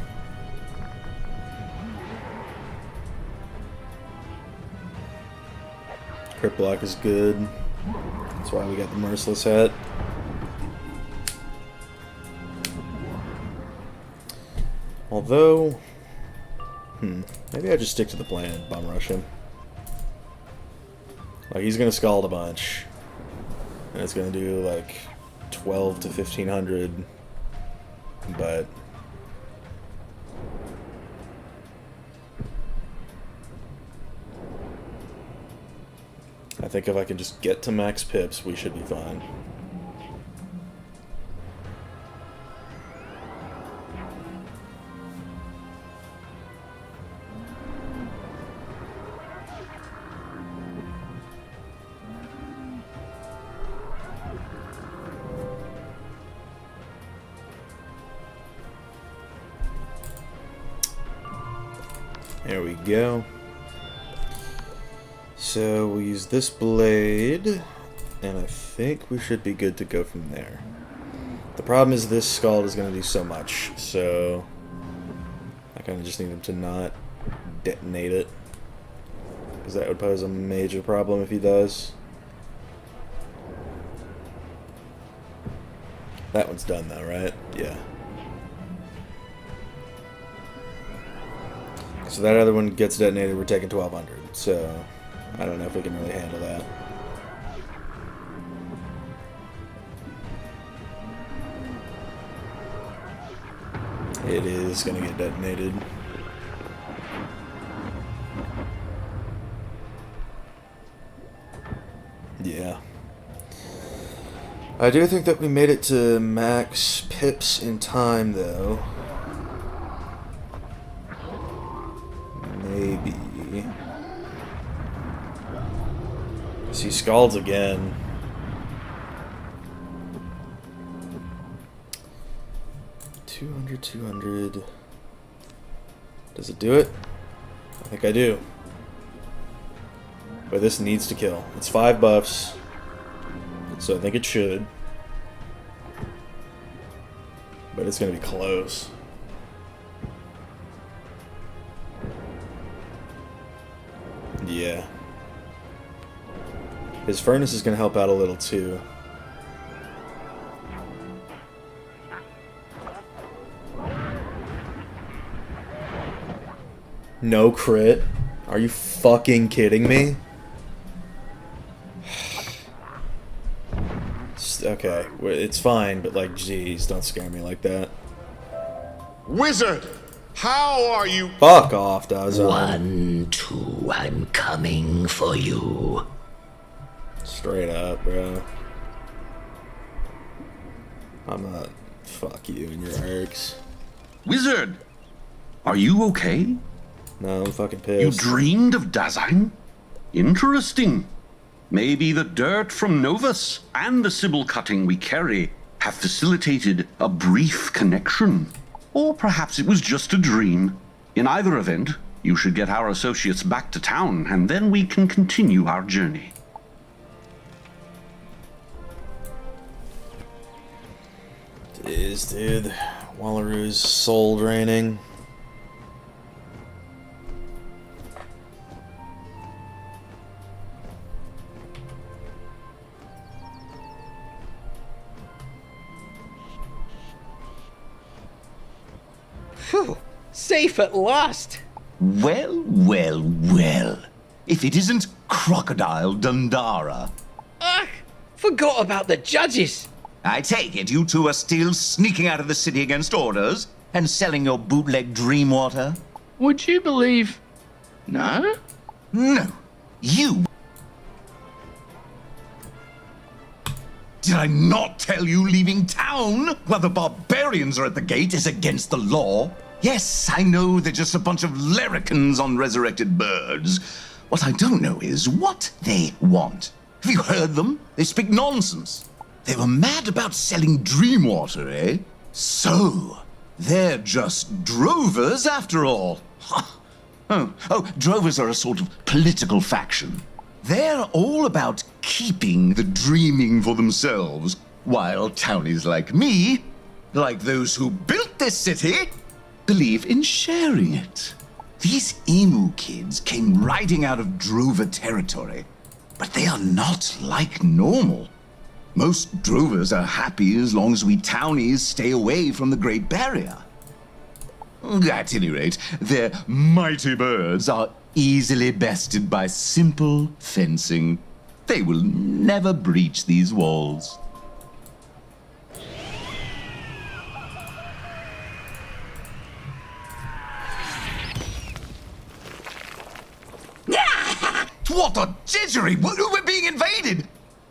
Crit block is good. That's why we got the Merciless hat. Although, maybe I just stick to the plan and bum rush him. Like, he's gonna scald a bunch. And it's gonna do, like, 12 to 1500. But... I think if I can just get to max pips, we should be fine. There we go. So we'll use this blade, and I think we should be good to go from there. The problem is this scald is going to do so much, so I kind of just need him to not detonate it, because that would pose a major problem if he does. That one's done though, right? Yeah. So that other one gets detonated, we're taking 1200, so I don't know if we can really handle that. It is going to get detonated. Yeah. I do think that we made it to max pips in time, though. Maybe. He scalds again. $200. Does it do it? I think I do. But this needs to kill. It's 5 buffs. So I think it should. But it's going to be close. Yeah. His furnace is going to help out a little too. No crit? Are you fucking kidding me? Okay, it's fine, but like, jeez, don't scare me like that. Wizard! How are you? Fuck off, Dazon. 1, 2, I'm coming for you. Straight up, bro. I'm not. Fuck you and your ergs. Wizard! Are you okay? No, I'm fucking You pissed. dreamed of Dasein? Interesting. Maybe the dirt from Novus and the Sybil cutting we carry have facilitated a brief connection. Or perhaps it was just a dream. In either event, you should get our associates back to town, and then we can continue our journey. It is, dude. Wallaru's soul draining. Phew, safe at last. Well, well, well. If it isn't Crocodile Dundara. Ugh, forgot about the judges. I take it you two are still sneaking out of the city against orders and selling your bootleg dream water? Would you believe... No? No. You... Did I not tell you leaving town while the barbarians are at the gate is against the law? Yes, I know they're just a bunch of larrikins on resurrected birds. What I don't know is what they want. Have you heard them? They speak nonsense. They were mad about selling dream water, eh? So, they're just drovers after all. Oh, drovers are a sort of political faction. They're all about keeping the dreaming for themselves, while townies like me, like those who built this city, believe in sharing it. These emu kids came riding out of drover territory, but they are not like normal. Most drovers are happy as long as we townies stay away from the Great Barrier. At any rate, their mighty birds are easily bested by simple fencing. They will never breach these walls. What a jiggery! We're being invaded!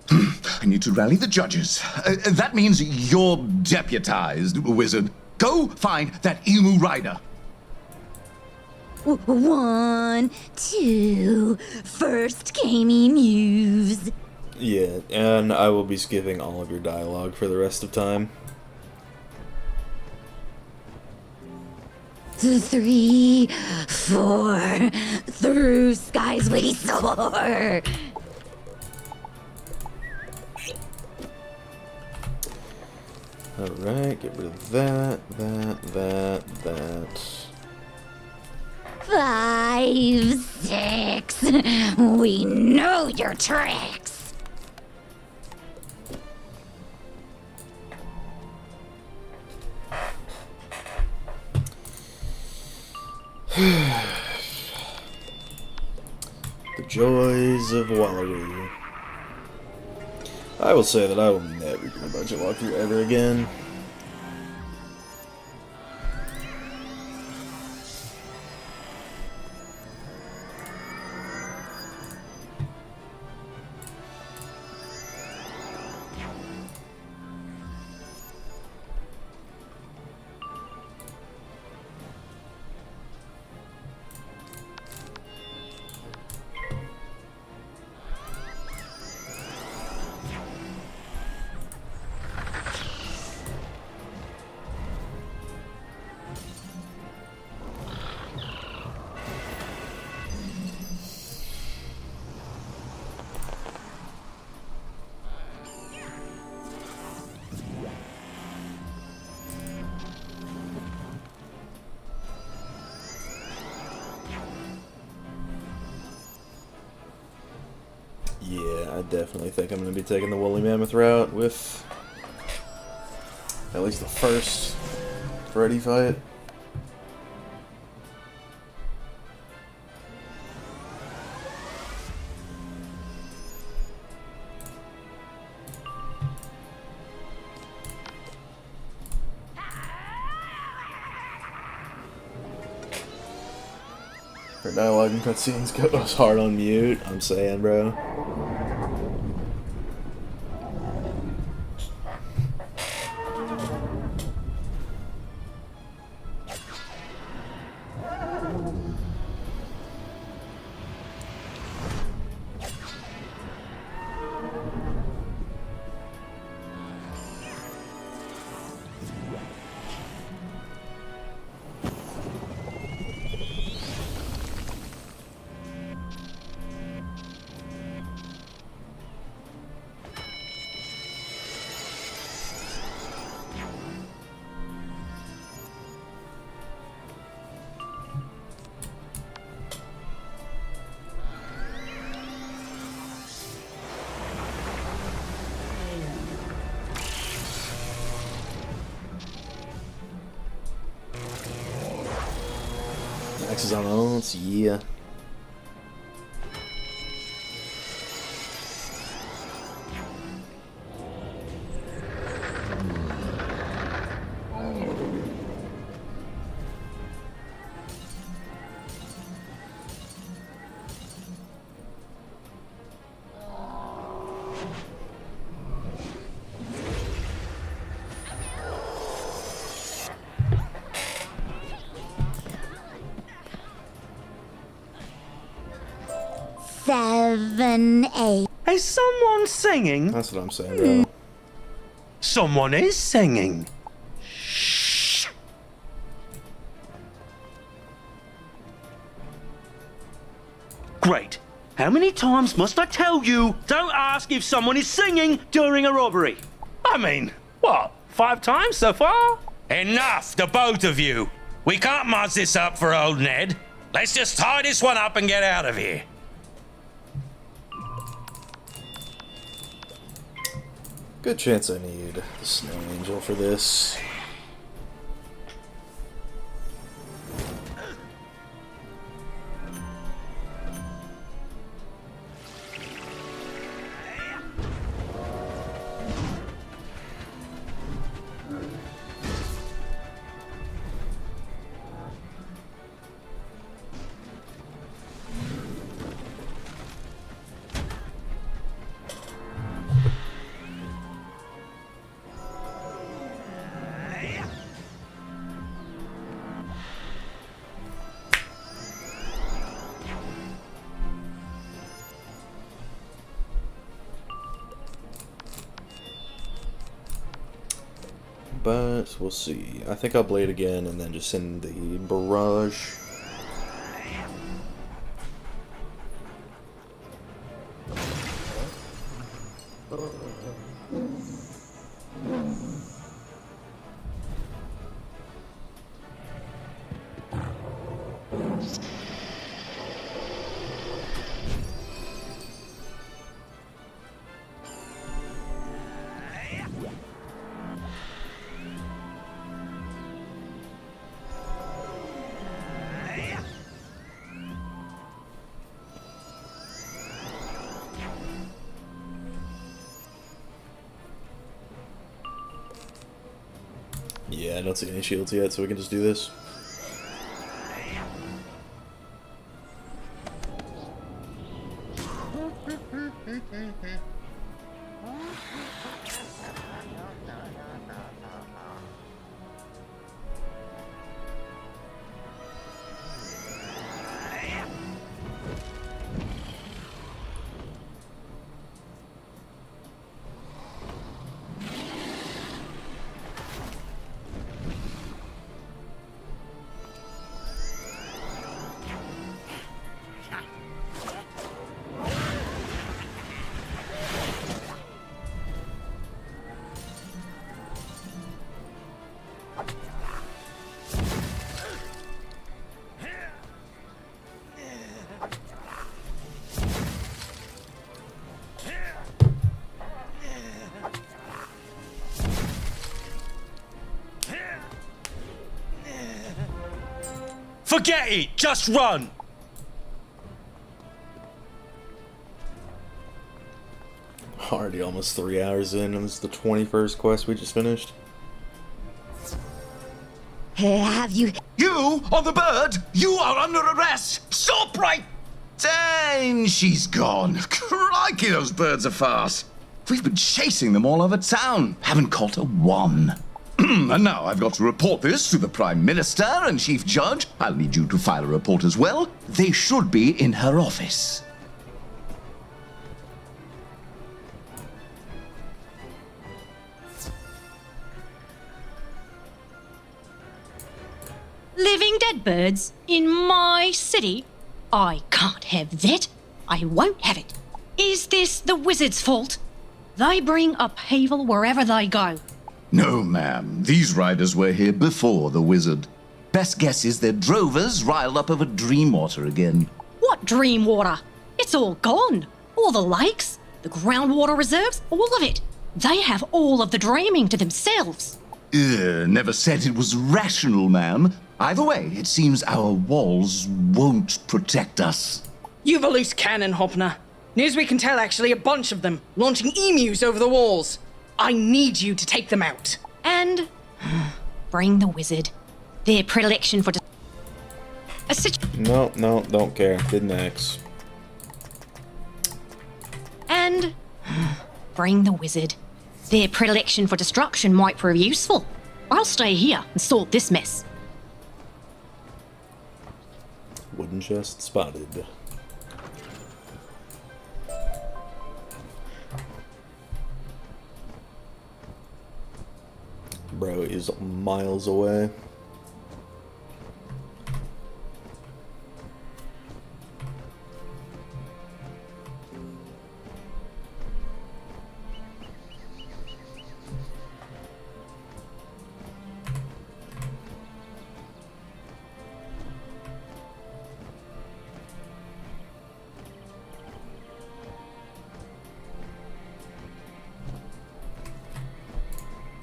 I need to rally the judges. That means you're deputized, wizard. Go find that emu rider. 1, 2, first gamey muse. Yeah, and I will be skipping all of your dialogue for the rest of time. 3, 4, through skies we soar. Alright, get rid of that. 5, 6, we know your tricks. The joys of Wallaru. I will say that I will never do a budget walkthrough ever again. Yeah, I definitely think I'm going to be taking the woolly mammoth route with at least the first Freddy fight. Her dialogue and cutscenes goes hard on mute, I'm saying, bro. Axes on ounce, yeah. Seven, 8. Is someone singing? That's what I'm saying, bro. Someone is singing. Great. How many times must I tell you, don't ask if someone is singing during a robbery? I mean, what, 5 times so far? Enough, the both of you. We can't muzz this up for old Ned. Let's just tie this one up and get out of here. Good chance I need the Snow Angel for this. but we'll see. I think I'll blade again and then just send the barrage. Yeah, I don't see any shields yet, so we can just do this. Forget it! Just run! Already almost 3 hours in, and this is the 21st quest we just finished. Have you... You are the bird! You are under arrest! Stop right... Dang, she's gone. Crikey, those birds are fast. We've been chasing them all over town. Haven't caught a one. And now I've got to report this to the Prime Minister and Chief Judge. I'll need you to file a report as well. They should be in her office. Living dead birds in my city? I can't have that. I won't have it. Is this the wizard's fault? They bring upheaval wherever they go. No, ma'am. These riders were here before the wizard. Best guess is they're drovers riled up over Dreamwater again. What Dreamwater? It's all gone. All the lakes, the groundwater reserves, all of it. They have all of the dreaming to themselves. Never said it was rational, ma'am. Either way, it seems our walls won't protect us. You've a loose cannon, Hopner. Near as we can tell, actually, a bunch of them, launching emus over the walls. I need you to take them out. And bring the wizard. Their predilection for... No, don't care. Didn't ask. And bring the wizard. Their predilection for destruction might prove useful. I'll stay here and sort this mess. Wooden chest spotted. Bro is miles away.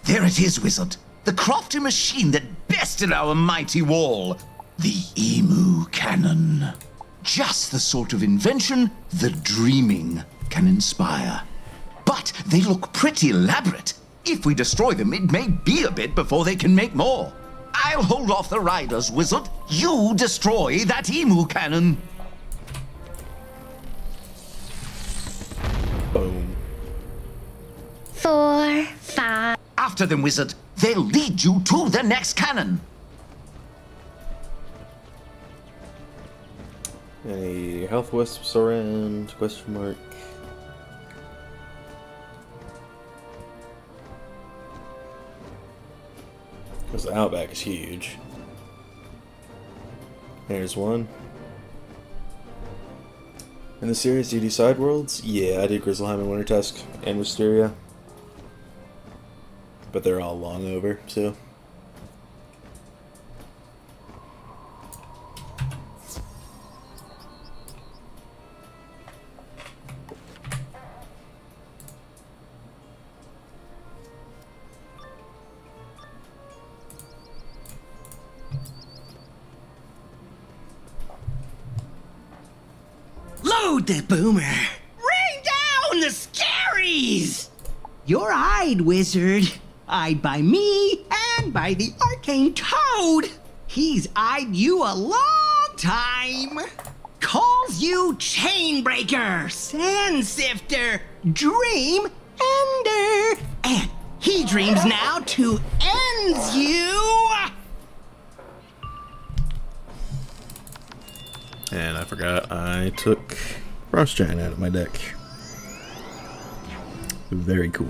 There it is, wizard. The crafty machine that bested our mighty wall. The emu cannon. Just the sort of invention the dreaming can inspire. But they look pretty elaborate. If we destroy them, it may be a bit before they can make more. I'll hold off the riders, wizard. You destroy that emu cannon. Boom. 4, 5... After them, wizard. They'll lead you to the next cannon. Any health wisps around? Question mark. Because the outback is huge. There's one. In the series, do you do side worlds? Yeah, I did Grizzleheim and Wintertusk and Wisteria. But they're all long over, so... Load the boomer! Rain down the scaries! You're eyed, wizard. Eyed by me and by the arcane toad. He's eyed you a long time. Calls you chainbreaker, sand sifter, dream ender. And he dreams now to end you. And I forgot I took Frost Giant out of my deck. Very cool.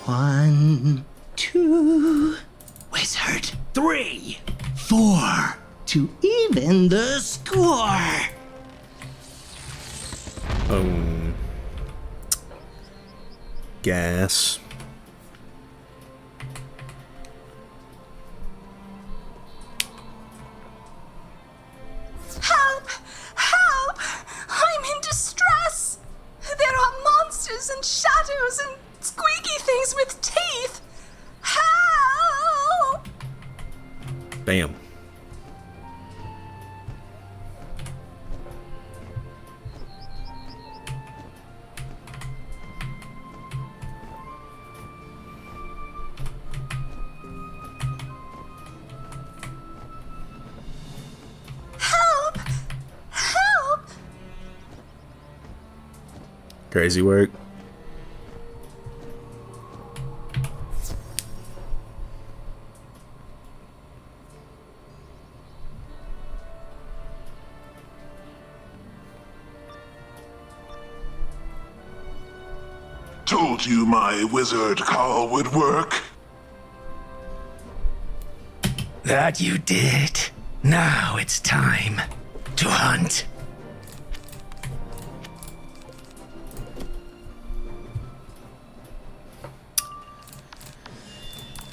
One, two, wizard. 3, 4, to even the score. Gas. Help! Help! I'm in distress! There are monsters and shadows and squeaky things with teeth! Help! Bam. Help! Help! Crazy work. Told you my wizard call would work. That you did. Now it's time to hunt.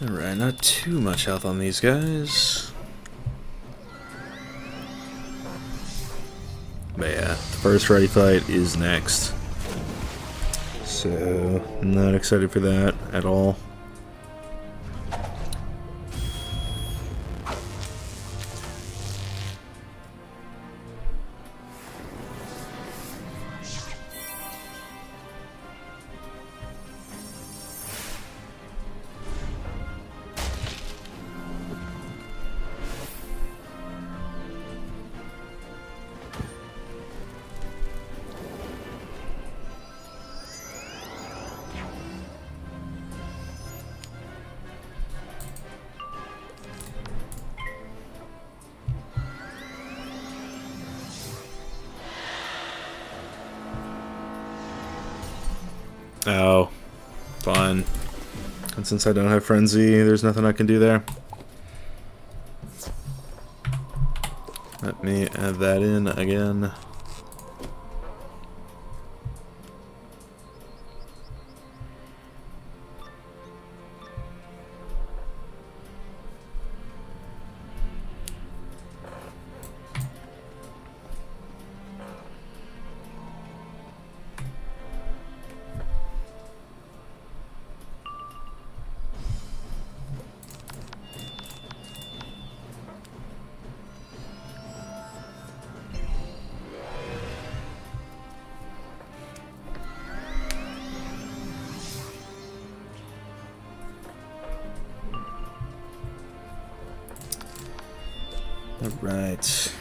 Alright, not too much health on these guys. But yeah, the first Freddy fight is next. So, I'm not excited for that at all. Oh, fine. And since I don't have Frenzy, there's nothing I can do there. Let me add that in again. Alright.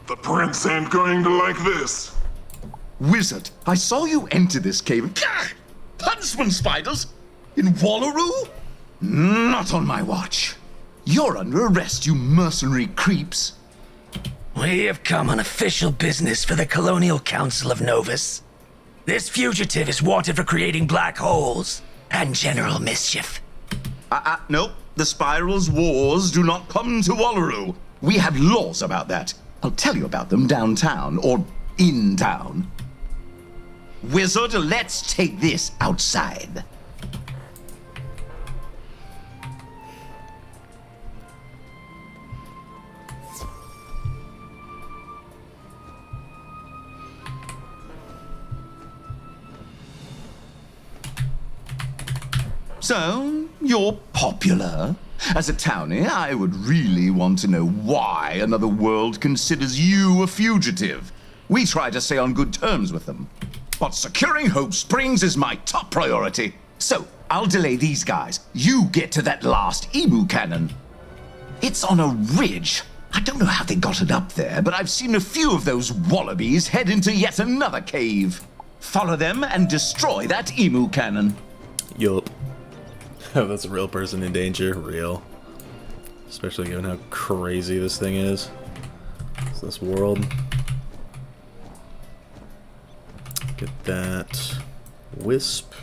The prince ain't going to like this. Wizard, I saw you enter this cave. Huntsman spiders? In Wallaru? Not on my watch. You're under arrest, you mercenary creeps. We have come on official business for the Colonial Council of Novus. This fugitive is wanted for creating black holes and general mischief. Nope. The Spiral's wars do not come to Wallaru. We have laws about that. I'll tell you about them downtown, or in town. Wizard, let's take this outside. So, you're popular. As a townie, I would really want to know why another world considers you a fugitive. We try to stay on good terms with them. But securing Hope Springs is my top priority. So, I'll delay these guys. You get to that last emu cannon. It's on a ridge. I don't know how they got it up there, but I've seen a few of those wallabies head into yet another cave. Follow them and destroy that emu cannon. Yup. Oh, that's a real person in danger. Real. Especially given how crazy this thing is. It's this world. Get that. Wisp.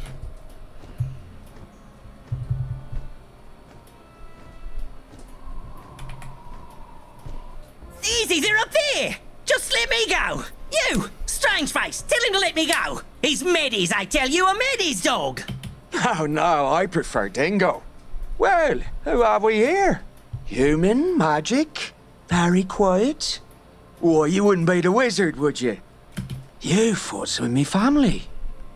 Easy, they're up there! Just let me go! You! Strange face, tell him to let me go! He's Meddy's, I tell you, a Meddy's dog! Oh, no, I prefer dingo. Well, who have we here? Human, magic, very quiet. Why, you wouldn't be the wizard, would you? You fought some of me family.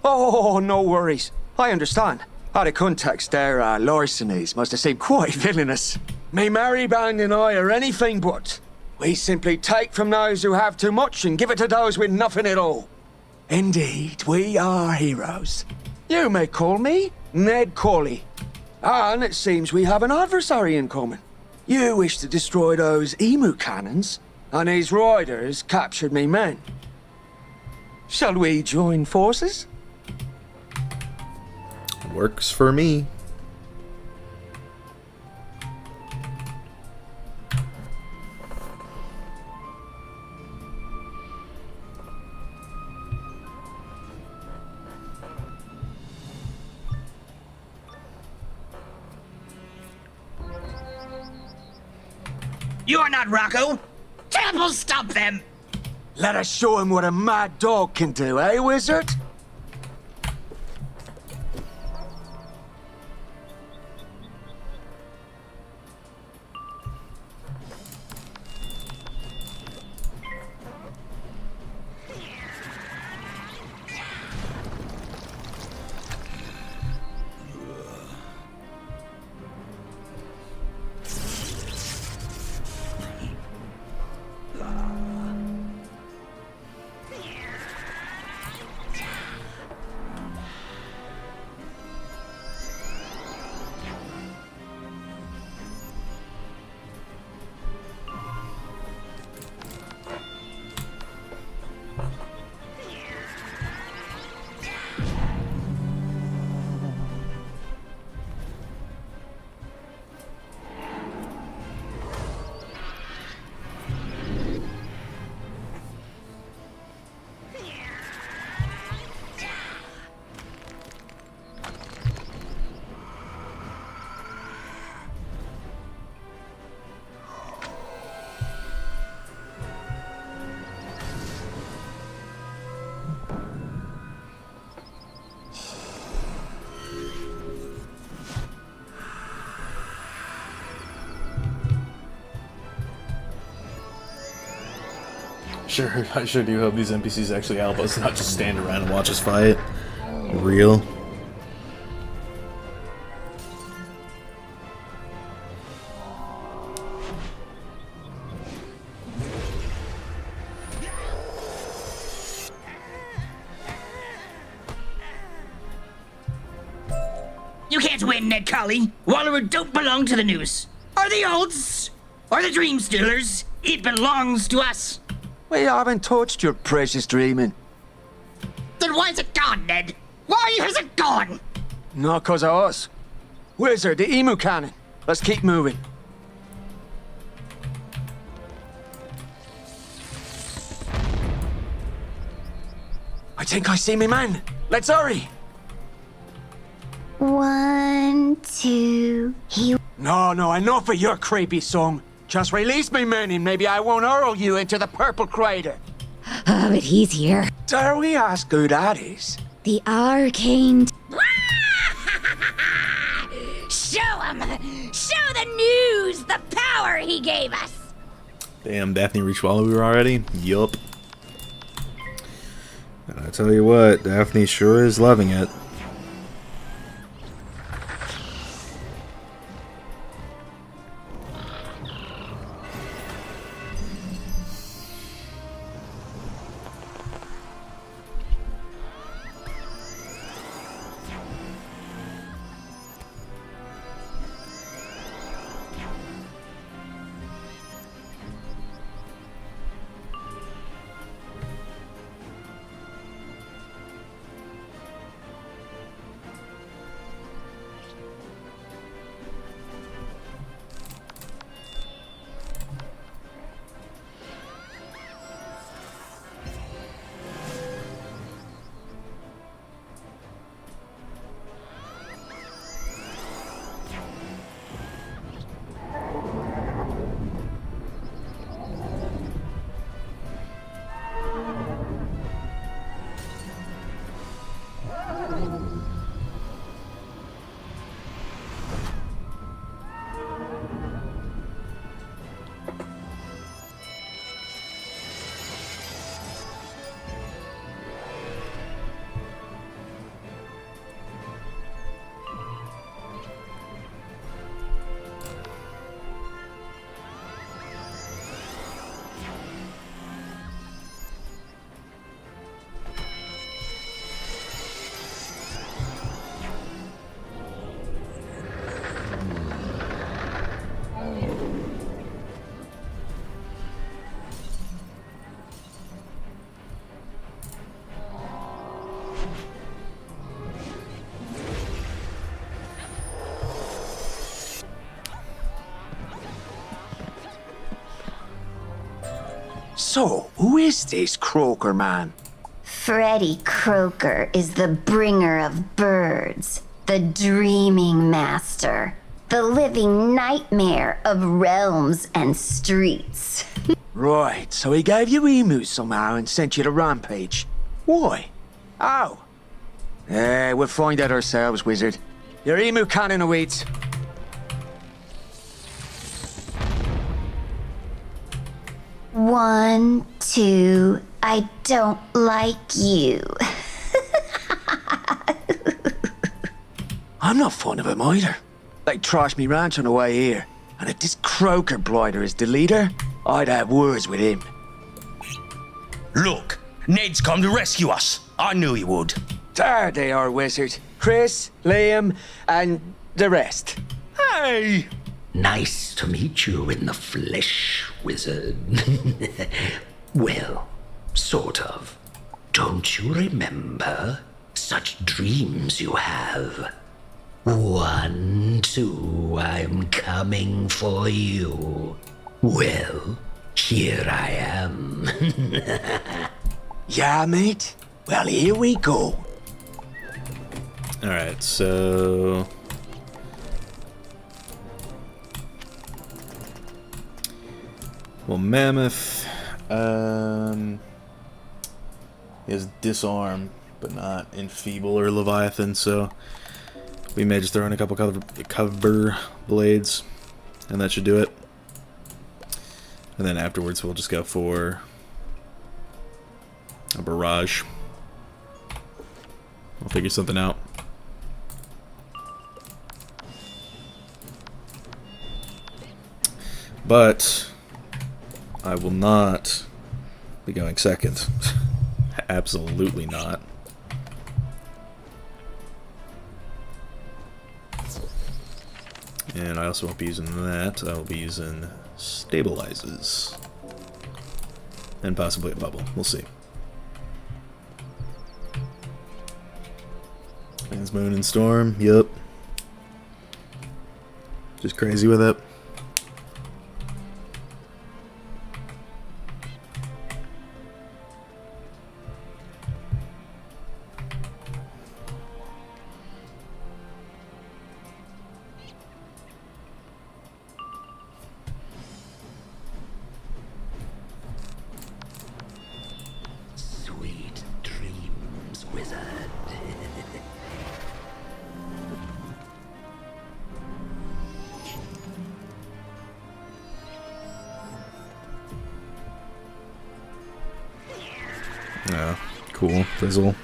Oh, no worries. I understand. Out of context, their larcenies must have seemed quite villainous. Me merry band and I are anything but. We simply take from those who have too much and give it to those with nothing at all. Indeed, we are heroes. You may call me Ned Collie. And it seems we have an adversary in common. You wish to destroy those emu cannons, and his riders captured me men. Shall we join forces? Works for me. You're not Rocco! Temple, stop them! Let us show him what a mad dog can do, eh, wizard? Sure, I sure do hope these NPCs actually help us, not just stand around and watch us fight. Real. You can't win, Ned Collie. Wallaru don't belong to the news. Or the odds. Or the dream stealers. It belongs to us. We haven't touched your precious dreaming. Then why is it gone, Ned? Why is it gone? Not 'cause of us. Wizard, the emu cannon. Let's keep moving. I think I see me man. Let's hurry. 1, 2, he... No, enough of your creepy song. Just release me, man, and maybe I won't hurl you into the purple crater. Oh, but he's here. Dare we ask who that is? The arcane... Show him! Show the news the power he gave us! Damn, Daphne reached Wallaru already? Yup. And I tell you what, Daphne sure is loving it. So, who is this Croker man? Freddy Croker is the bringer of birds, the dreaming master, the living nightmare of realms and streets. Right, so he gave you emus somehow and sent you to Rampage. Why? How? We'll find out ourselves, Wizard. Your emu cannon awaits. One, two, I don't like you. I'm not fond of him either. They trashed me ranch on the way here. And if this Croker blighter is the leader, I'd have words with him. Look, Ned's come to rescue us. I knew he would. There they are, Wizard. Chris, Liam, and the rest. Hey! Nice to meet you in the flesh, Wizard. Well, sort of. Don't you remember? Such dreams you have. 1, 2, I'm coming for you. Well, here I am. Yeah, mate? Well, here we go. Alright, so... Well, Mammoth, he has Disarm, but not Enfeeble or Leviathan, so we may just throw in a couple cover blades, and that should do it. And then afterwards we'll just go for A barrage. I'll figure something out. But I will not be going second. Absolutely not. And I also won't be using that. I will be using stabilizes. And possibly a bubble. We'll see. Man's Moon and Storm. Yep. Just crazy with it. Sweet dreams, wizard. Yeah, cool. Fizzle.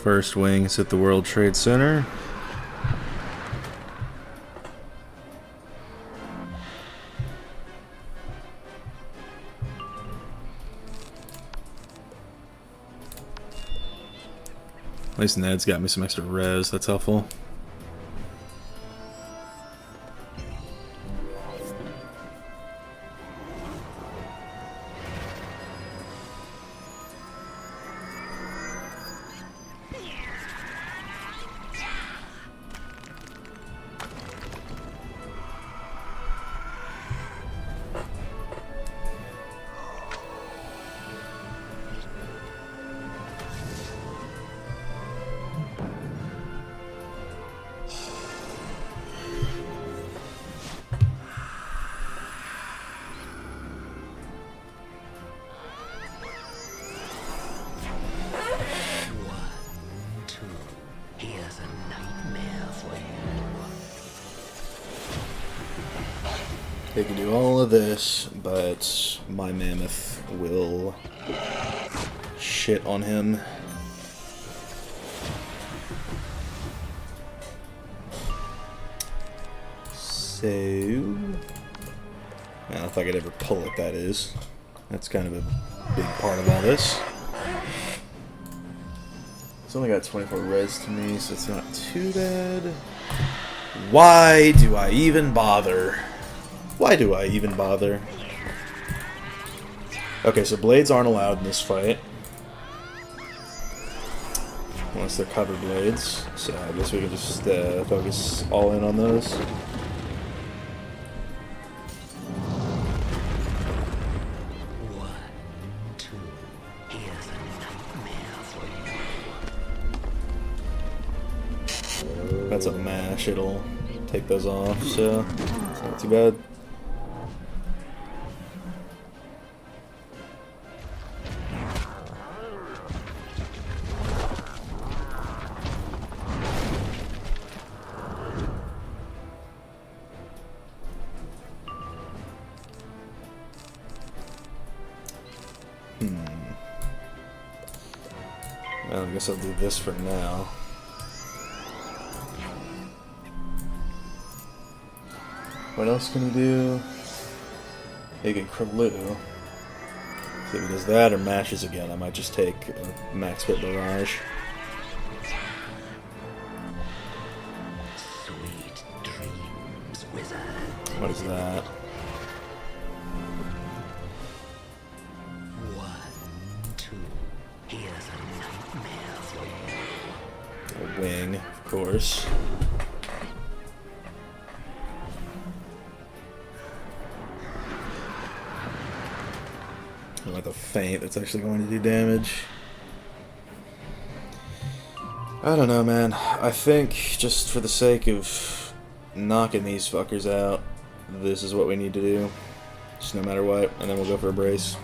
First wing is at the World Trade Center. At least Ned's got me some extra res, that's helpful. They can do all of this, but my mammoth will shit on him. So, man, if I could ever pull it, that is. That's kind of a big part of all this. It's only got 24 res to me, so it's not too bad. Why do I even bother? Why do I even bother? Okay, so blades aren't allowed in this fight. Unless they're cover blades. So I guess we can just focus all in on those. That's a mash, it'll take those off, so it's not too bad. Well, I guess I'll do this for now. What else can he do? He can Kraloo. So if he does that or mashes again, I might just take a max hit barrage. Sweet dreams, wizard. What is that? A wing, of course. With a feint that's actually going to do damage. I don't know, man. I think just for the sake of knocking these fuckers out, this is what we need to do. Just no matter what, and then we'll go for a brace.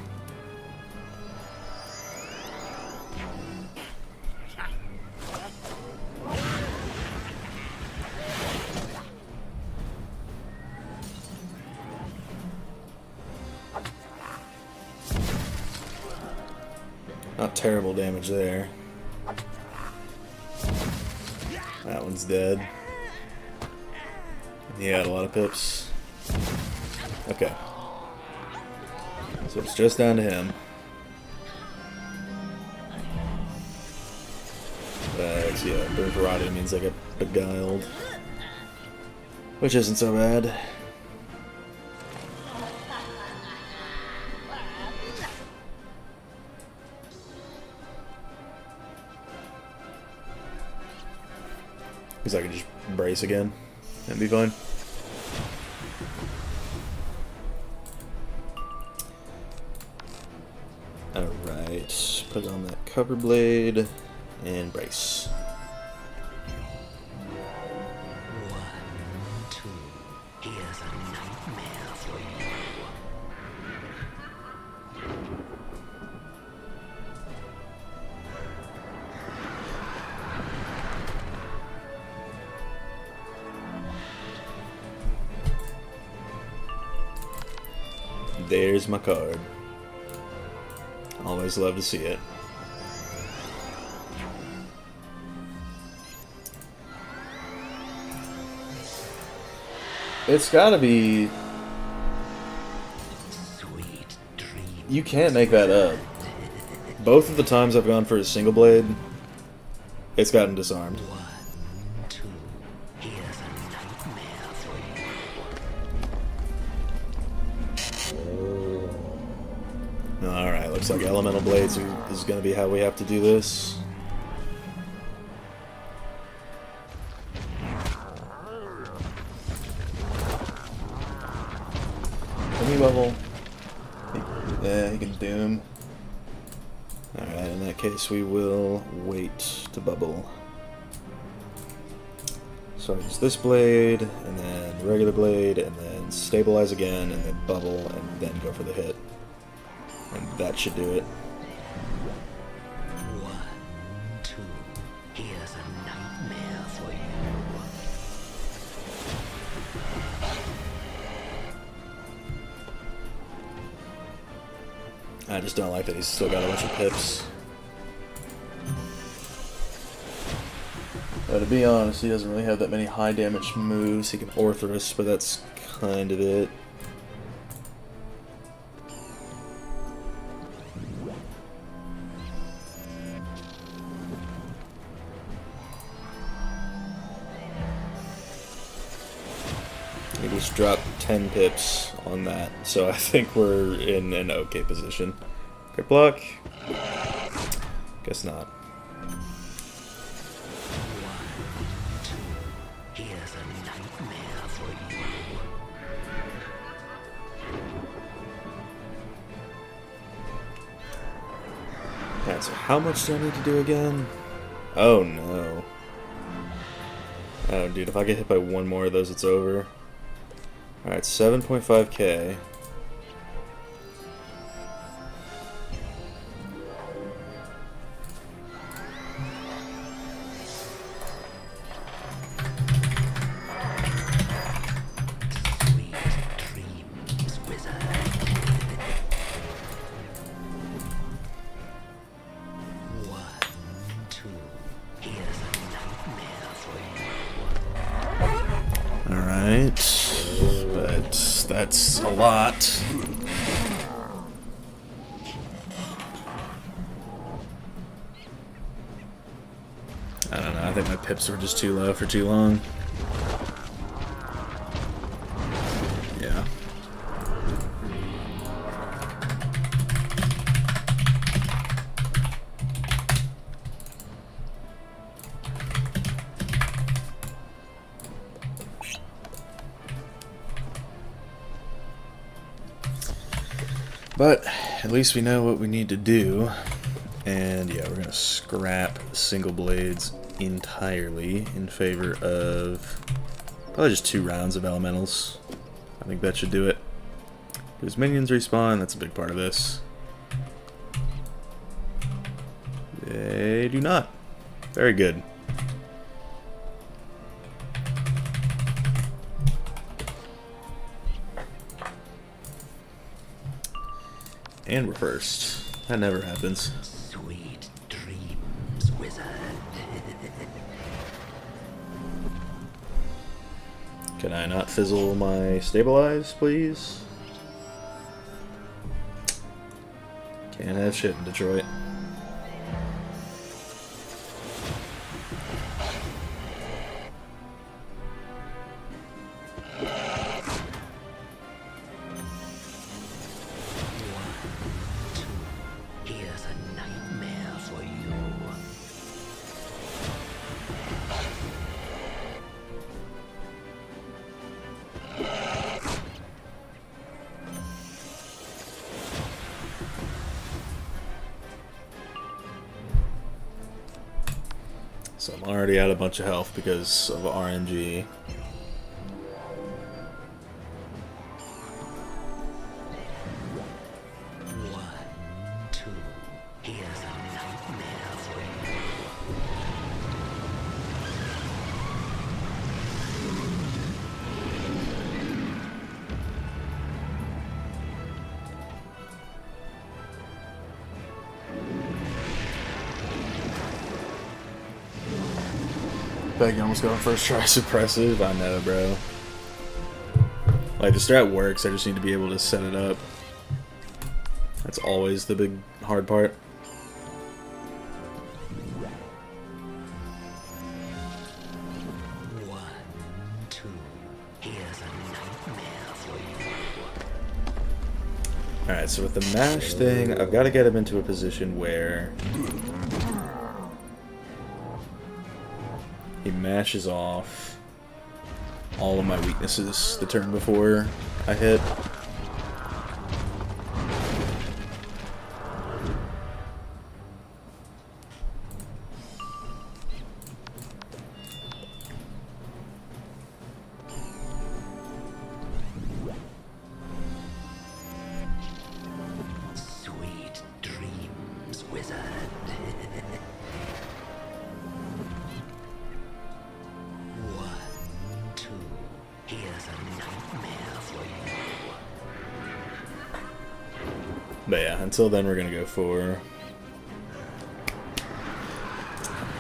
Not terrible damage there. That one's dead. He had a lot of pips. Okay. So it's just down to him. Yeah, burn karate means I get beguiled. Which isn't so bad. Because I can just brace again and be fine. Alright, put on that cover blade and brace. 1, 2, here's a nightmare for you. There's my card. Always love to see it. It's gotta be... Sweet dream. You can't make that up. Both of the times I've gone for a single blade, it's gotten disarmed. 1, 2, here's a nightmare for you. Alright, looks like elemental blades is gonna be how we have to do this. Can he bubble? Yeah, he can doom. Alright, in that case we will wait to bubble. So I use this blade, and then the regular blade, and then stabilize again, and then bubble, and then go for the hit. And that should do it. 1, 2, here's a nightmare for you. I just don't like that he's still got a bunch of pips. But to be honest, he doesn't really have that many high damage moves. He can Orthrus, but that's kind of it. He just dropped 10 pips on that, so I think we're in an okay position. Good luck. Guess not. 1, 2, here's a nightmare for you. Alright, so how much do I need to do again? Oh no. Oh dude, if I get hit by one more of those, it's over. Alright, 7.5k. Sweet dreams, wizard. 1, 2, here's a nightmare for you. Alright. But that's a lot. I don't know, I think my pips were just too low for too long. Yeah. But at least we know what we need to do. And yeah, we're gonna scrap single blades entirely in favor of probably just 2 rounds of elementals. I think that should do it. Because minions respawn, that's a big part of this. They do not. Very good. And we're first. That never happens. Sweet dreams, wizard. Can I not fizzle my stabilize, please? Can't have shit in Detroit. Here's a nightmare for you. So I'm already out a bunch of health because of RNG. Beg almost got first try suppressive. I know, bro. Like, the strat works, I just need to be able to set it up. That's always the big hard part. Alright, so with the mash thing, I've got to get him into a position where he mashes off all of my weaknesses the turn before I hit. Sweet dreams, wizard. But yeah, until then we're gonna go for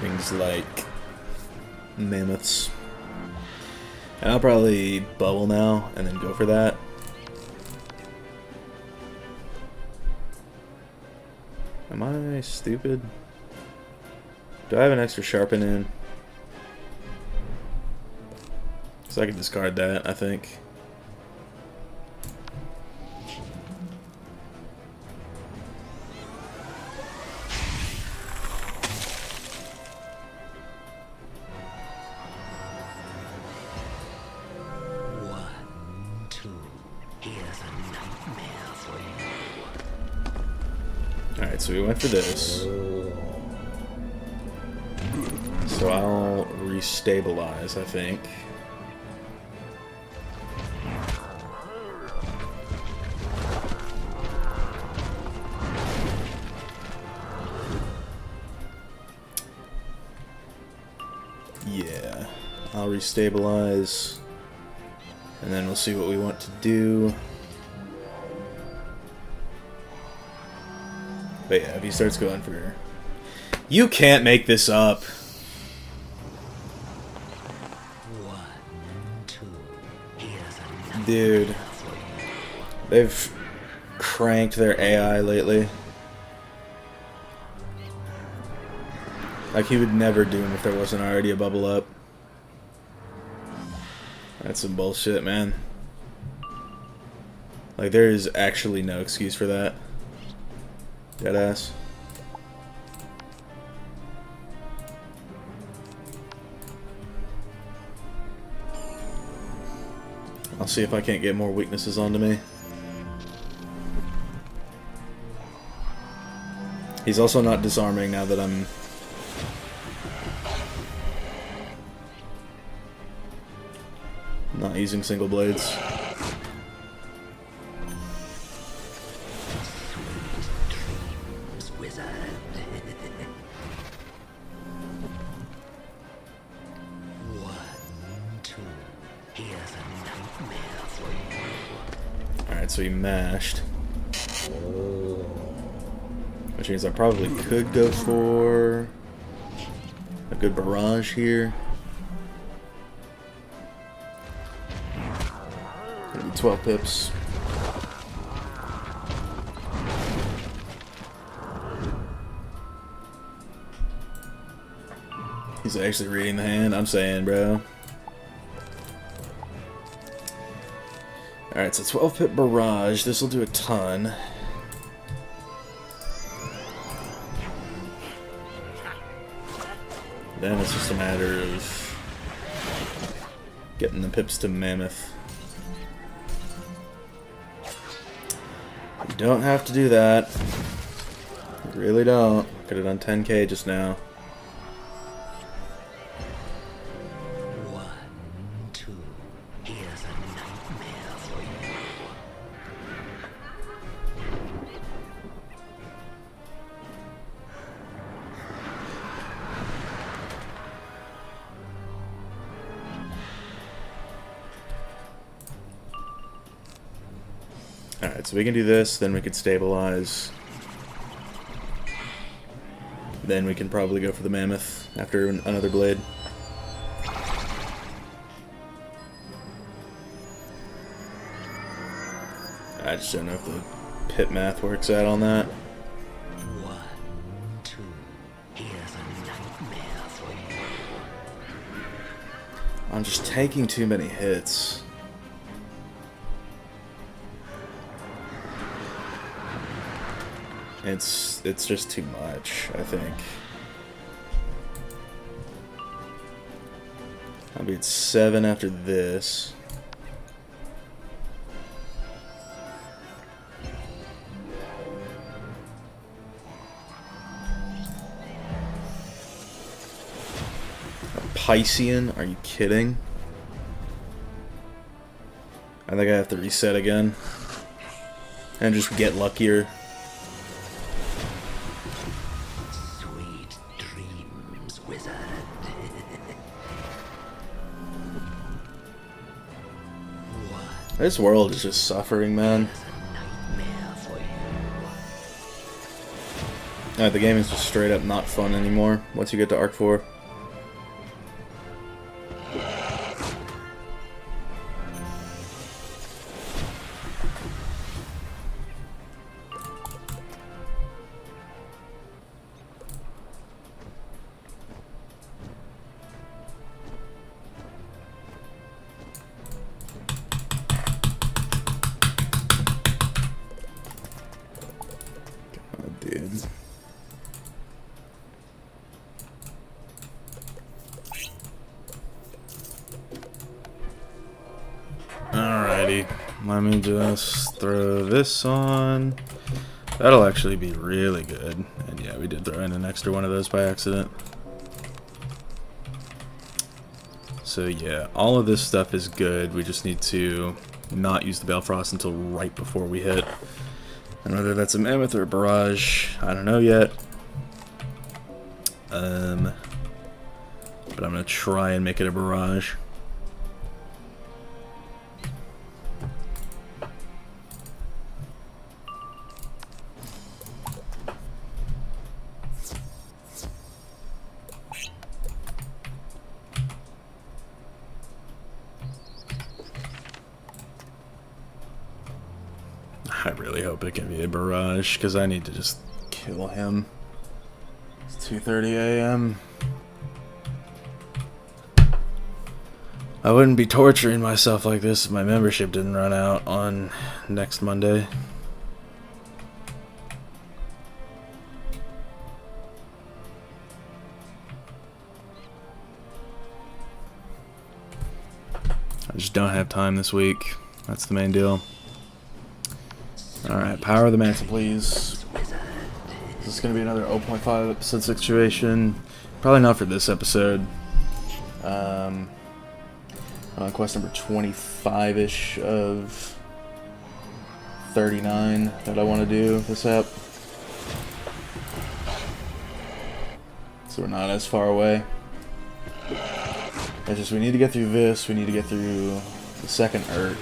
things like mammoths. And I'll probably bubble now and then go for that. Am I stupid? Do I have an extra sharpen in? So I can discard that, I think. Alright, so we went for this. So I'll restabilize, I think. Yeah, I'll restabilize, and then we'll see what we want to do. But yeah, if he starts going for... You can't make this up! Dude. They've cranked their AI lately. Like, he would never do him if there wasn't already a bubble up. That's some bullshit, man. Like, there is actually no excuse for that. Deadass. I'll see if I can't get more weaknesses onto me. He's also not disarming now that I'm... not using single blades. Alright, so he mashed. Which means I probably could go for a good barrage here. Gonna be 12 pips. He's actually reading the hand, I'm saying, bro. Alright, so 12 pip barrage. This will do a ton. Then it's just a matter of getting the pips to Mammoth. You don't have to do that. You really don't. Could have done 10k just now. Alright, so we can do this, then we can stabilize. Then we can probably go for the Mammoth after another blade. I just don't know if the pit math works out on that. 1, 2, here's a nightmare for you. I'm just taking too many hits. It's just too much, I think. I'll be at 7 after this. A Piscean? Are you kidding? I think I have to reset again. And just get luckier. This world is just suffering, man. Alright, the game is just straight up not fun anymore once you get to Arc 4. Alrighty, let me just throw this on. That'll actually be really good. And yeah, we did throw in an extra one of those by accident. So yeah, all of this stuff is good. We just need to not use the Balefrost until right before we hit. And whether that's a Mammoth or a Barrage, I don't know yet. But I'm gonna try and make it a Barrage. I really hope it can be a barrage, because I need to just kill him. It's 2:30 a.m. I wouldn't be torturing myself like this if my membership didn't run out on next Monday. I just don't have time this week. That's the main deal. Alright, Power of the Mantle, please. This is going to be another 0.5 episode situation. Probably not for this episode. Quest number 25-ish of 39 that I want to do this ep. So we're not as far away. It's just we need to get through this, we need to get through the second Urk.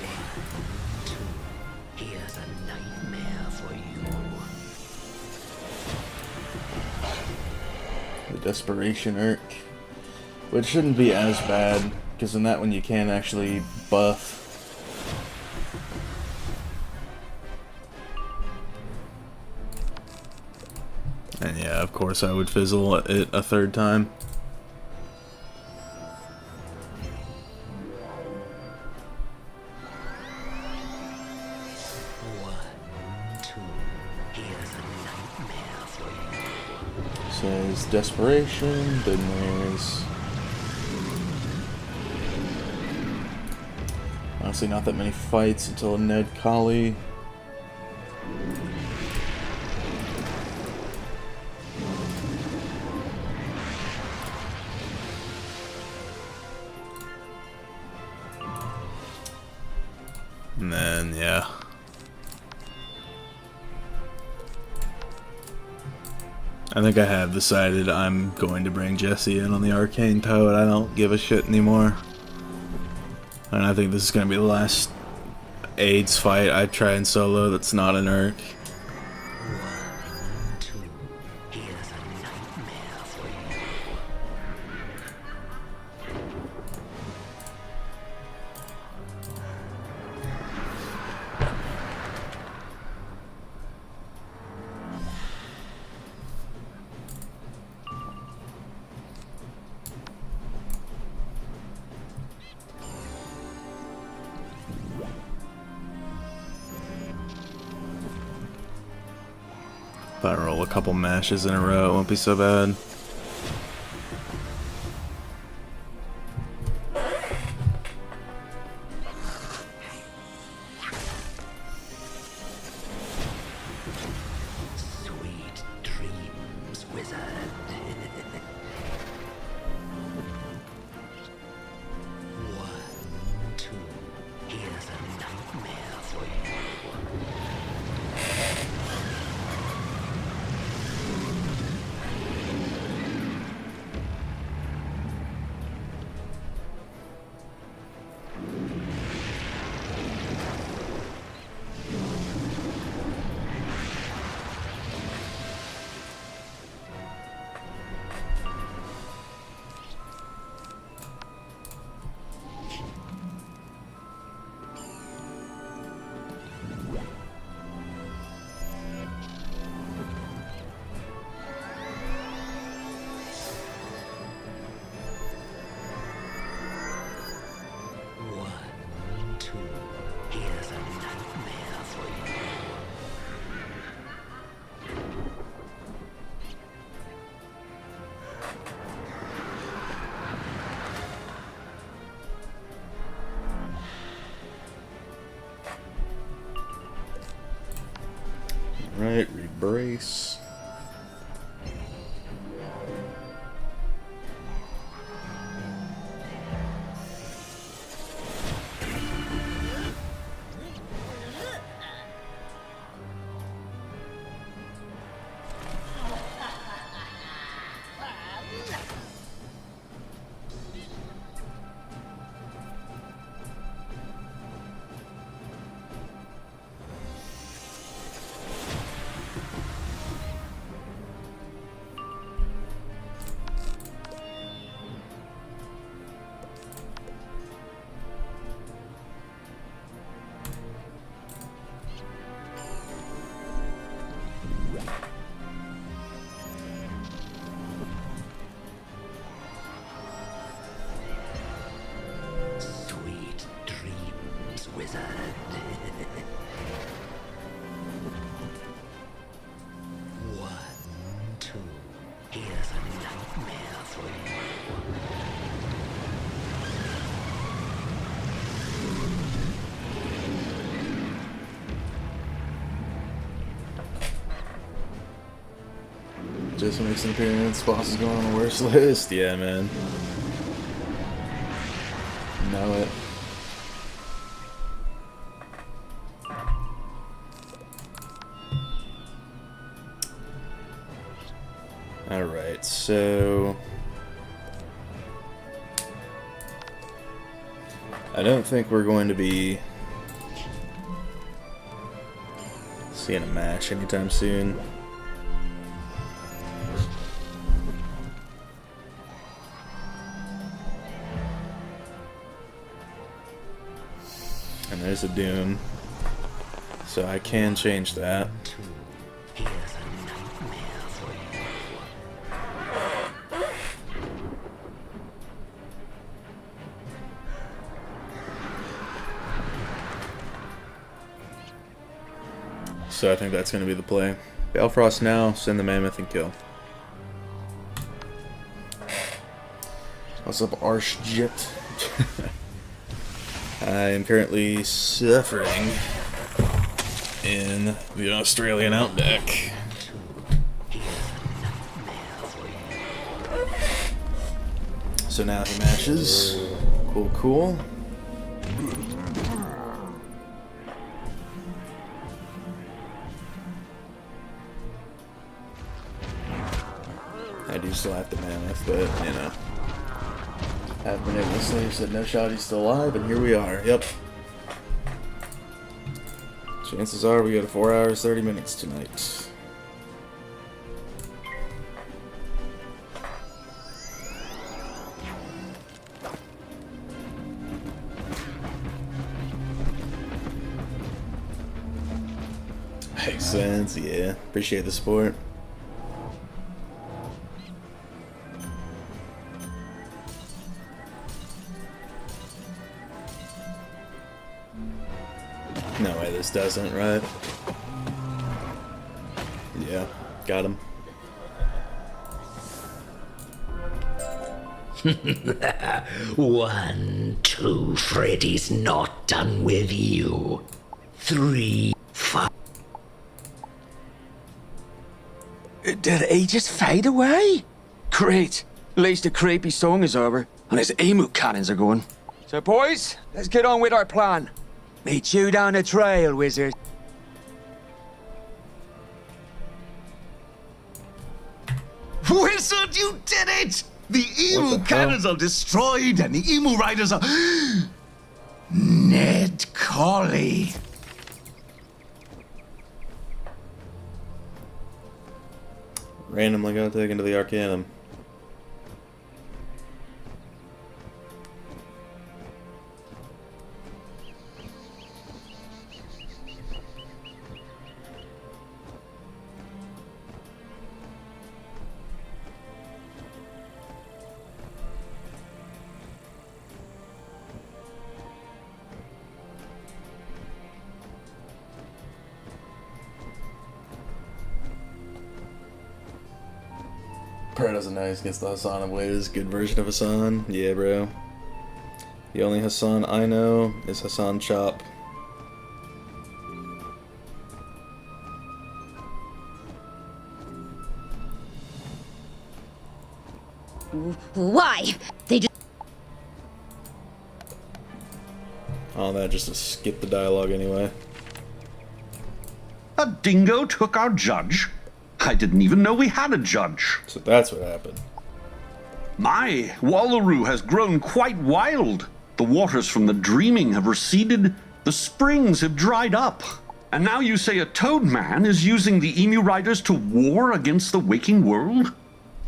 Desperation Irk, which shouldn't be as bad, because in that one you can actually buff. And yeah, of course I would fizzle it a third time. Says desperation, then there's honestly not that many fights until Ned Collie. And then, yeah. I think I have decided I'm going to bring Jesse in on the Arcane Toad. I don't give a shit anymore. And I think this is going to be the last AIDS fight I try and solo that's not an Urk. If I roll a couple mashes in a row, it won't be so bad. Sweet dreams, wizard. One, two, here's a nightmare for you. Right, rebrace. Just makes an appearance. Boss is going on the worst list. Yeah, man. Know it. Alright, so I don't think we're going to be seeing a match anytime soon. There's a doom. So I can change that. So I think that's going to be the play. Balefrost now, send the mammoth and kill. What's up, Arshjit? I am currently suffering in the Australian outback. So now he mashes. Cool, cool. I do still have to mammoth, but, you know. Haven't been able to sleep, said no shot, he's still alive, and here we are. Yep. Chances are we got 4 hours, 30 minutes tonight. Makes sense, yeah. Appreciate the support. No way this doesn't, right? Yeah, got him. One, two, Freddy's not done with you. 3, 5. Did he just fade away? Great. At least the creepy song is over, and his emu cannons are going. So, boys, let's get on with our plan. Meet you down the trail, wizard. Wizard, you did it! The emu cannons are destroyed and the emu riders are... Ned Collie. Randomly got taken to the Arcanum. Bro doesn't know he's against the Hassan of Ways. Good version of Hassan. Yeah, bro. The only Hassan I know is Hassan Chop. Why? They just... Oh, that just to skip the dialogue anyway. A dingo took our judge? I didn't even know we had a judge. So that's what happened. My, Wallaru has grown quite wild. The waters from the dreaming have receded. The springs have dried up. And now you say a toad man is using the emu riders to war against the waking world?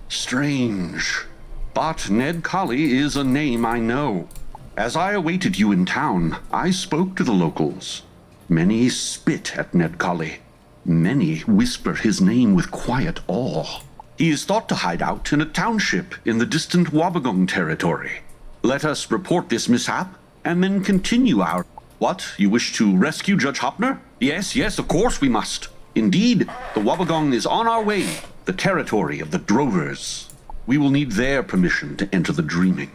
Strange. But Ned Collie is a name I know. As I awaited you in town, I spoke to the locals. Many spit at Ned Collie. Many whisper his name with quiet awe. He is thought to hide out in a township in the distant Wabagong territory. Let us report this mishap, and then continue our... What? You wish to rescue Judge Hopner? Yes, yes, of course we must. Indeed, the Wabagong is on our way, the territory of the Drovers. We will need their permission to enter the dreaming.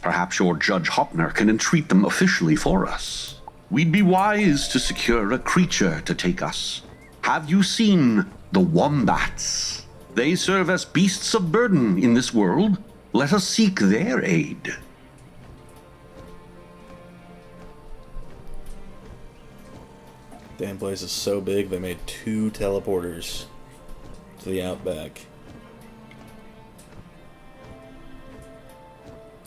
Perhaps your Judge Hopner can entreat them officially for us. We'd be wise to secure a creature to take us. Have you seen the wombats? They serve as beasts of burden in this world. Let us seek their aid. Damn place is so big they made 2 teleporters to the outback.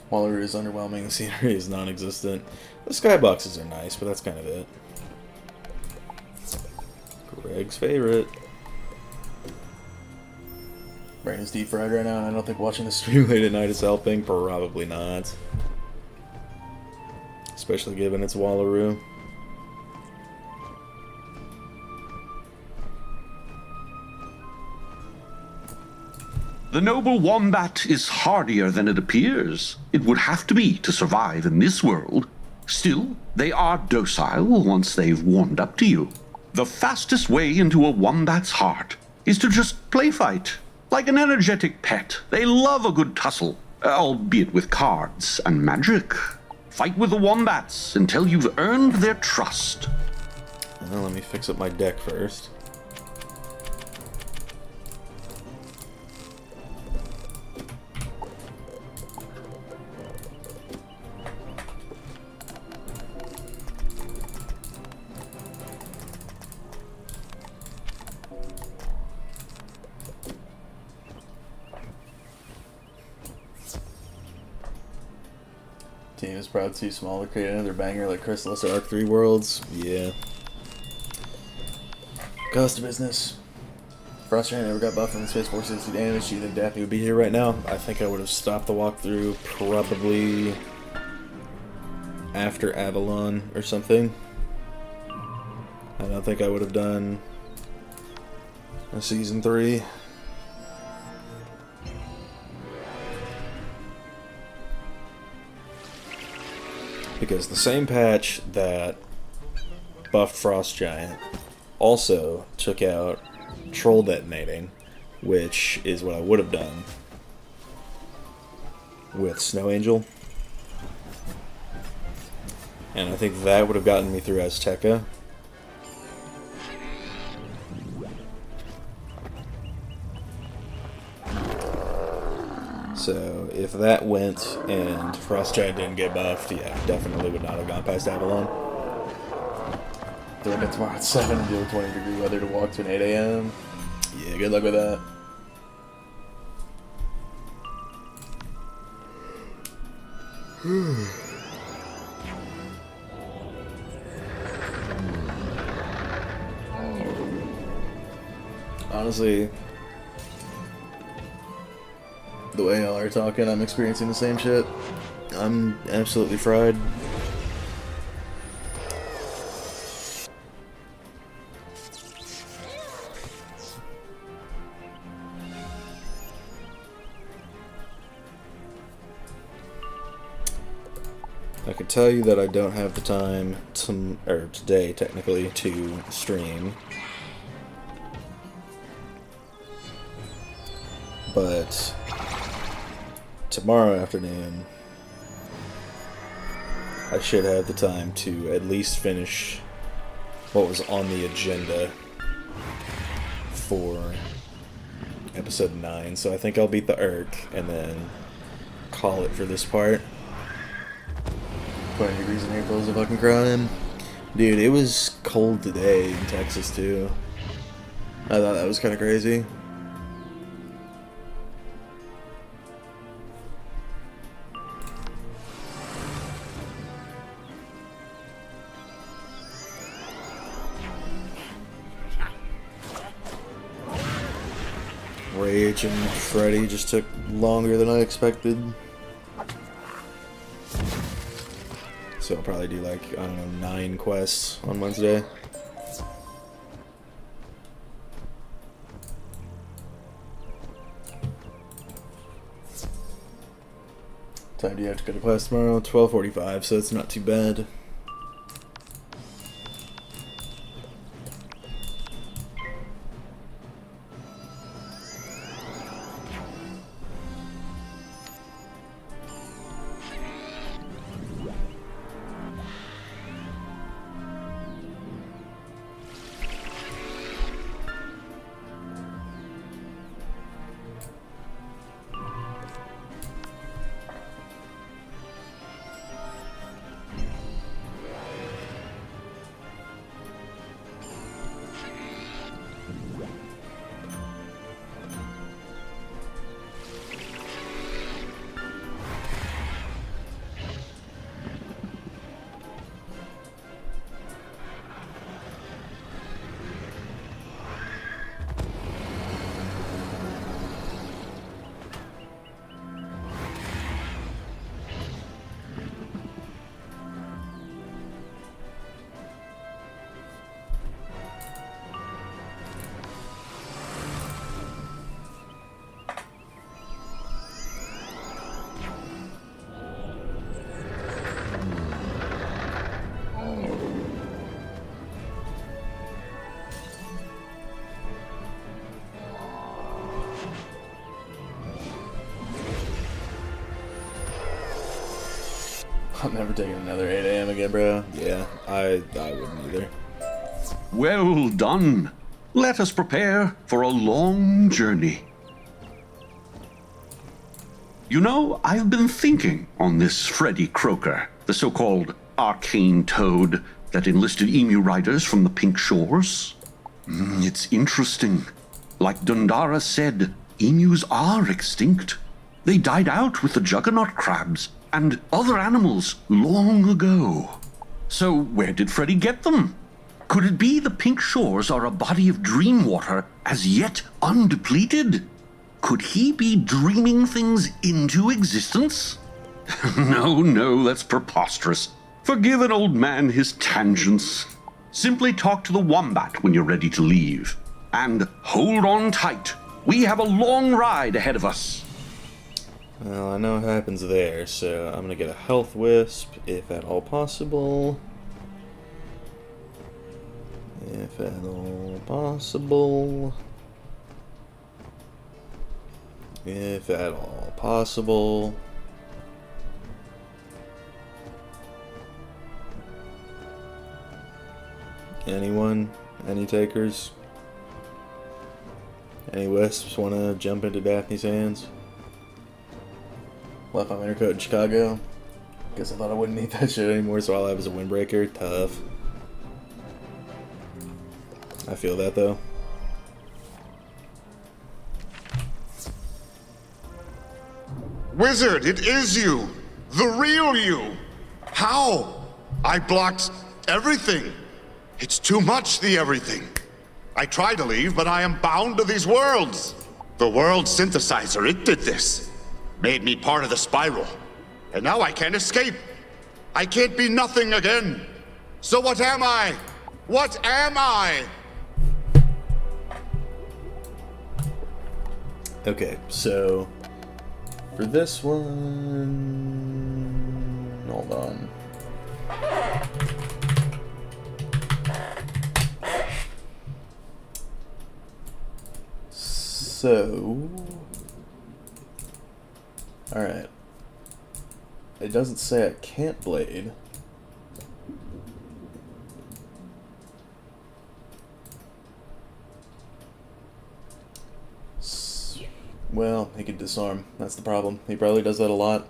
Wallaru is underwhelming, the scenery is non-existent. The skyboxes are nice, but that's kind of it. Greg's favorite. Brain is deep fried right now, and I don't think watching the stream late at night is helping. Probably not. Especially given it's Wallaru. The noble wombat is hardier than it appears. It would have to be to survive in this world. Still, they are docile once they've warmed up to you. The fastest way into a wombat's heart is to just play fight. Like an energetic pet, they love a good tussle, albeit with cards and magic. Fight with the wombats until you've earned their trust. Well, let me fix up my deck first. Team is proud too small to create another banger like Chrysalis or Arc 3 Worlds. Yeah. Cost of business. Frustrating, never got buffed from the Space 460 damage. Do you think Daphne would be here right now? I think I would have stopped the walkthrough probably after Avalon or something. I don't think I would have done a Season 3. Because the same patch that buffed Frost Giant also took out Troll Detonating, which is what I would have done with Snow Angel. And I think that would have gotten me through Azteca. So if that went and Frost Giant didn't get buffed, yeah, definitely would not have gone past Avalon. They're up tomorrow at 7 and deal with 20-degree weather to walk to an 8 a.m. Yeah, good luck with that. Honestly, the way y'all are talking, I'm experiencing the same shit. I'm absolutely fried. I could tell you that I don't have the time today, technically, to stream. But tomorrow afternoon, I should have the time to at least finish what was on the agenda for episode 9. So I think I'll beat the Urk and then call it for this part. 20 degrees in April is a fucking crime. Dude, it was cold today in Texas too. I thought that was kind of crazy. Rage and Freddy just took longer than I expected. So I'll probably do like, I don't know, 9 quests on Wednesday. Time do you have to go to class tomorrow? 12:45, so it's not too bad. I'm never taking another 8 a.m. again, bro. Yeah, I wouldn't either. Well done. Let us prepare for a long journey. You know, I've been thinking on this Freddy Croker, the so-called arcane toad that enlisted emu riders from the Pink Shores. It's interesting. Like Dundara said, emus are extinct. They died out with the juggernaut crabs and other animals long ago. So where did Freddy get them? Could it be the Pink Shores are a body of dream water as yet undepleted? Could he be dreaming things into existence? No, that's preposterous. Forgive an old man his tangents. Simply talk to the wombat when you're ready to leave. And hold on tight. We have a long ride ahead of us. Well, I know what happens there, so I'm gonna get a health wisp, if at all possible. If at all possible. If at all possible. Anyone? Any takers? Any wisps want to jump into Daphne's hands? Left my winter coat in Chicago. Guess I thought I wouldn't need that shit anymore, so all I have is a windbreaker. Tough. I feel that though. Wizard, it is you! The real you! How? I blocked everything. It's too much, the everything. I tried to leave, but I am bound to these worlds. The world synthesizer, it did this. Made me part of the spiral. And now I can't escape. I can't be nothing again. So what am I? What am I? Okay, so for this one, hold on. So, alright. It doesn't say I can't blade. Well, he could disarm. That's the problem. He probably does that a lot.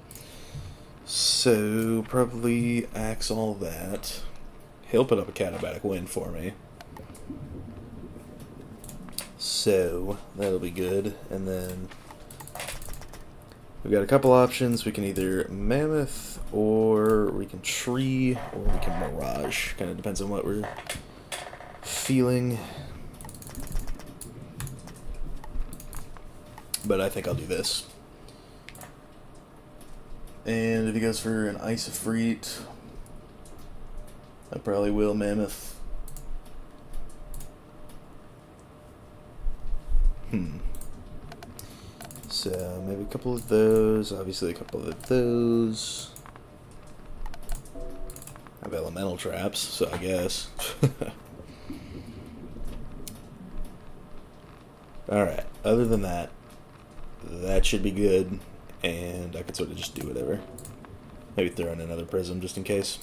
So, probably axe all that. He'll put up a catabatic wind for me. So, that'll be good. And then we've got a couple options. We can either mammoth, or we can tree, or we can mirage. Kind of depends on what we're feeling. But I think I'll do this. And if he goes for an Isofreet, I probably will mammoth. So maybe a couple of those, obviously a couple of those. I have elemental traps, so I guess. Alright, other than that, that should be good, and I could sort of just do whatever. Maybe throw in another prism just in case.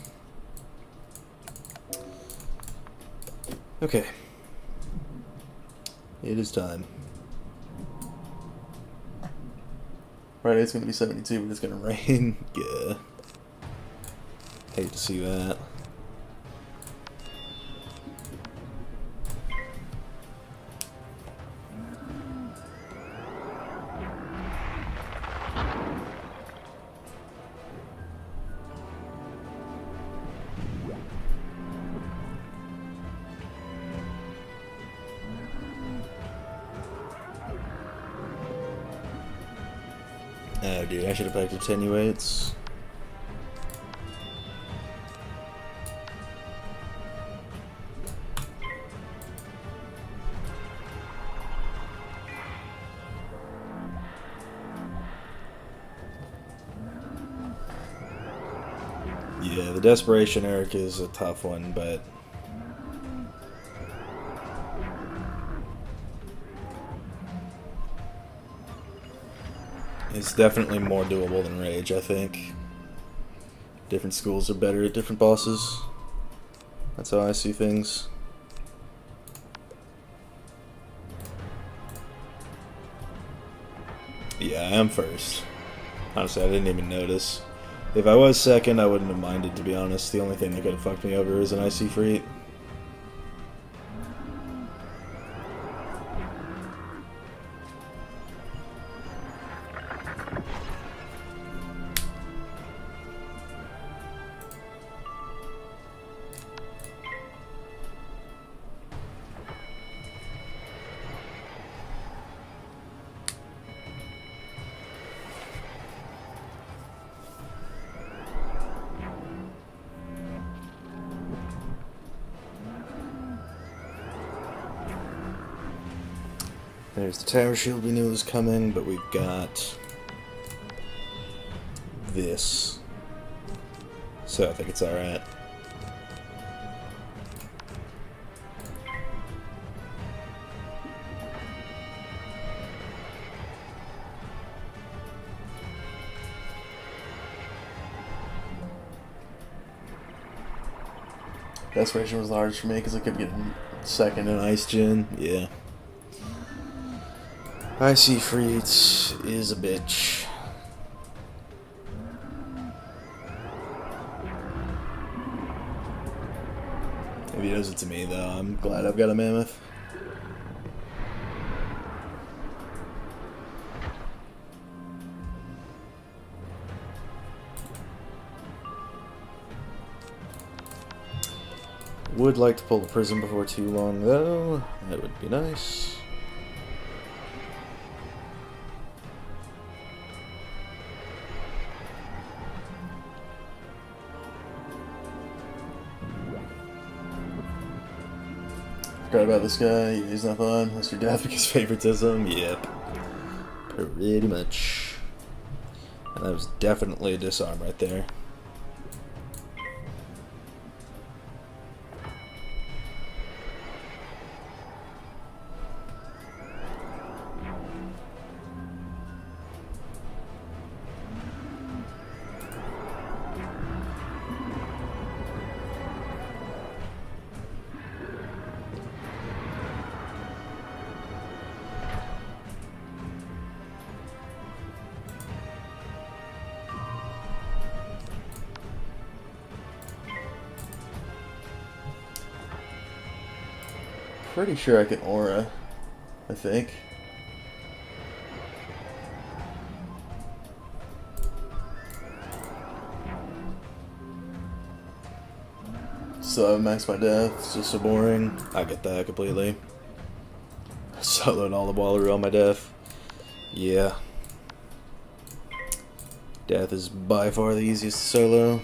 Okay. It is time. Right, it's gonna be 72, but it's gonna rain. Yeah. Hate to see that. Oh dude, I should have packed attenuates. Yeah, the desperation arc is a tough one, but it's definitely more doable than Rage, I think. Different schools are better at different bosses. That's how I see things. Yeah, I am first. Honestly, I didn't even notice. If I was second, I wouldn't have minded, to be honest. The only thing that could have fucked me over is an icy freak. There's the tower shield we knew was coming, but we've got this. So I think it's alright. Desperation was large for me because I kept getting second in Ice Gen. Yeah. Icy Freets is a bitch. If he does it to me, though, I'm glad I've got a mammoth. Would like to pull the prism before too long, though. That would be nice. Forgot about this guy. He's not fun. Unless you're deaf because favoritism. Yep. Pretty much. And that was definitely a disarm right there. Pretty sure I can aura, I think. So I have maxed my death, it's just so boring. I get that completely. Soloed all the Wallaru on my death. Yeah. Death is by far the easiest to solo.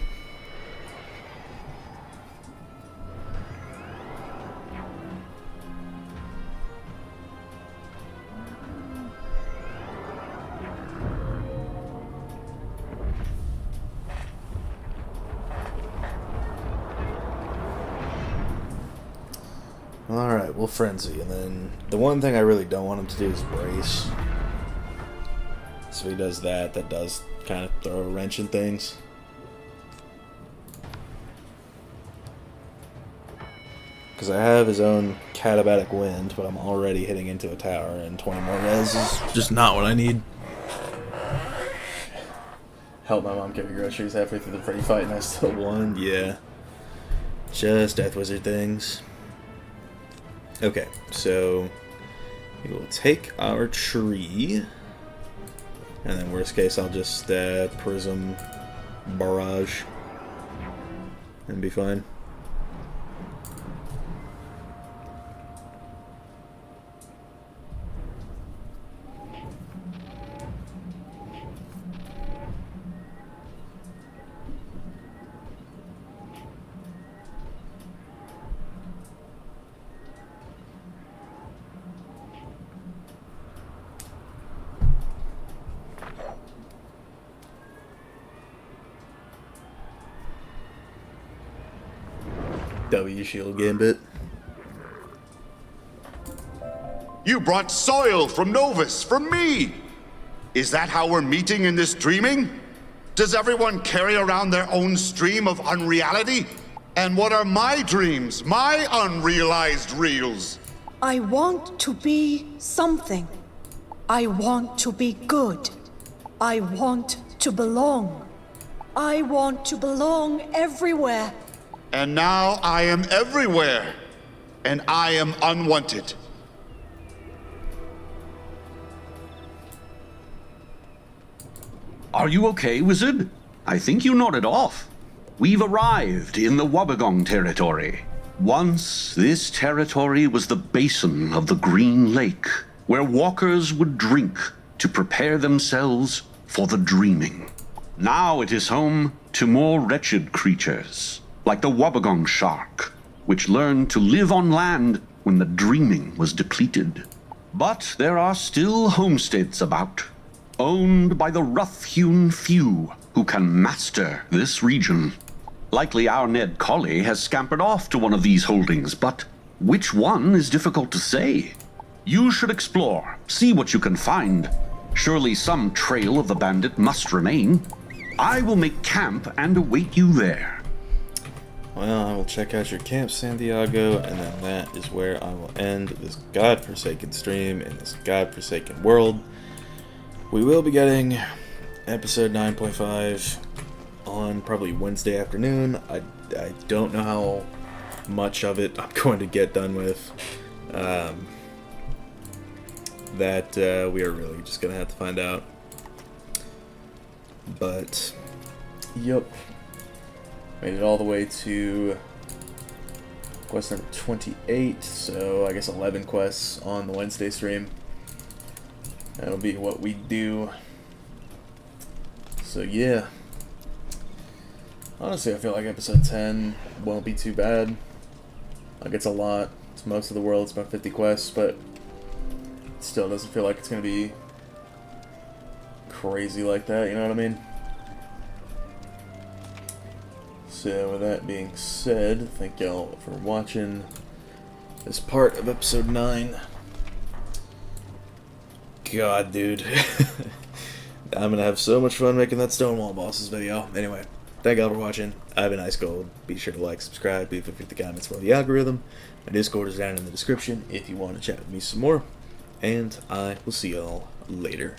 Alright, we'll frenzy, and then the one thing I really don't want him to do is brace. So if he does that, that does kind of throw a wrench in things. Because I have his own Catabatic Wind, but I'm already hitting into a tower, and 20 more res is just not what I need. Help my mom carry groceries halfway through the Freddy fight and I still won. Yeah. Just Death Wizard things. Okay, so we will take our tree, and then worst case I'll just prism barrage and be fine. W shield gambit. You brought soil from Novus for me! Is that how we're meeting in this dreaming? Does everyone carry around their own stream of unreality? And what are my dreams, my unrealized reels? I want to be something. I want to be good. I want to belong. I want to belong everywhere. And now I am everywhere, and I am unwanted. Are you okay, Wizard? I think you nodded off. We've arrived in the Wabagong territory. Once, this territory was the basin of the Green Lake, where walkers would drink to prepare themselves for the dreaming. Now it is home to more wretched creatures, like the Wabagong shark, which learned to live on land when the dreaming was depleted. But there are still homesteads about, owned by the rough-hewn few who can master this region. Likely our Ned Collie has scampered off to one of these holdings, but which one is difficult to say. You should explore, see what you can find. Surely some trail of the bandit must remain. I will make camp and await you there. Well, I will check out your camp, Santiago, and then that is where I will end this godforsaken stream in this godforsaken world. We will be getting episode 9.5 on probably Wednesday afternoon. I don't know how much of it I'm going to get done with. That we are really just going to have to find out. But, yep. Made it all the way to quest number 28, so I guess 11 quests on the Wednesday stream. That'll be what we do. So yeah. Honestly, I feel like episode 10 won't be too bad. Like, it's a lot. It's most of the world. It's about 50 quests, but it still doesn't feel like it's going to be crazy like that, you know what I mean? So with that being said, thank y'all for watching this part of episode 9. God, dude. I'm gonna have so much fun making that Stonewall Bosses video. Anyway, thank y'all for watching. I've been Ice Gold. Be sure to like, subscribe, be fit the comments for the algorithm. My Discord is down in the description if you want to chat with me some more. And I will see y'all later.